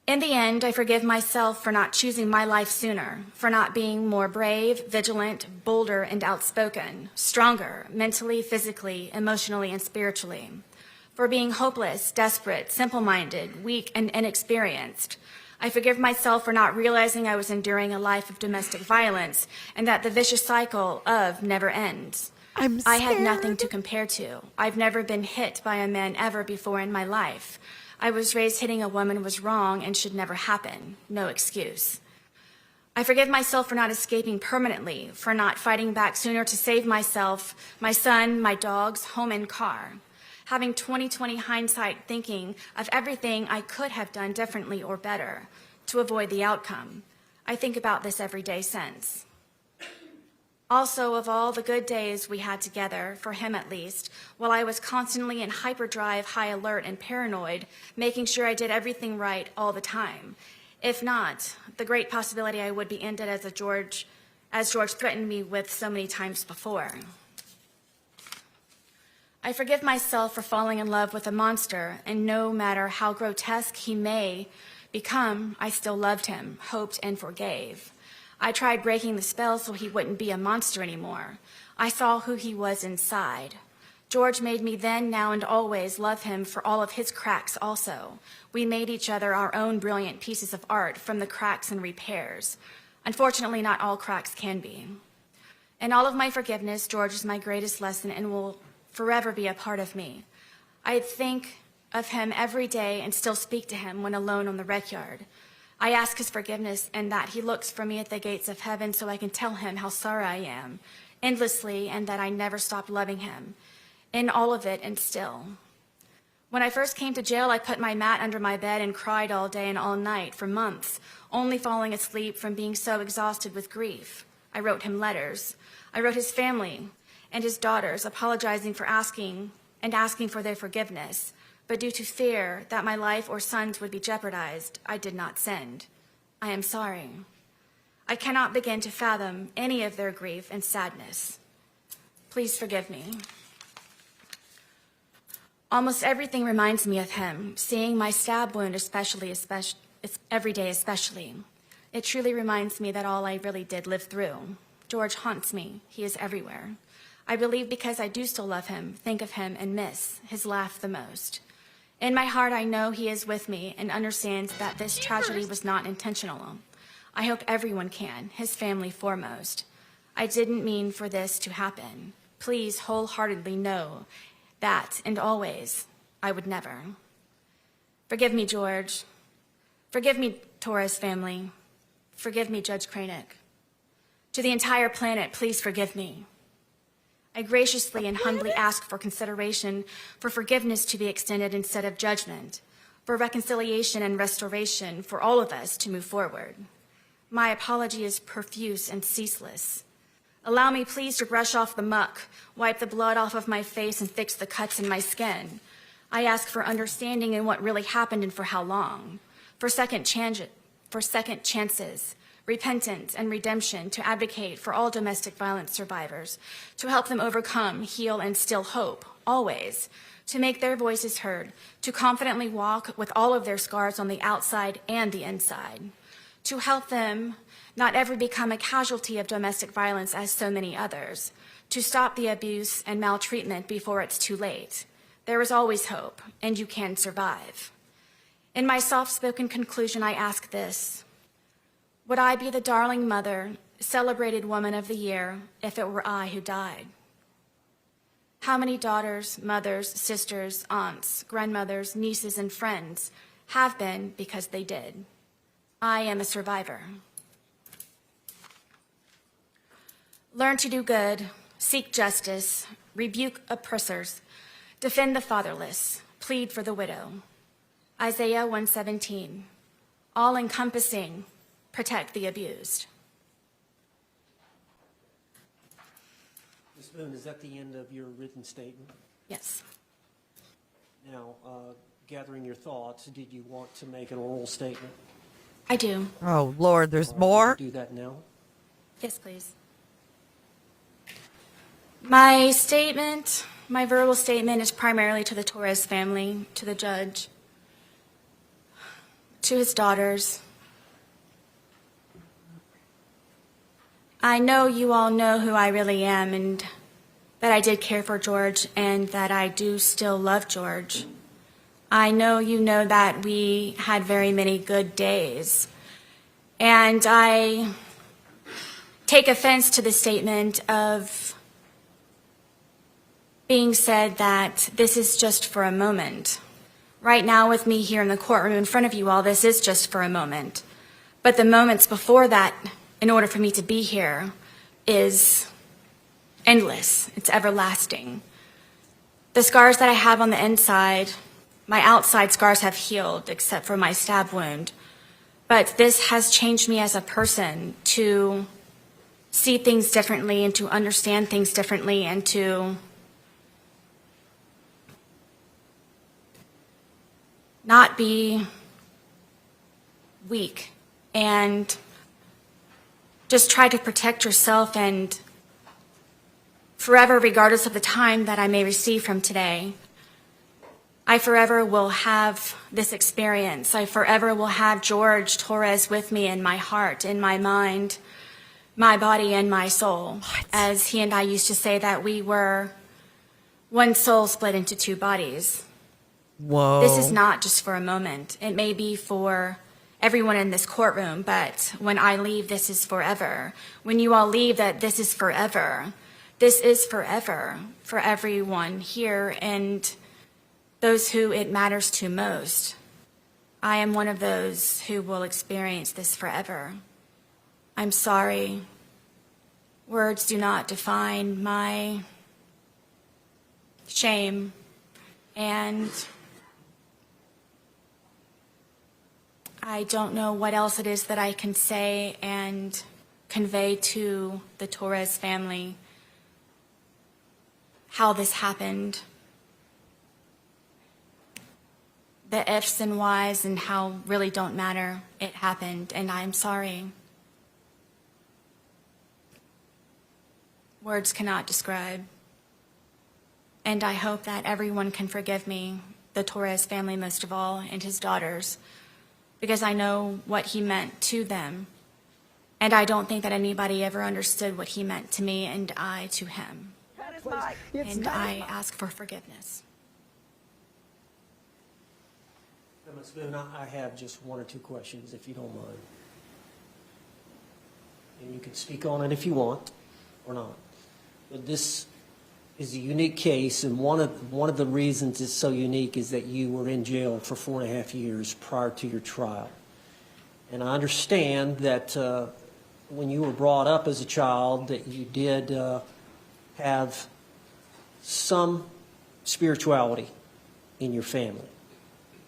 In the end, I forgive myself for not choosing my life sooner, for not being more brave, vigilant, bolder, and outspoken, stronger, mentally, physically, emotionally, and spiritually, for being hopeless, desperate, simple-minded, weak, and inexperienced. I forgive myself for not realizing I was enduring a life of domestic violence and that the vicious cycle of never ends. I had nothing to compare to. I've never been hit by a man ever before in my life. I was raised hitting a woman was wrong and should never happen. No excuse. I forgive myself for not escaping permanently, for not fighting back sooner to save myself, my son, my dogs, home, and car. Having 20/20 hindsight, thinking of everything I could have done differently or better to avoid the outcome. I think about this every day since. Also, of all the good days we had together, for him at least, while I was constantly in hyperdrive, high alert, and paranoid, making sure I did everything right all the time. If not, the great possibility I would be ended as George threatened me with so many times before. I forgive myself for falling in love with a monster, and no matter how grotesque he may become, I still loved him, hoped, and forgave. I tried breaking the spell so he wouldn't be a monster anymore. I saw who he was inside. George made me then, now, and always love him for all of his cracks also. We made each other our own brilliant pieces of art from the cracks and repairs. Unfortunately, not all cracks can be. In all of my forgiveness, George is my greatest lesson and will forever be a part of me. I think of him every day and still speak to him when alone on the rec yard. I ask his forgiveness and that he looks for me at the gates of heaven so I can tell him how sorry I am, endlessly, and that I never stopped loving him. In all of it and still. When I first came to jail, I put my mat under my bed and cried all day and all night for months, only falling asleep from being so exhausted with grief. I wrote him letters. I wrote his family and his daughters, apologizing for asking for their forgiveness. But due to fear that my life or sons would be jeopardized, I did not send. I am sorry. I cannot begin to fathom any of their grief and sadness. Please forgive me. Almost everything reminds me of him, seeing my stab wound especially every day especially. It truly reminds me that all I really did live through. George haunts me. He is everywhere. I believe because I do still love him, think of him, and miss his laugh the most. In my heart, I know he is with me and understands that this tragedy was not intentional. I hope everyone can, his family foremost. I didn't mean for this to happen. Please wholeheartedly know that, and always, I would never. Forgive me, George. Forgive me, Torres family. Forgive me, Judge Cranick. To the entire planet, please forgive me. I graciously and humbly ask for consideration, for forgiveness to be extended instead of judgment, for reconciliation and restoration for all of us to move forward. My apology is profuse and ceaseless. Allow me, please, to brush off the muck, wipe the blood off of my face, and fix the cuts in my skin. I ask for understanding in what really happened and for how long, for second chances, repentance, and redemption, to advocate for all domestic violence survivors, to help them overcome, heal, and still hope, always, to make their voices heard, to confidently walk with all of their scars on the outside and the inside, to help them not ever become a casualty of domestic violence as so many others, to stop the abuse and maltreatment before it's too late. There is always hope, and you can survive. In my soft-spoken conclusion, I ask this: would I be the darling mother, celebrated woman of the year, if it were I who died? How many daughters, mothers, sisters, aunts, grandmothers, nieces, and friends have been because they did? I am a survivor. Learn to do good, seek justice, rebuke oppressors, defend the fatherless, plead for the widow. Isaiah 1:17, all-encompassing, protect the abused. Ms. Boone, is that the end of your written statement? Yes. Now, gathering your thoughts, did you want to make an oral statement? I do. Oh, Lord, there's Will more? you do that now? Yes, please. My statement, my verbal statement, is primarily to the Torres family, to the judge, to his daughters. I know you all know who I really am, and that I did care for George, and that I do still love George. I know you know that we had very many good days, and I take offense to the statement of being said that this is just for a moment. Right now with me here in the courtroom in front of you all, this is just for a moment. But the moments before that, in order for me to be here, is endless. It's everlasting. The scars that I have on the inside, my outside scars have healed, except for my stab wound. But this has changed me as a person to see things differently and to understand things differently and to not be weak and just try to protect yourself, and forever, regardless of the time that I may receive from today, I forever will have this experience. I forever will have George Torres with me in my heart, in my mind, my body, and my soul. As he and I used to say that we were one soul split into two bodies. Whoa. This is not just for a moment. It may be for everyone in this courtroom, but when I leave, this is forever. When you all leave, that this is forever. This is forever for everyone here and those who it matters to most. I am one of those who will experience this forever. I'm sorry. Words do not define my shame, and I don't know what else it is that I can say and convey to the Torres family how this happened. The ifs and whys and how really don't matter. It happened, and I'm sorry. Words cannot describe. And I hope that everyone can forgive me, the Torres family most of all, and his daughters, because I know what he meant to them. And I don't think that anybody ever understood what he meant to me and I to him. And I ask for forgiveness. Ms. Boone, I have just one or two questions, if you don't mind. And you can speak on it if you want or not. But this is a unique case, and one of the reasons it's so unique is that you were in jail for 4.5 years prior to your trial. And I understand that when you were brought up as a child that you did have some spirituality in your family,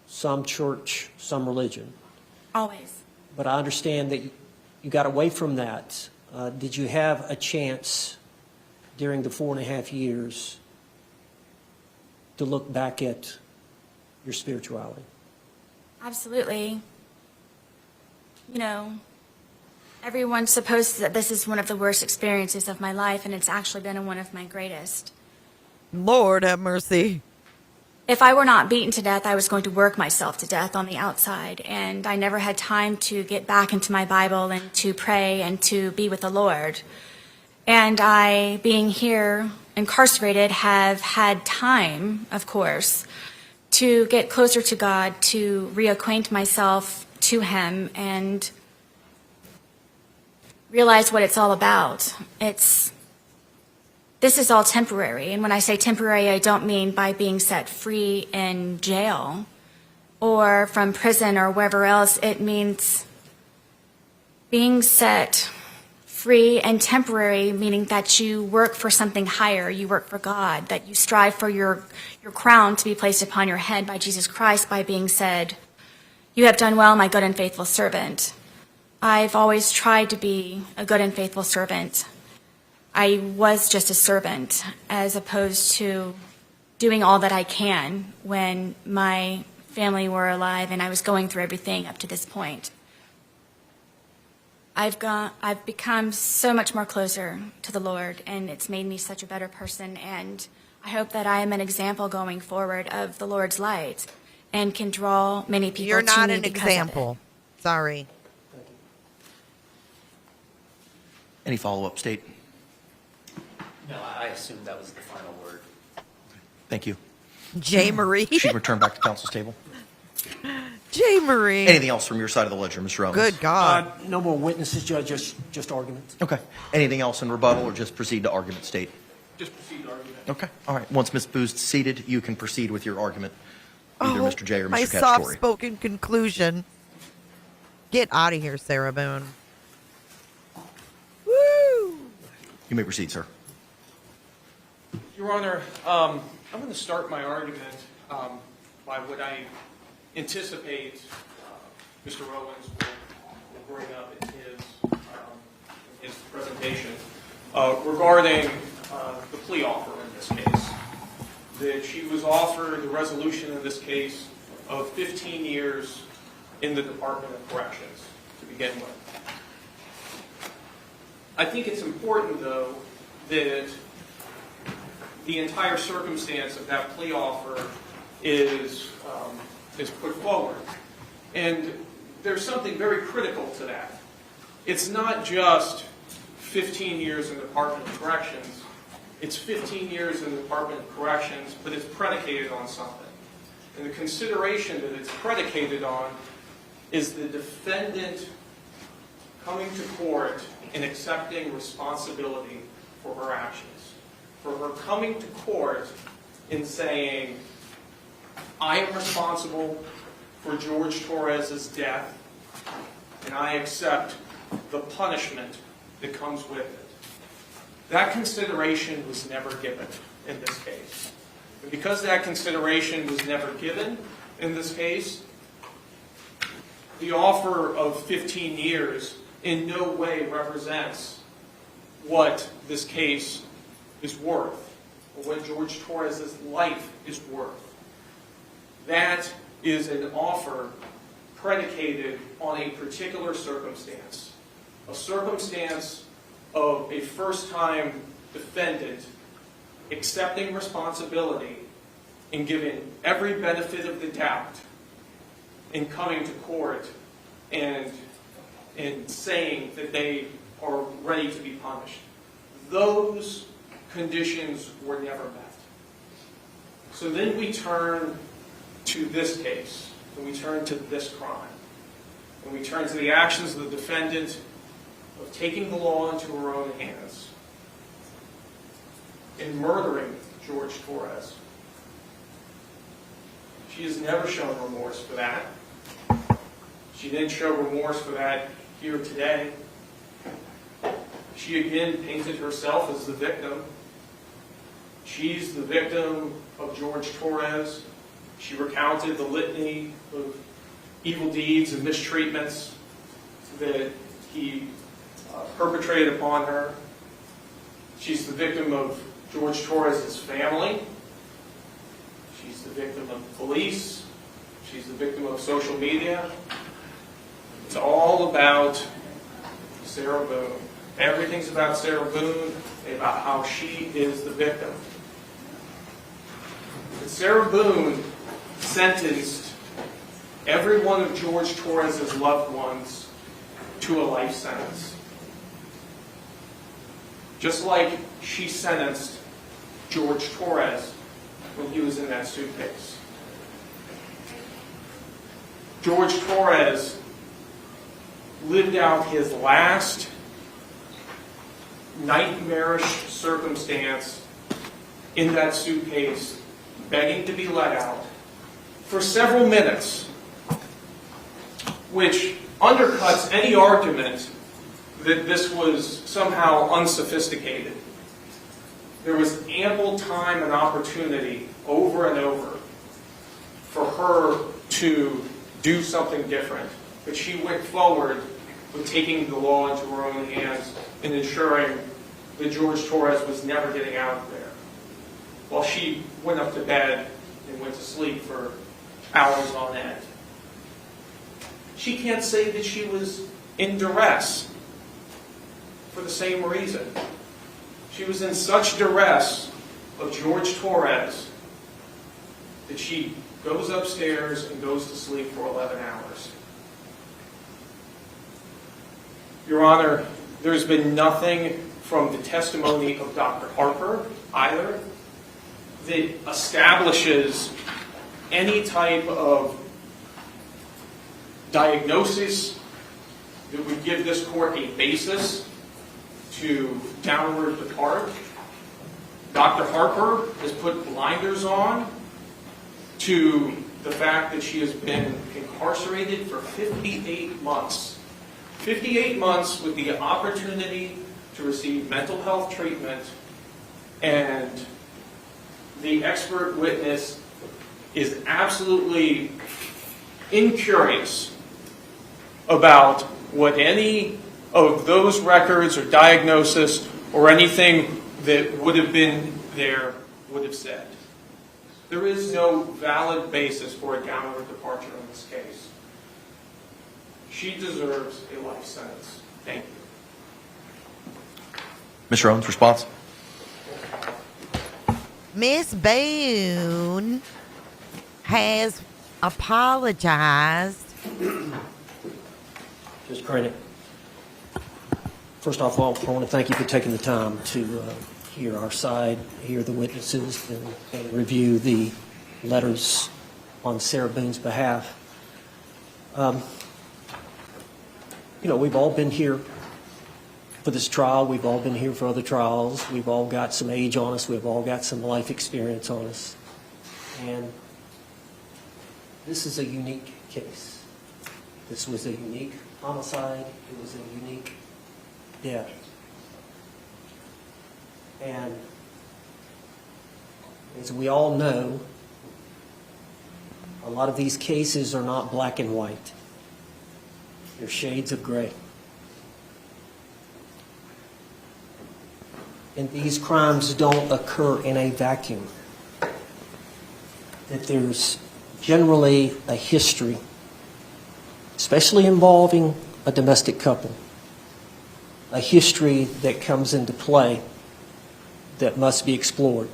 some church, some religion. Always. But I understand that you got away from that. Did you have a chance during the 4.5 years to look back at your spirituality? Absolutely. You know, everyone supposes that this is one of the worst experiences of my life, and it's actually been one of my greatest. Lord have mercy. If I were not beaten to death, I was going to work myself to death on the outside, and I never had time to get back into my Bible and to pray and to be with the Lord. And I, being here incarcerated, have had time, of course, to get closer to God, to reacquaint myself to Him and realize what it's all about. This is all temporary, and when I say temporary, I don't mean by being set free in jail or from prison or wherever else. It means being set free and temporary, meaning that you work for something higher, you work for God, that you strive for your crown to be placed upon your head by Jesus Christ by being said, "You have done well, my good and faithful servant." I've always tried to be a good and faithful servant. I was just a servant as opposed to doing all that I can when my family were alive and I was going through everything up to this point. I've become so much more closer to the Lord, and it's made me such a better person, and I hope that I am an example going forward of the Lord's light and can draw many people You're to not me an because of it. example. Sorry. Any follow-up, State? No, I assume that was the final word. Thank you. J. Marie. She can return back to council's table. J. Marie. Anything else from your side of the ledger, Mr. Owens? Good God. No more witnesses, Judge, just arguments. Okay. Anything else in rebuttal, or just proceed to argument, State? Just proceed to argument. Okay. All right. Once Ms. Booth's seated, you can proceed with your argument, either Mr. J or My Mr. Cacciatore. soft-spoken conclusion. Get out of here, Sarah Boone. Woo! You may proceed, sir. Your Honor, I'm going to start my argument by what I anticipate Mr. Owens will bring up in his presentation regarding the plea offer in this case. That she was offered the resolution in this case of 15 years in the Department of Corrections to begin with. I think it's important, though, that the entire circumstance of that plea offer is put forward. And there's something very critical to that. It's not just 15 years in the Department of Corrections. It's 15 years in the Department of Corrections, but it's predicated on something. And the consideration that it's predicated on is the defendant coming to court and accepting responsibility for her actions. For her coming to court and saying, I am responsible for George Torres's death, and I accept the punishment that comes with it. That consideration was never given in this case. And because that consideration was never given in this case, the offer of 15 years in no way represents what this case is worth, or what George Torres's life is worth. That is an offer predicated on a particular circumstance, a circumstance of a first-time defendant accepting responsibility and giving every benefit of the doubt in coming to court and saying that they are ready to be punished. Those conditions were never met. So then we turn to this case, and we turn to this crime, and we turn to the actions of the defendant of taking the law into her own hands and murdering George Torres. She has never shown remorse for that. She didn't show remorse for that here today. She again painted herself as the victim. She's the victim of Jorge Torres. She recounted the litany of evil deeds and mistreatments that he perpetrated upon her. She's the victim of Jorge Torres' family. She's the victim of the police. She's the victim of social media. It's all about Sarah Boone. Everything's about Sarah Boone, about how she is the victim. But Sarah Boone sentenced every one of Jorge Torres' loved ones to a life sentence. Just like she sentenced Jorge Torres when he was in that suitcase. Jorge Torres lived out his last nightmarish circumstance in that suitcase, begging to be let out for several minutes, which undercuts any argument that this was somehow unsophisticated. There was ample time and opportunity over and over for her to do something different. But she went forward with taking the law into her own hands and ensuring that Jorge Torres was never getting out of there, while she went up to bed and went to sleep for hours on end. She can't say that she was in duress for the same reason. She was in such duress of Jorge Torres that she goes upstairs and goes to sleep for 11 hours. Your Honor, there's been nothing from the testimony of Dr. Harper either that establishes any type of diagnosis that would give this court a basis to downward depart. Dr. Harper has put blinders on to the fact that she has been incarcerated for 58 months. 58 months with the opportunity to receive mental health treatment, and the expert witness is absolutely incurious about what any of those records or diagnosis or anything that would have been there would have said. There is no valid basis for a downward departure in this case. She deserves a life sentence. Thank you. Mr. Owens, response? Miss Boone has apologized. Just credit. First off, I want to thank you for taking the time to hear our side, hear the witnesses, and review the letters on Sarah Boone's behalf. We've all been here for this trial. We've all been here for other trials. We've all got some age on us. We've all got some life experience on us. And this is a unique case. This was a unique homicide. It was a unique death. And as we all know, a lot of these cases are not black and white. They're shades of gray. And these crimes don't occur in a vacuum. That there's generally a history, especially involving a domestic couple, a history that comes into play that must be explored.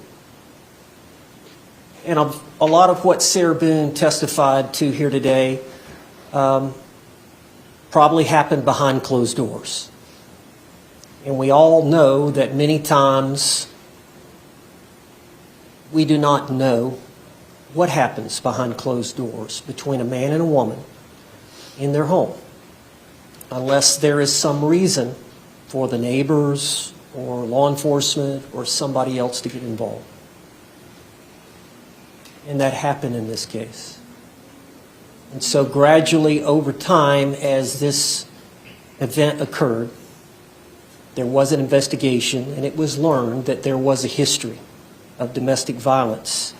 And a lot of what Sarah Boone testified to here today probably happened behind closed doors. And we all know that many times we do not know what happens behind closed doors between a man and a woman in their home, unless there is some reason for the neighbors or law enforcement or somebody else to get involved. And that happened in this case. And so gradually over time, as this event occurred, there was an investigation, and it was learned that there was a history of domestic violence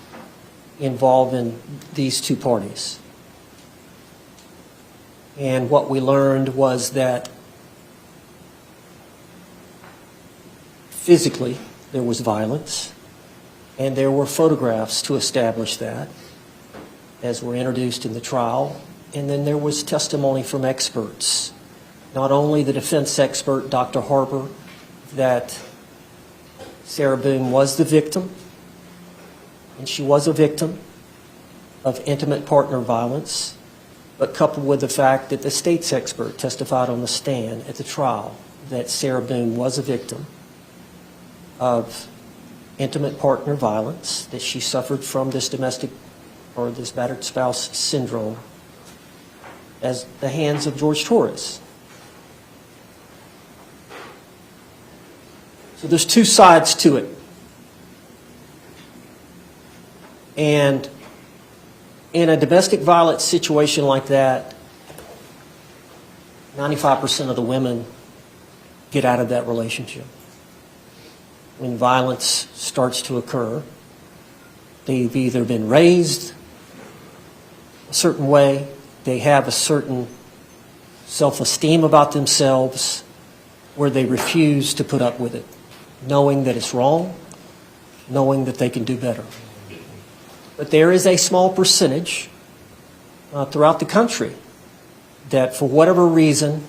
involving these two parties. And what we learned was that physically there was violence, and there were photographs to establish that, as were introduced in the trial. And then there was testimony from experts, not only the defense expert, Dr. Harper, that Sarah Boone was the victim, and she was a victim of intimate partner violence, but coupled with the fact that the state's expert testified on the stand at the trial that Sarah Boone was a victim of intimate partner violence, that she suffered from this domestic or this battered spouse syndrome at the hands of Jorge Torres. So there's two sides to it. And in a domestic violence situation like that, 95% of the women get out of that relationship. When violence starts to occur, they've either been raised a certain way, they have a certain self-esteem about themselves, where they refuse to put up with it, knowing that it's wrong, knowing that they can do better. But there is a small percentage throughout the country that, for whatever reason,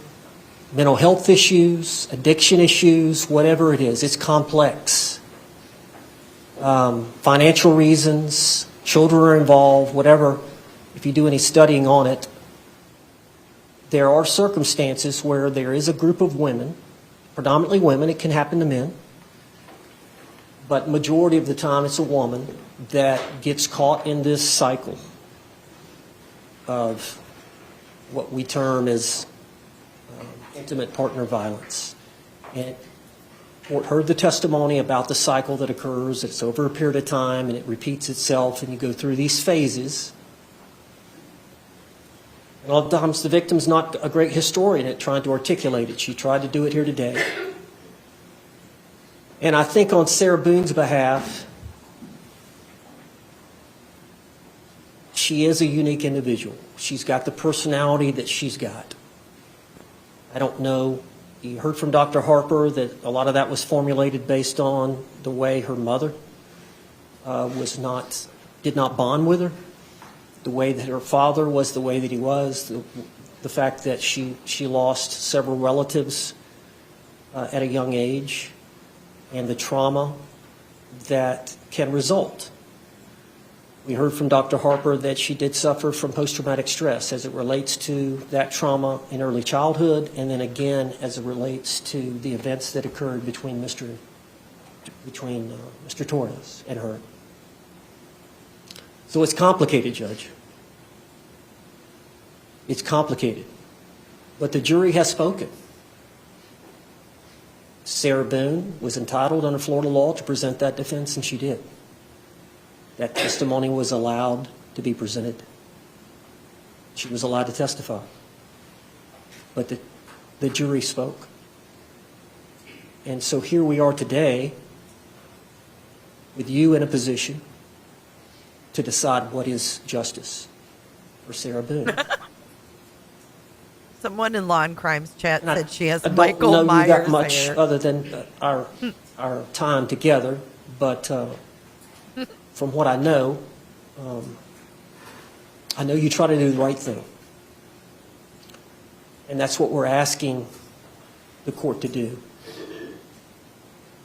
mental health issues, addiction issues, whatever it is, it's complex. Financial reasons, children are involved, whatever. If you do any studying on it, there are circumstances where there is a group of women, predominantly women, it can happen to men, but majority of the time it's a woman that gets caught in this cycle of what we term as intimate partner violence. And court heard the testimony about the cycle that occurs. It's over a period of time and it repeats itself, and you go through these phases. And a lot of times the victim's not a great historian at trying to articulate it. She tried to do it here today. And I think on Sarah Boone's behalf, she is a unique individual. She's got the personality that she's got. I don't know, you heard from Dr. Harper that a lot of that was formulated based on the way her mother did not bond with her, the way that her father was the way that he was, the fact that she lost several relatives at a young age, and the trauma that can result. We heard from Dr. Harper that she did suffer from post-traumatic stress as it relates to that trauma in early childhood, and then again as it relates to the events that occurred between Mr. Torres and her. So it's complicated, Judge. It's complicated. But the jury has spoken. Sarah Boone was entitled under Florida law to present that defense, and she did. That testimony was allowed to be presented. She was allowed to testify. But the jury spoke. And so here we are today with you in a position to decide what is justice for Sarah Boone. Someone in Law and Crimes chat said she has I Michael don't know Myers you that much hair. other than our time together, but from what I know you try to do the right thing. And that's what we're asking the court to do.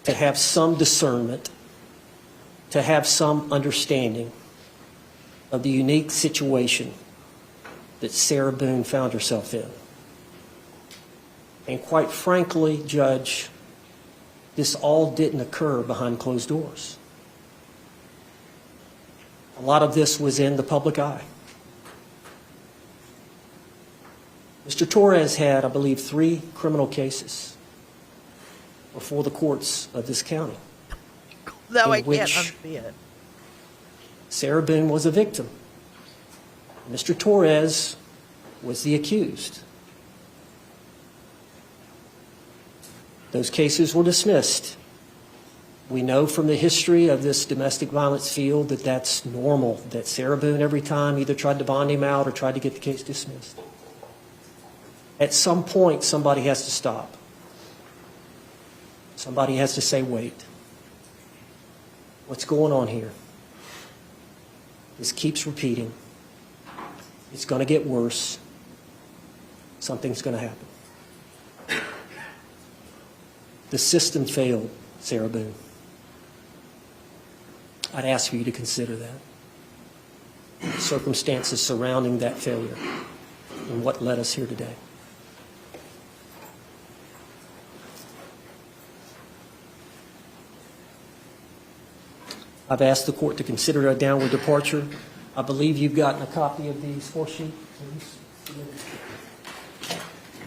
To have some discernment, to have some understanding of the unique situation that Sarah Boone found herself in. And quite frankly, Judge, this all didn't occur behind closed doors. A lot of this was in the public eye. Mr. Torres had, I believe, 3 criminal cases before the courts of this county. No, I in can't which unsee it. Sarah Boone was a victim. Mr. Torres was the accused. Those cases were dismissed. We know from the history of this domestic violence field that that's normal, that Sarah Boone every time either tried to bond him out or tried to get the case dismissed. At some point, somebody has to stop. Somebody has to say, wait, what's going on here? This keeps repeating. It's going to get worse. Something's going to happen. The system failed, Sarah Boone. I'd ask for you to consider that. The circumstances surrounding that failure and what led us here today. I've asked the court to consider a downward departure. I believe you've gotten a copy of the score sheet.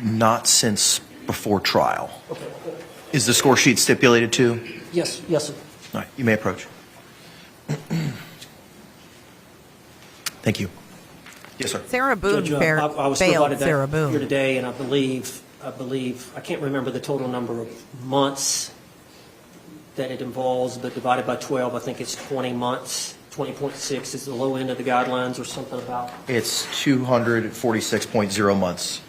Not since before trial. Is the score sheet stipulated to? Yes, sir. All right, you may approach. Thank you. Yes, sir. Sarah Boone Judge, I was failed provided that Sarah Boone. here today, and I believe, I can't remember the total number of months that it involves, but divided by 12, I think it's 20 months. 20.6 is the low end of the guidelines or something about. It's 246.0 months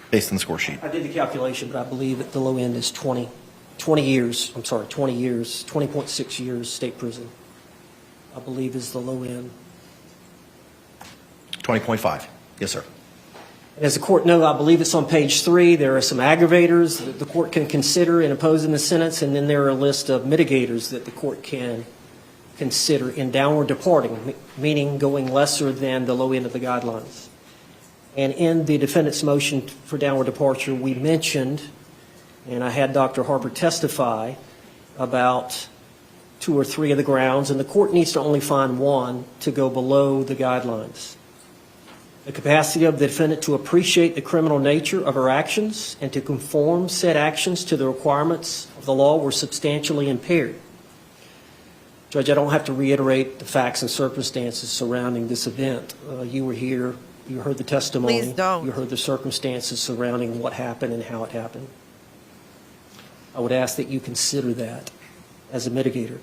based on the score sheet. I did the calculation, but I believe that the low end is 20 years, 20.6 years state prison, I believe is the low end. 20.5. Yes, sir. As the court knows, I believe it's on page 3. There are some aggravators that the court can consider in opposing the sentence, and then there are a list of mitigators that the court can consider in downward departing, meaning going lesser than the low end of the guidelines. And in the defendant's motion for downward departure, we mentioned, and I had Dr. Harper testify about 2 or 3 of the grounds, and the court needs to only find one to go below the guidelines. The capacity of the defendant to appreciate the criminal nature of her actions and to conform said actions to the requirements of the law were substantially impaired. Judge, I don't have to reiterate the facts and circumstances surrounding this event. You were here. You heard the testimony. Please don't. You heard the circumstances surrounding what happened and how it happened. I would ask that you consider that as a mitigator.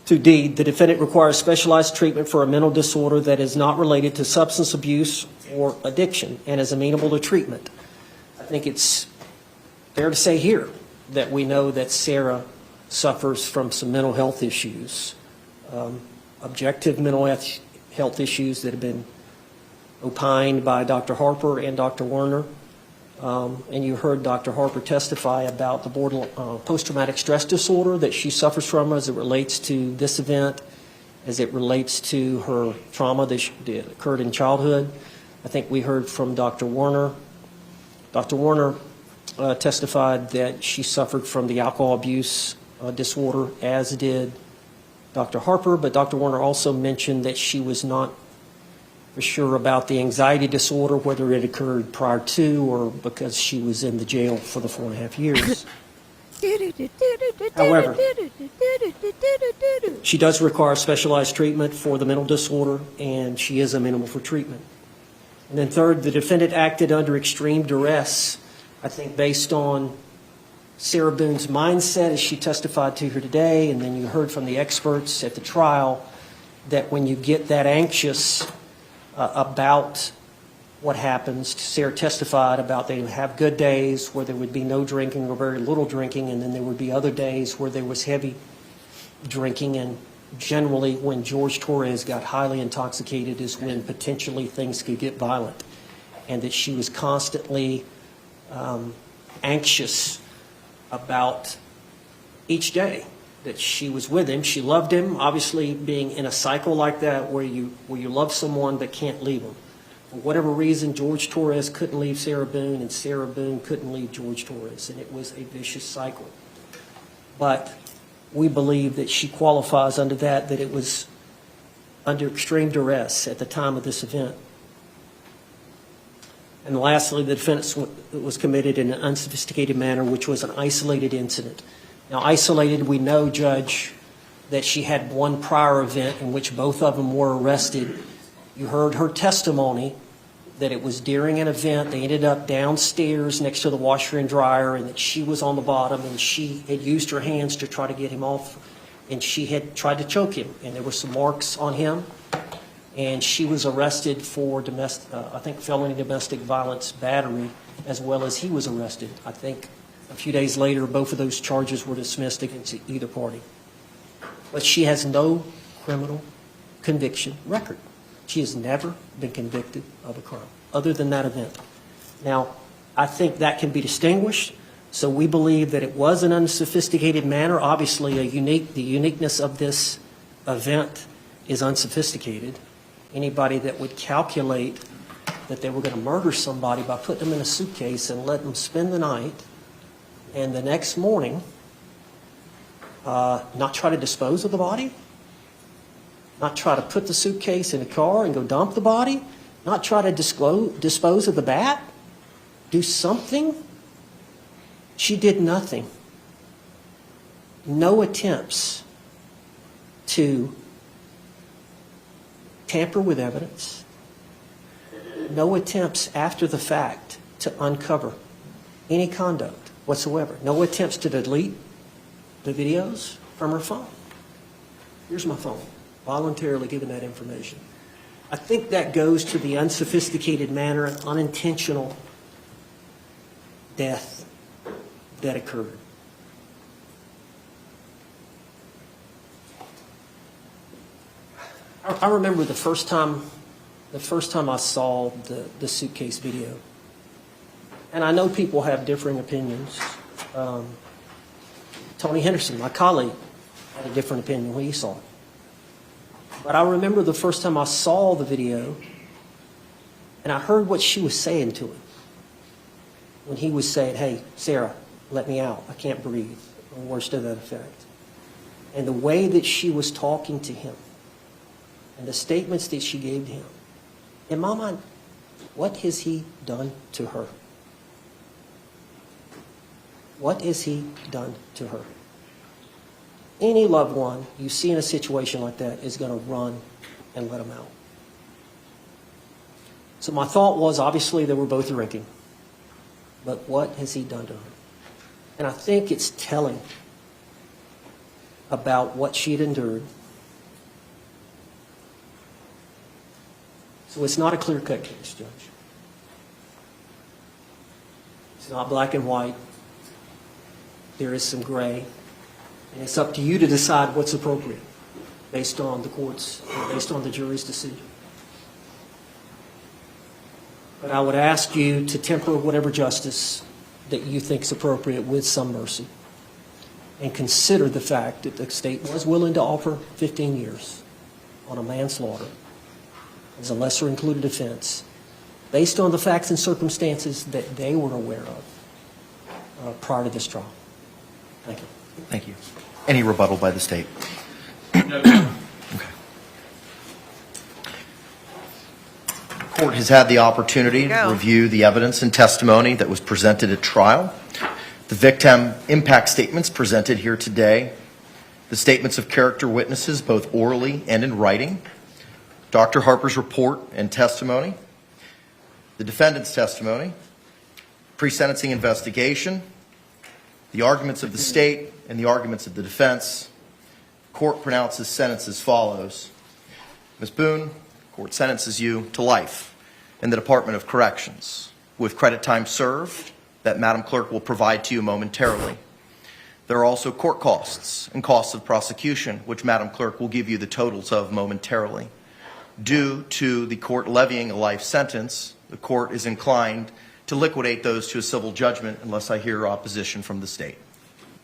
To D, the defendant requires specialized treatment for a mental disorder that is not related to substance abuse or addiction and is amenable to treatment. I think it's fair to say here that we know that Sarah suffers from some mental health issues, objective mental health issues that have been opined by Dr. Harper and Dr. Werner. And you heard Dr. Harper testify about the post-traumatic stress disorder that she suffers from as it relates to this event, as it relates to her trauma that occurred in childhood. I think we heard from Dr. Werner. Dr. Werner testified that she suffered from the alcohol abuse disorder, as did Dr. Harper, but Dr. Werner also mentioned that she was not for sure about the anxiety disorder, whether it occurred prior to or because she was in the jail for the 4.5 years. However, she does require specialized treatment for the mental disorder, and she is amenable for treatment. And then third, the defendant acted under extreme duress, I think based on Sarah Boone's mindset as she testified to her today, and then you heard from the experts at the trial that when you get that anxious about what happens, Sarah testified about they would have good days where there would be no drinking or very little drinking, and then there would be other days where there was heavy drinking, and generally when Jorge Torres got highly intoxicated is when potentially things could get violent, and that she was constantly anxious about each day that she was with him. She loved him, obviously being in a cycle like that where you love someone but can't leave them. For whatever reason, Jorge Torres couldn't leave Sarah Boone, and Sarah Boone couldn't leave Jorge Torres, and it was a vicious cycle. But we believe that she qualifies under that it was under extreme duress at the time of this event. And lastly, the defense was committed in an unsophisticated manner, which was an isolated incident. Now, isolated, we know, Judge, that she had one prior event in which both of them were arrested. You heard her testimony that it was during an event. They ended up downstairs next to the washer and dryer, and that she was on the bottom, and she had used her hands to try to get him off, and she had tried to choke him, and there were some marks on him. And she was arrested for I think felony domestic violence battery, as well as he was arrested. I think a few days later, both of those charges were dismissed against either party. But she has no criminal conviction record. She has never been convicted of a crime other than that event. Now, I think that can be distinguished. So we believe that it was an unsophisticated manner. Obviously, the uniqueness of this event is unsophisticated. Anybody that would calculate that they were going to murder somebody by putting them in a suitcase and letting them spend the night, and the next morning not try to dispose of the body, not try to put the suitcase in a car and go dump the body, not try to dispose of the bat, do something. She did nothing. No attempts to tamper with evidence. No attempts after the fact to uncover any conduct whatsoever. No attempts to delete the videos from her phone. Here's my phone. Voluntarily given that information. I think that goes to the unsophisticated manner and unintentional death that occurred. I remember the first time I saw the suitcase video. And I know people have differing opinions. Tony Henderson, my colleague, had a different opinion when he saw it. But I remember the first time I saw the video, and I heard what she was saying to him. When he was saying, "Hey, Sarah, let me out. I can't breathe," or words to that effect. And the way that she was talking to him, and the statements that she gave to him, in my mind, what has he done to her? What has he done to her? Any loved one you see in a situation like that is going to run and let them out. So my thought was, obviously, they were both drinking. But what has he done to her? And I think it's telling about what she'd endured. So it's not a clear-cut case, Judge. It's not black and white. There is some gray. And it's up to you to decide what's appropriate based on the court's, based on the jury's decision. But I would ask you to temper whatever justice that you think is appropriate with some mercy. And consider the fact that the state was willing to offer 15 years on a manslaughter as a lesser included offense based on the facts and circumstances that they were aware of prior to this trial. Thank you. Thank you. Any rebuttal by the state? No. Okay. The court has had the opportunity to review the evidence and testimony that was presented at trial. The victim impact statements presented here today, the statements of character witnesses, both orally and in writing, Dr. Harper's report and testimony, the defendant's testimony, pre-sentencing investigation, the arguments of the state and the arguments of the defense. Court pronounces sentence as follows. Ms. Boone, court sentences you to life in the Department of Corrections with credit time served that Madam Clerk will provide to you momentarily. There are also court costs and costs of prosecution, which Madam Clerk will give you the totals of momentarily. Due to the court levying a life sentence, the court is inclined to liquidate those to a civil judgment unless I hear opposition from the state.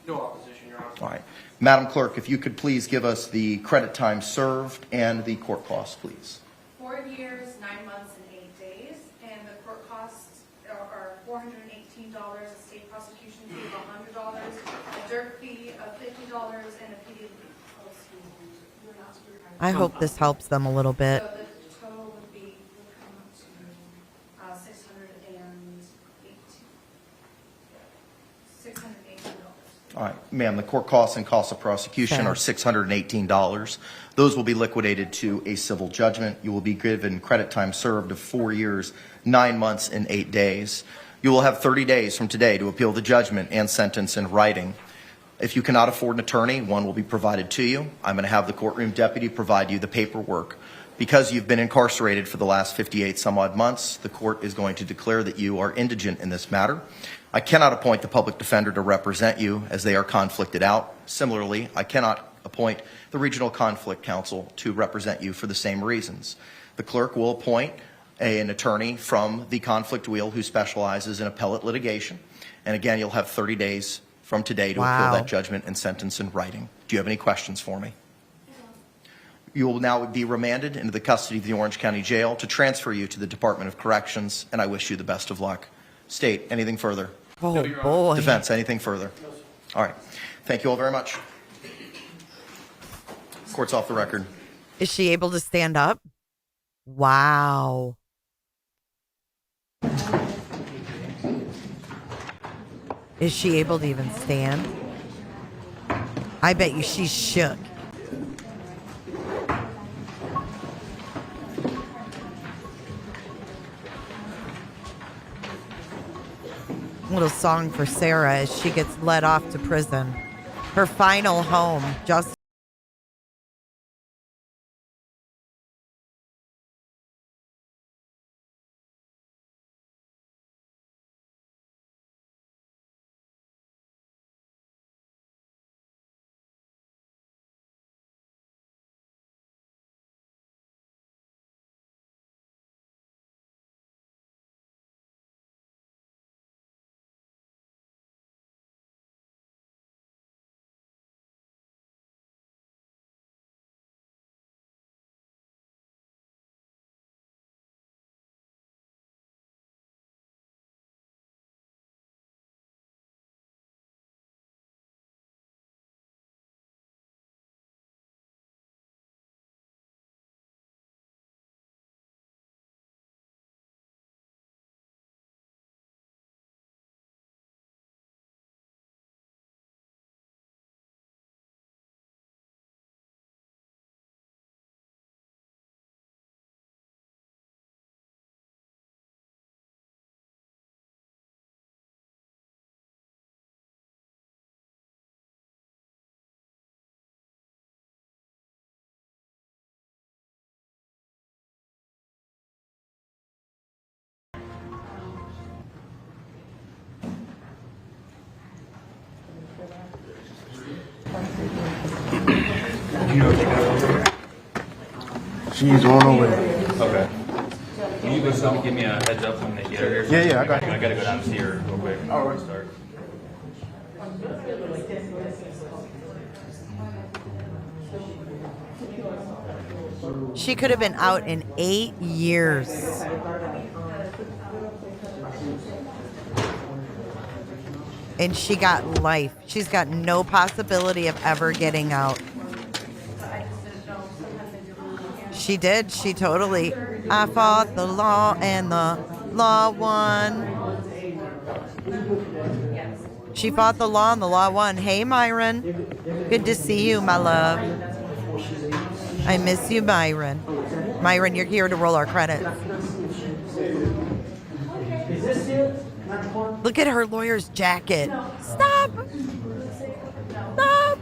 No opposition, Your Honor. All right. Madam Clerk, if you could please give us the credit time served and the court costs, please. 4 years, 9 months, and 8 days, and the court costs are $418, a state prosecution fee of $100, a dirt fee of $50, and a PD. Oh, excuse me. I hope this helps them a little bit. So the total would come up to $618. All right, ma'am, the court costs and costs of prosecution are $618. Those will be liquidated to a civil judgment. You will be given credit time served of 4 years, 9 months, and 8 days. You will have 30 days from today to appeal the judgment and sentence in writing. If you cannot afford an attorney, one will be provided to you. I'm going to have the courtroom deputy provide you the paperwork. Because you've been incarcerated for the last 58 some odd months, the court is going to declare that you are indigent in this matter. I cannot appoint the public defender to represent you as they are conflicted out. Similarly, I cannot appoint the regional conflict counsel to represent you for the same reasons. The clerk will appoint an attorney from the conflict wheel who specializes in appellate litigation. And again, you'll have 30 days from today to appeal that judgment and sentence in writing. Do you have any questions for me? You will now be remanded into the custody of the Orange County Jail to transfer you to the Department of Corrections, and I wish you the best of luck. State, anything further? Oh, boy. Defense, anything further? All right. Thank you all very much. Court's off the record. Is she able to stand up? Wow. Is she able to even stand? I bet you she's shook. Little song for Sarah as she gets led off to prison. Her final home, just She's on her way. Okay. Can you just give me a heads up when they get her here? Yeah, I got you. I gotta go down and see her real quick. All right. Start. she could have been out in 8 years. And she got life. She's got no possibility of ever getting out. She did. She totally. I fought the law and the law won. She fought the law and the law won. Hey, Myron. Good to see you, my love. I miss you, Myron. Myron, you're here to roll our credits. Look at her lawyer's jacket. Stop. Stop.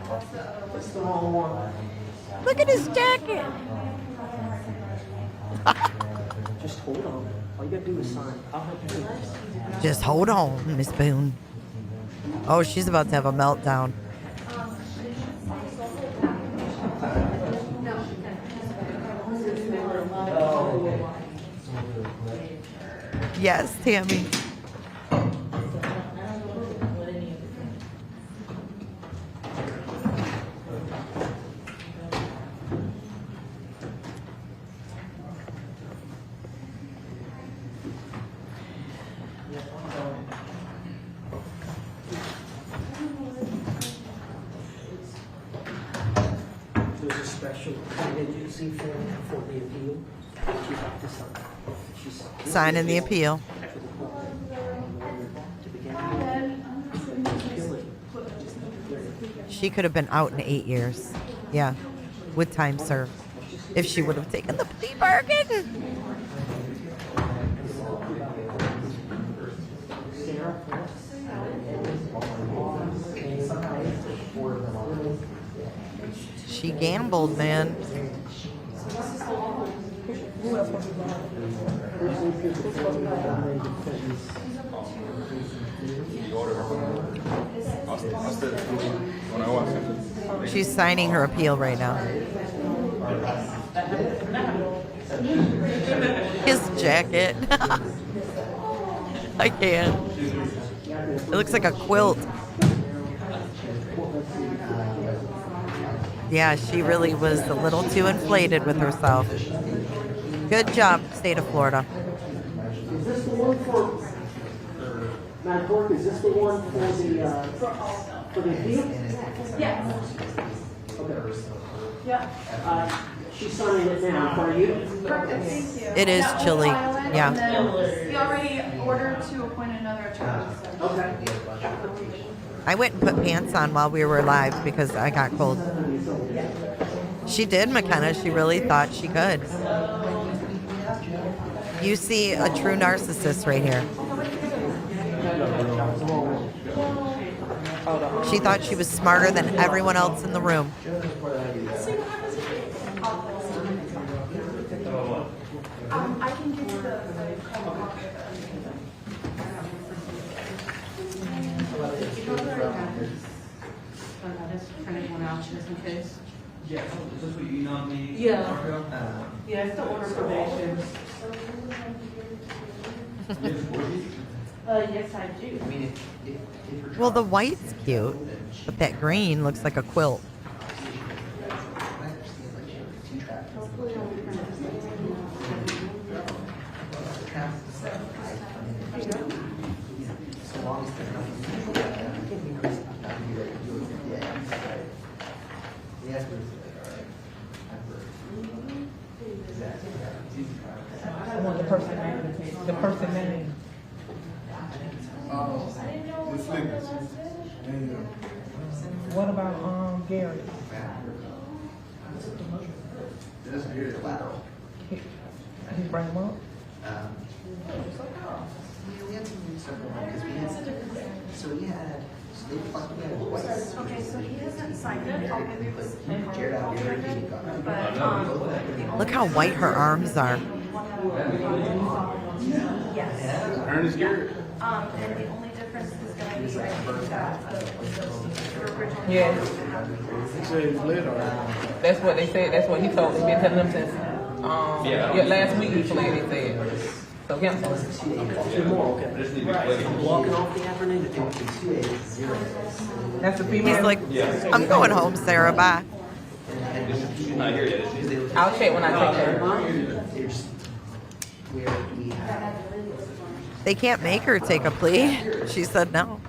Look at his jacket. Just hold on. All you gotta do is sign. I'll help you do this. Just hold on, Miss Boone. Oh, she's about to have a meltdown. Yes, Tammy. There's a special contingency form for the appeal. You have to sign. Signing the appeal. She could have been out in 8 years. Yeah, with time served. If she would have taken the plea bargain. She gambled, man. She's signing her appeal right now. His jacket. I can't. It looks like a quilt. Yeah, she really was a little too inflated with herself. Good job, state of Florida. Is this the one for, Matt Cork, is this the one for the appeal? Yes. Okay. Yeah. She's signing it now for you. Perfect, thank you. It is Yeah, we'll chilly. file it, Yeah. and then he already ordered to appoint another attorney. So. Okay. I went and put pants on while we were live because I got cold. She did, McKenna. She really thought she could. You see a true narcissist right here. She thought she was smarter than everyone else in the room. I can give you the just in case. Yeah, is this what you emailed me? Yeah. Yeah, it's the order probation. Yes, I do. Well, the white's cute, but that green looks like a quilt. I want the person name. The person name. What about Gary? He bring him up? Okay, so he hasn't signed it. I'll give you his but Look how white her arms are. yes. Ernest Garrett. And the only difference is going to be I think that your original. Yeah. He said he's lit already. That's what they said. That's what he told me. He's been telling them since last week he played, they said. So cancel. Two more, okay. Walking off the afternoon, That's the female. He's like, I'm going home, Sarah. Bye. She's not here yet, is she? I'll check when I take her. They can't make her take a plea. She said no.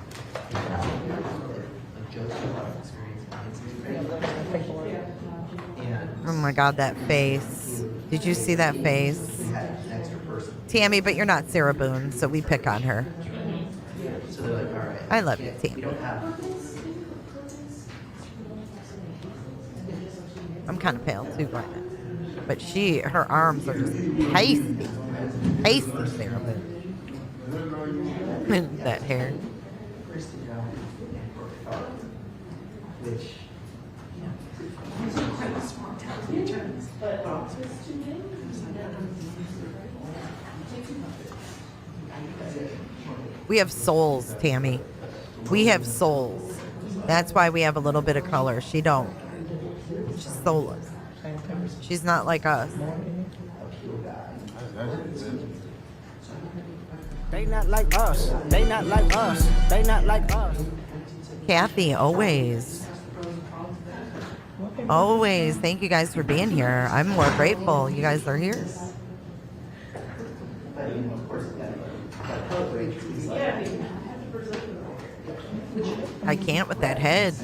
Oh my God, that face. Did you see that face? Tammy, but you're not Sarah Boone, so we pick on her. I love you, Tammy. I'm kind of pale too right now. But her arms are just pasty. Pasty, Sarah Boone. That hair. We have souls, Tammy. We have souls. That's why we have a little bit of color. She don't. She's soulless. She's not like us. They not like us. They not like us. They not like us. Kathy, always. Always. Thank you guys for being here. I'm more grateful you guys are here. I can't with that head.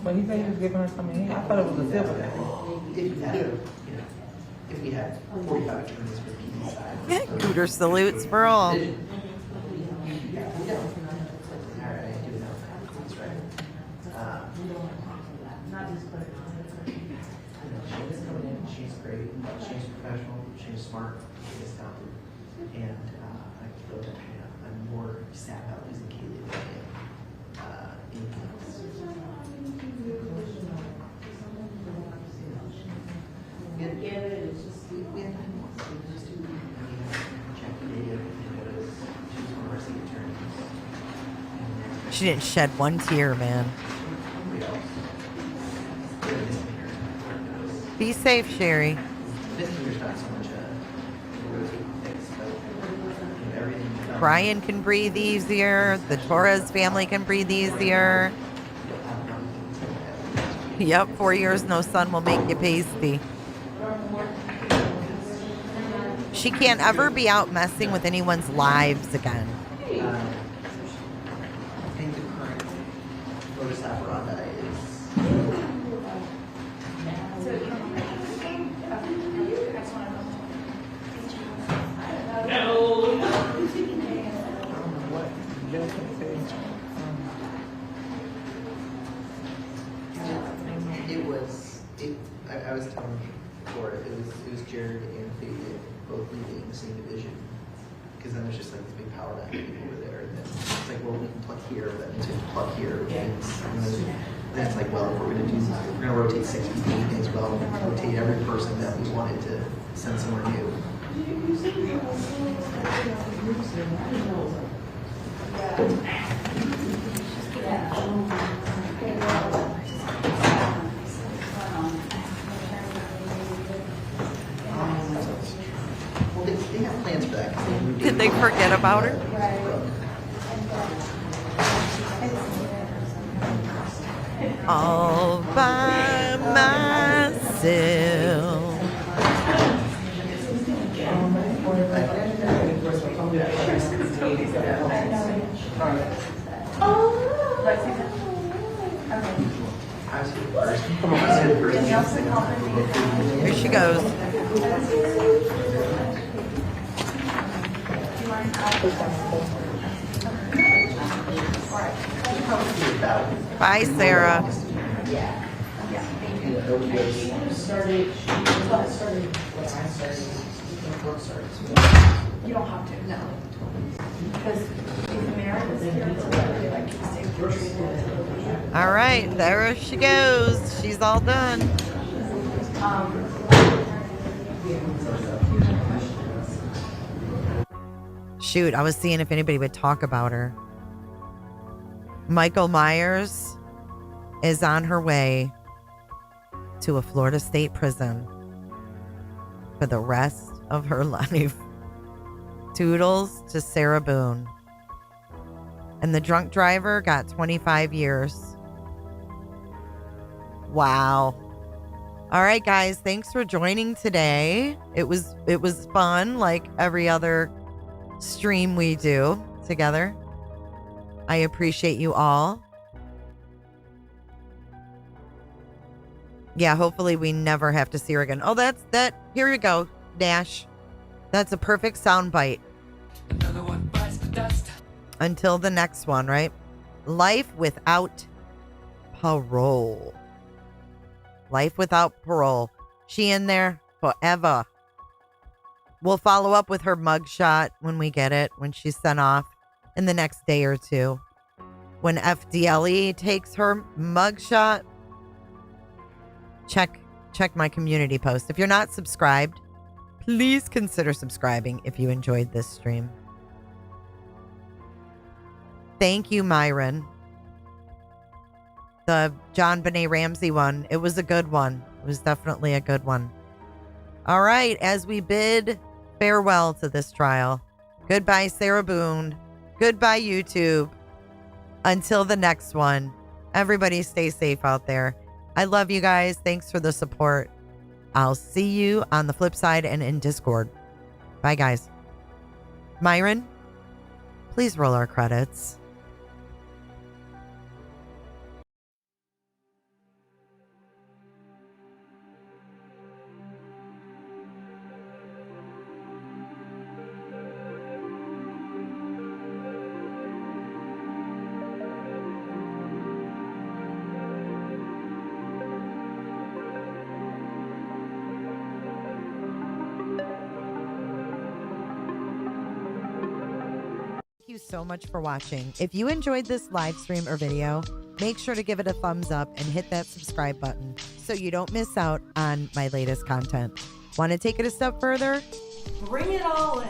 But he said he was giving her some hand. I thought it was a silver thing. If we had 45 attorneys for the PD side. Cooter salutes for all. Shane's professional, Shane's smart, Shane's talented, and I feel that I'm more sad about losing Kaylee than I am anything else. We had 9 months. We just do check the data, she was one of our state attorneys. She didn't shed one tear, man. Be safe, Sherry. Brian can breathe easier. The Torres family can breathe easier. Yep, 4 years no sun will make you pasty. She can't ever be out messing with anyone's lives again. I think the current modus operandi is I was telling you before, it was Jared and Fabian both leaving the same division. Because then there's just like this big power dynamic over there. And then it's like, well, we can pluck here, but that means we have to pluck here. And then it's like, well, if we're going to do this, we're going to rotate 6 people as well. We're going to rotate every person that we wanted to send somewhere new. Well, they have plans for that. Did they forget about her? All by myself. Here she goes. Bye, Sarah. You don't have to, no. Because if Mary was here, it's really like you stay for treatment. All right, there she goes. She's all done. Shoot, I was seeing if anybody would talk about her. Michael Myers is on her way to a Florida State prison for the rest of her life. Toodles to Sarah Boone. And the drunk driver got 25 years. Wow. All right, guys, thanks for joining today. It was fun, like every other stream we do together. I appreciate you all. Yeah, hopefully we never have to see her again. Oh, that's that. Here you go, Dash. That's a perfect sound bite. Another one bites the dust. Until the next one, right? Life without parole. Life without parole. She in there forever. We'll follow up with her mugshot when we get it, when she's sent off in the next day or two. When FDLE takes her mugshot, check my community post. If you're not subscribed, please consider subscribing if you enjoyed this stream. Thank you, Myron. The John Benet Ramsey one, it was a good one. It was definitely a good one. All right, as we bid farewell to this trial, goodbye, Sarah Boone. Goodbye, YouTube. Until the next one, everybody stay safe out there. I love you guys. Thanks for the support. I'll see you on the flip side and in Discord. Bye, guys. Myron, please roll our credits. so much for watching. If you enjoyed this live stream or video, make sure to give it a thumbs up and hit that subscribe button so you don't miss out on my latest content. Want to take it a step further? Bring it all in.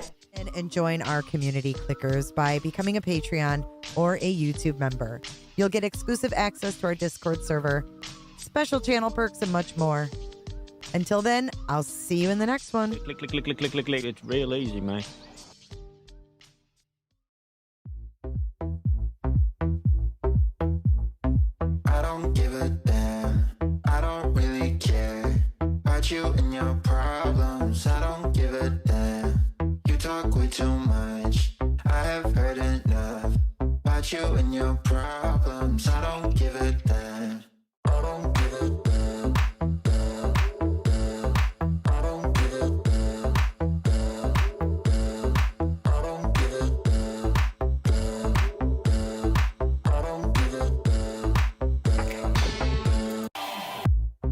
And join our community clickers by becoming a Patreon or a YouTube member. You'll get exclusive access to our Discord server, special channel perks, and much more. Until then, I'll see you in the next one. Click, click, click, click, click, click, click. It's real easy, man. I don't give a damn. I don't really care about you and your problems. I don't give a damn. You talk way too much. I have heard enough about you and your problems. I don't give a damn. I don't give a damn. Damn, damn. I don't give a damn. Damn, damn. I don't give a damn. Damn, damn. I don't give a damn. Damn, damn.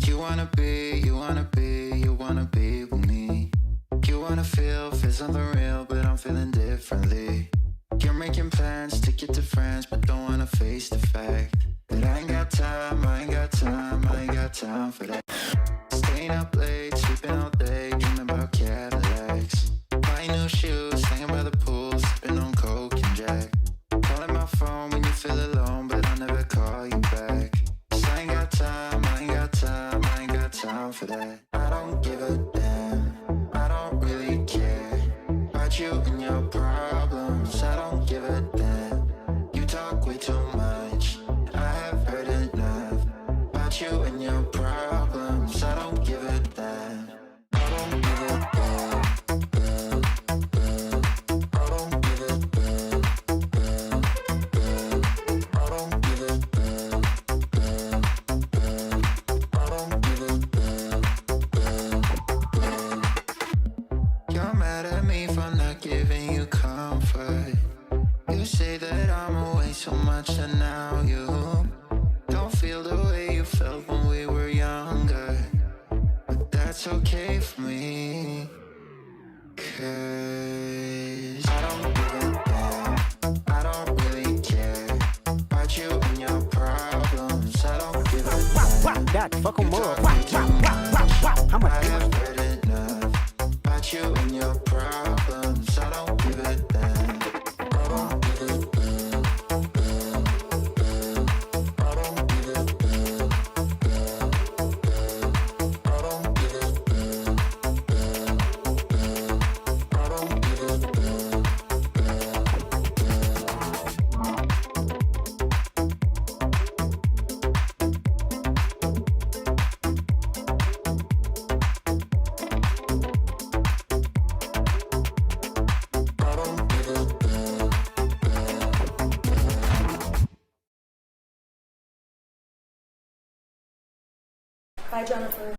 You wanna be, you wanna be, you wanna be with me. You wanna feel something real, but I'm feeling differently. You're making plans to get to friends, but don't wanna face the fact that I ain't got time, I ain't got time, I ain't got time for that. Staying up late, sleeping all day, dreaming about Cadillacs. Buying new shoes, hanging by the pool, sipping on Coke and Jack. Calling my phone when you feel alone, but I'll never call you back. 'Cause I ain't got time, I ain't got time, I ain't got time for that. I don't give a damn, I don't really care about you and your problems. I don't give a damn. You talk way too much. I have heard enough about you and your problems. I don't give a damn. I don't give a damn. Damn, damn. I don't give a damn. Damn, damn. I don't give a damn. Damn, damn. I don't give a damn. Damn, damn. You're mad at me for not giving you comfort. You say that I'm away so much and now you don't feel the way you felt when we were younger. But that's okay for me, 'cause I don't give a damn. I don't really care about you and your problems. I don't give a damn. That fuck 'em You up. talk way too much. How much? I have heard enough about you and your problems. I don't give a damn. I don't give a damn. Damn, damn. I don't give a damn. Damn, damn. I don't give a damn. Damn, damn. I don't give a damn. Bye, Jennifer.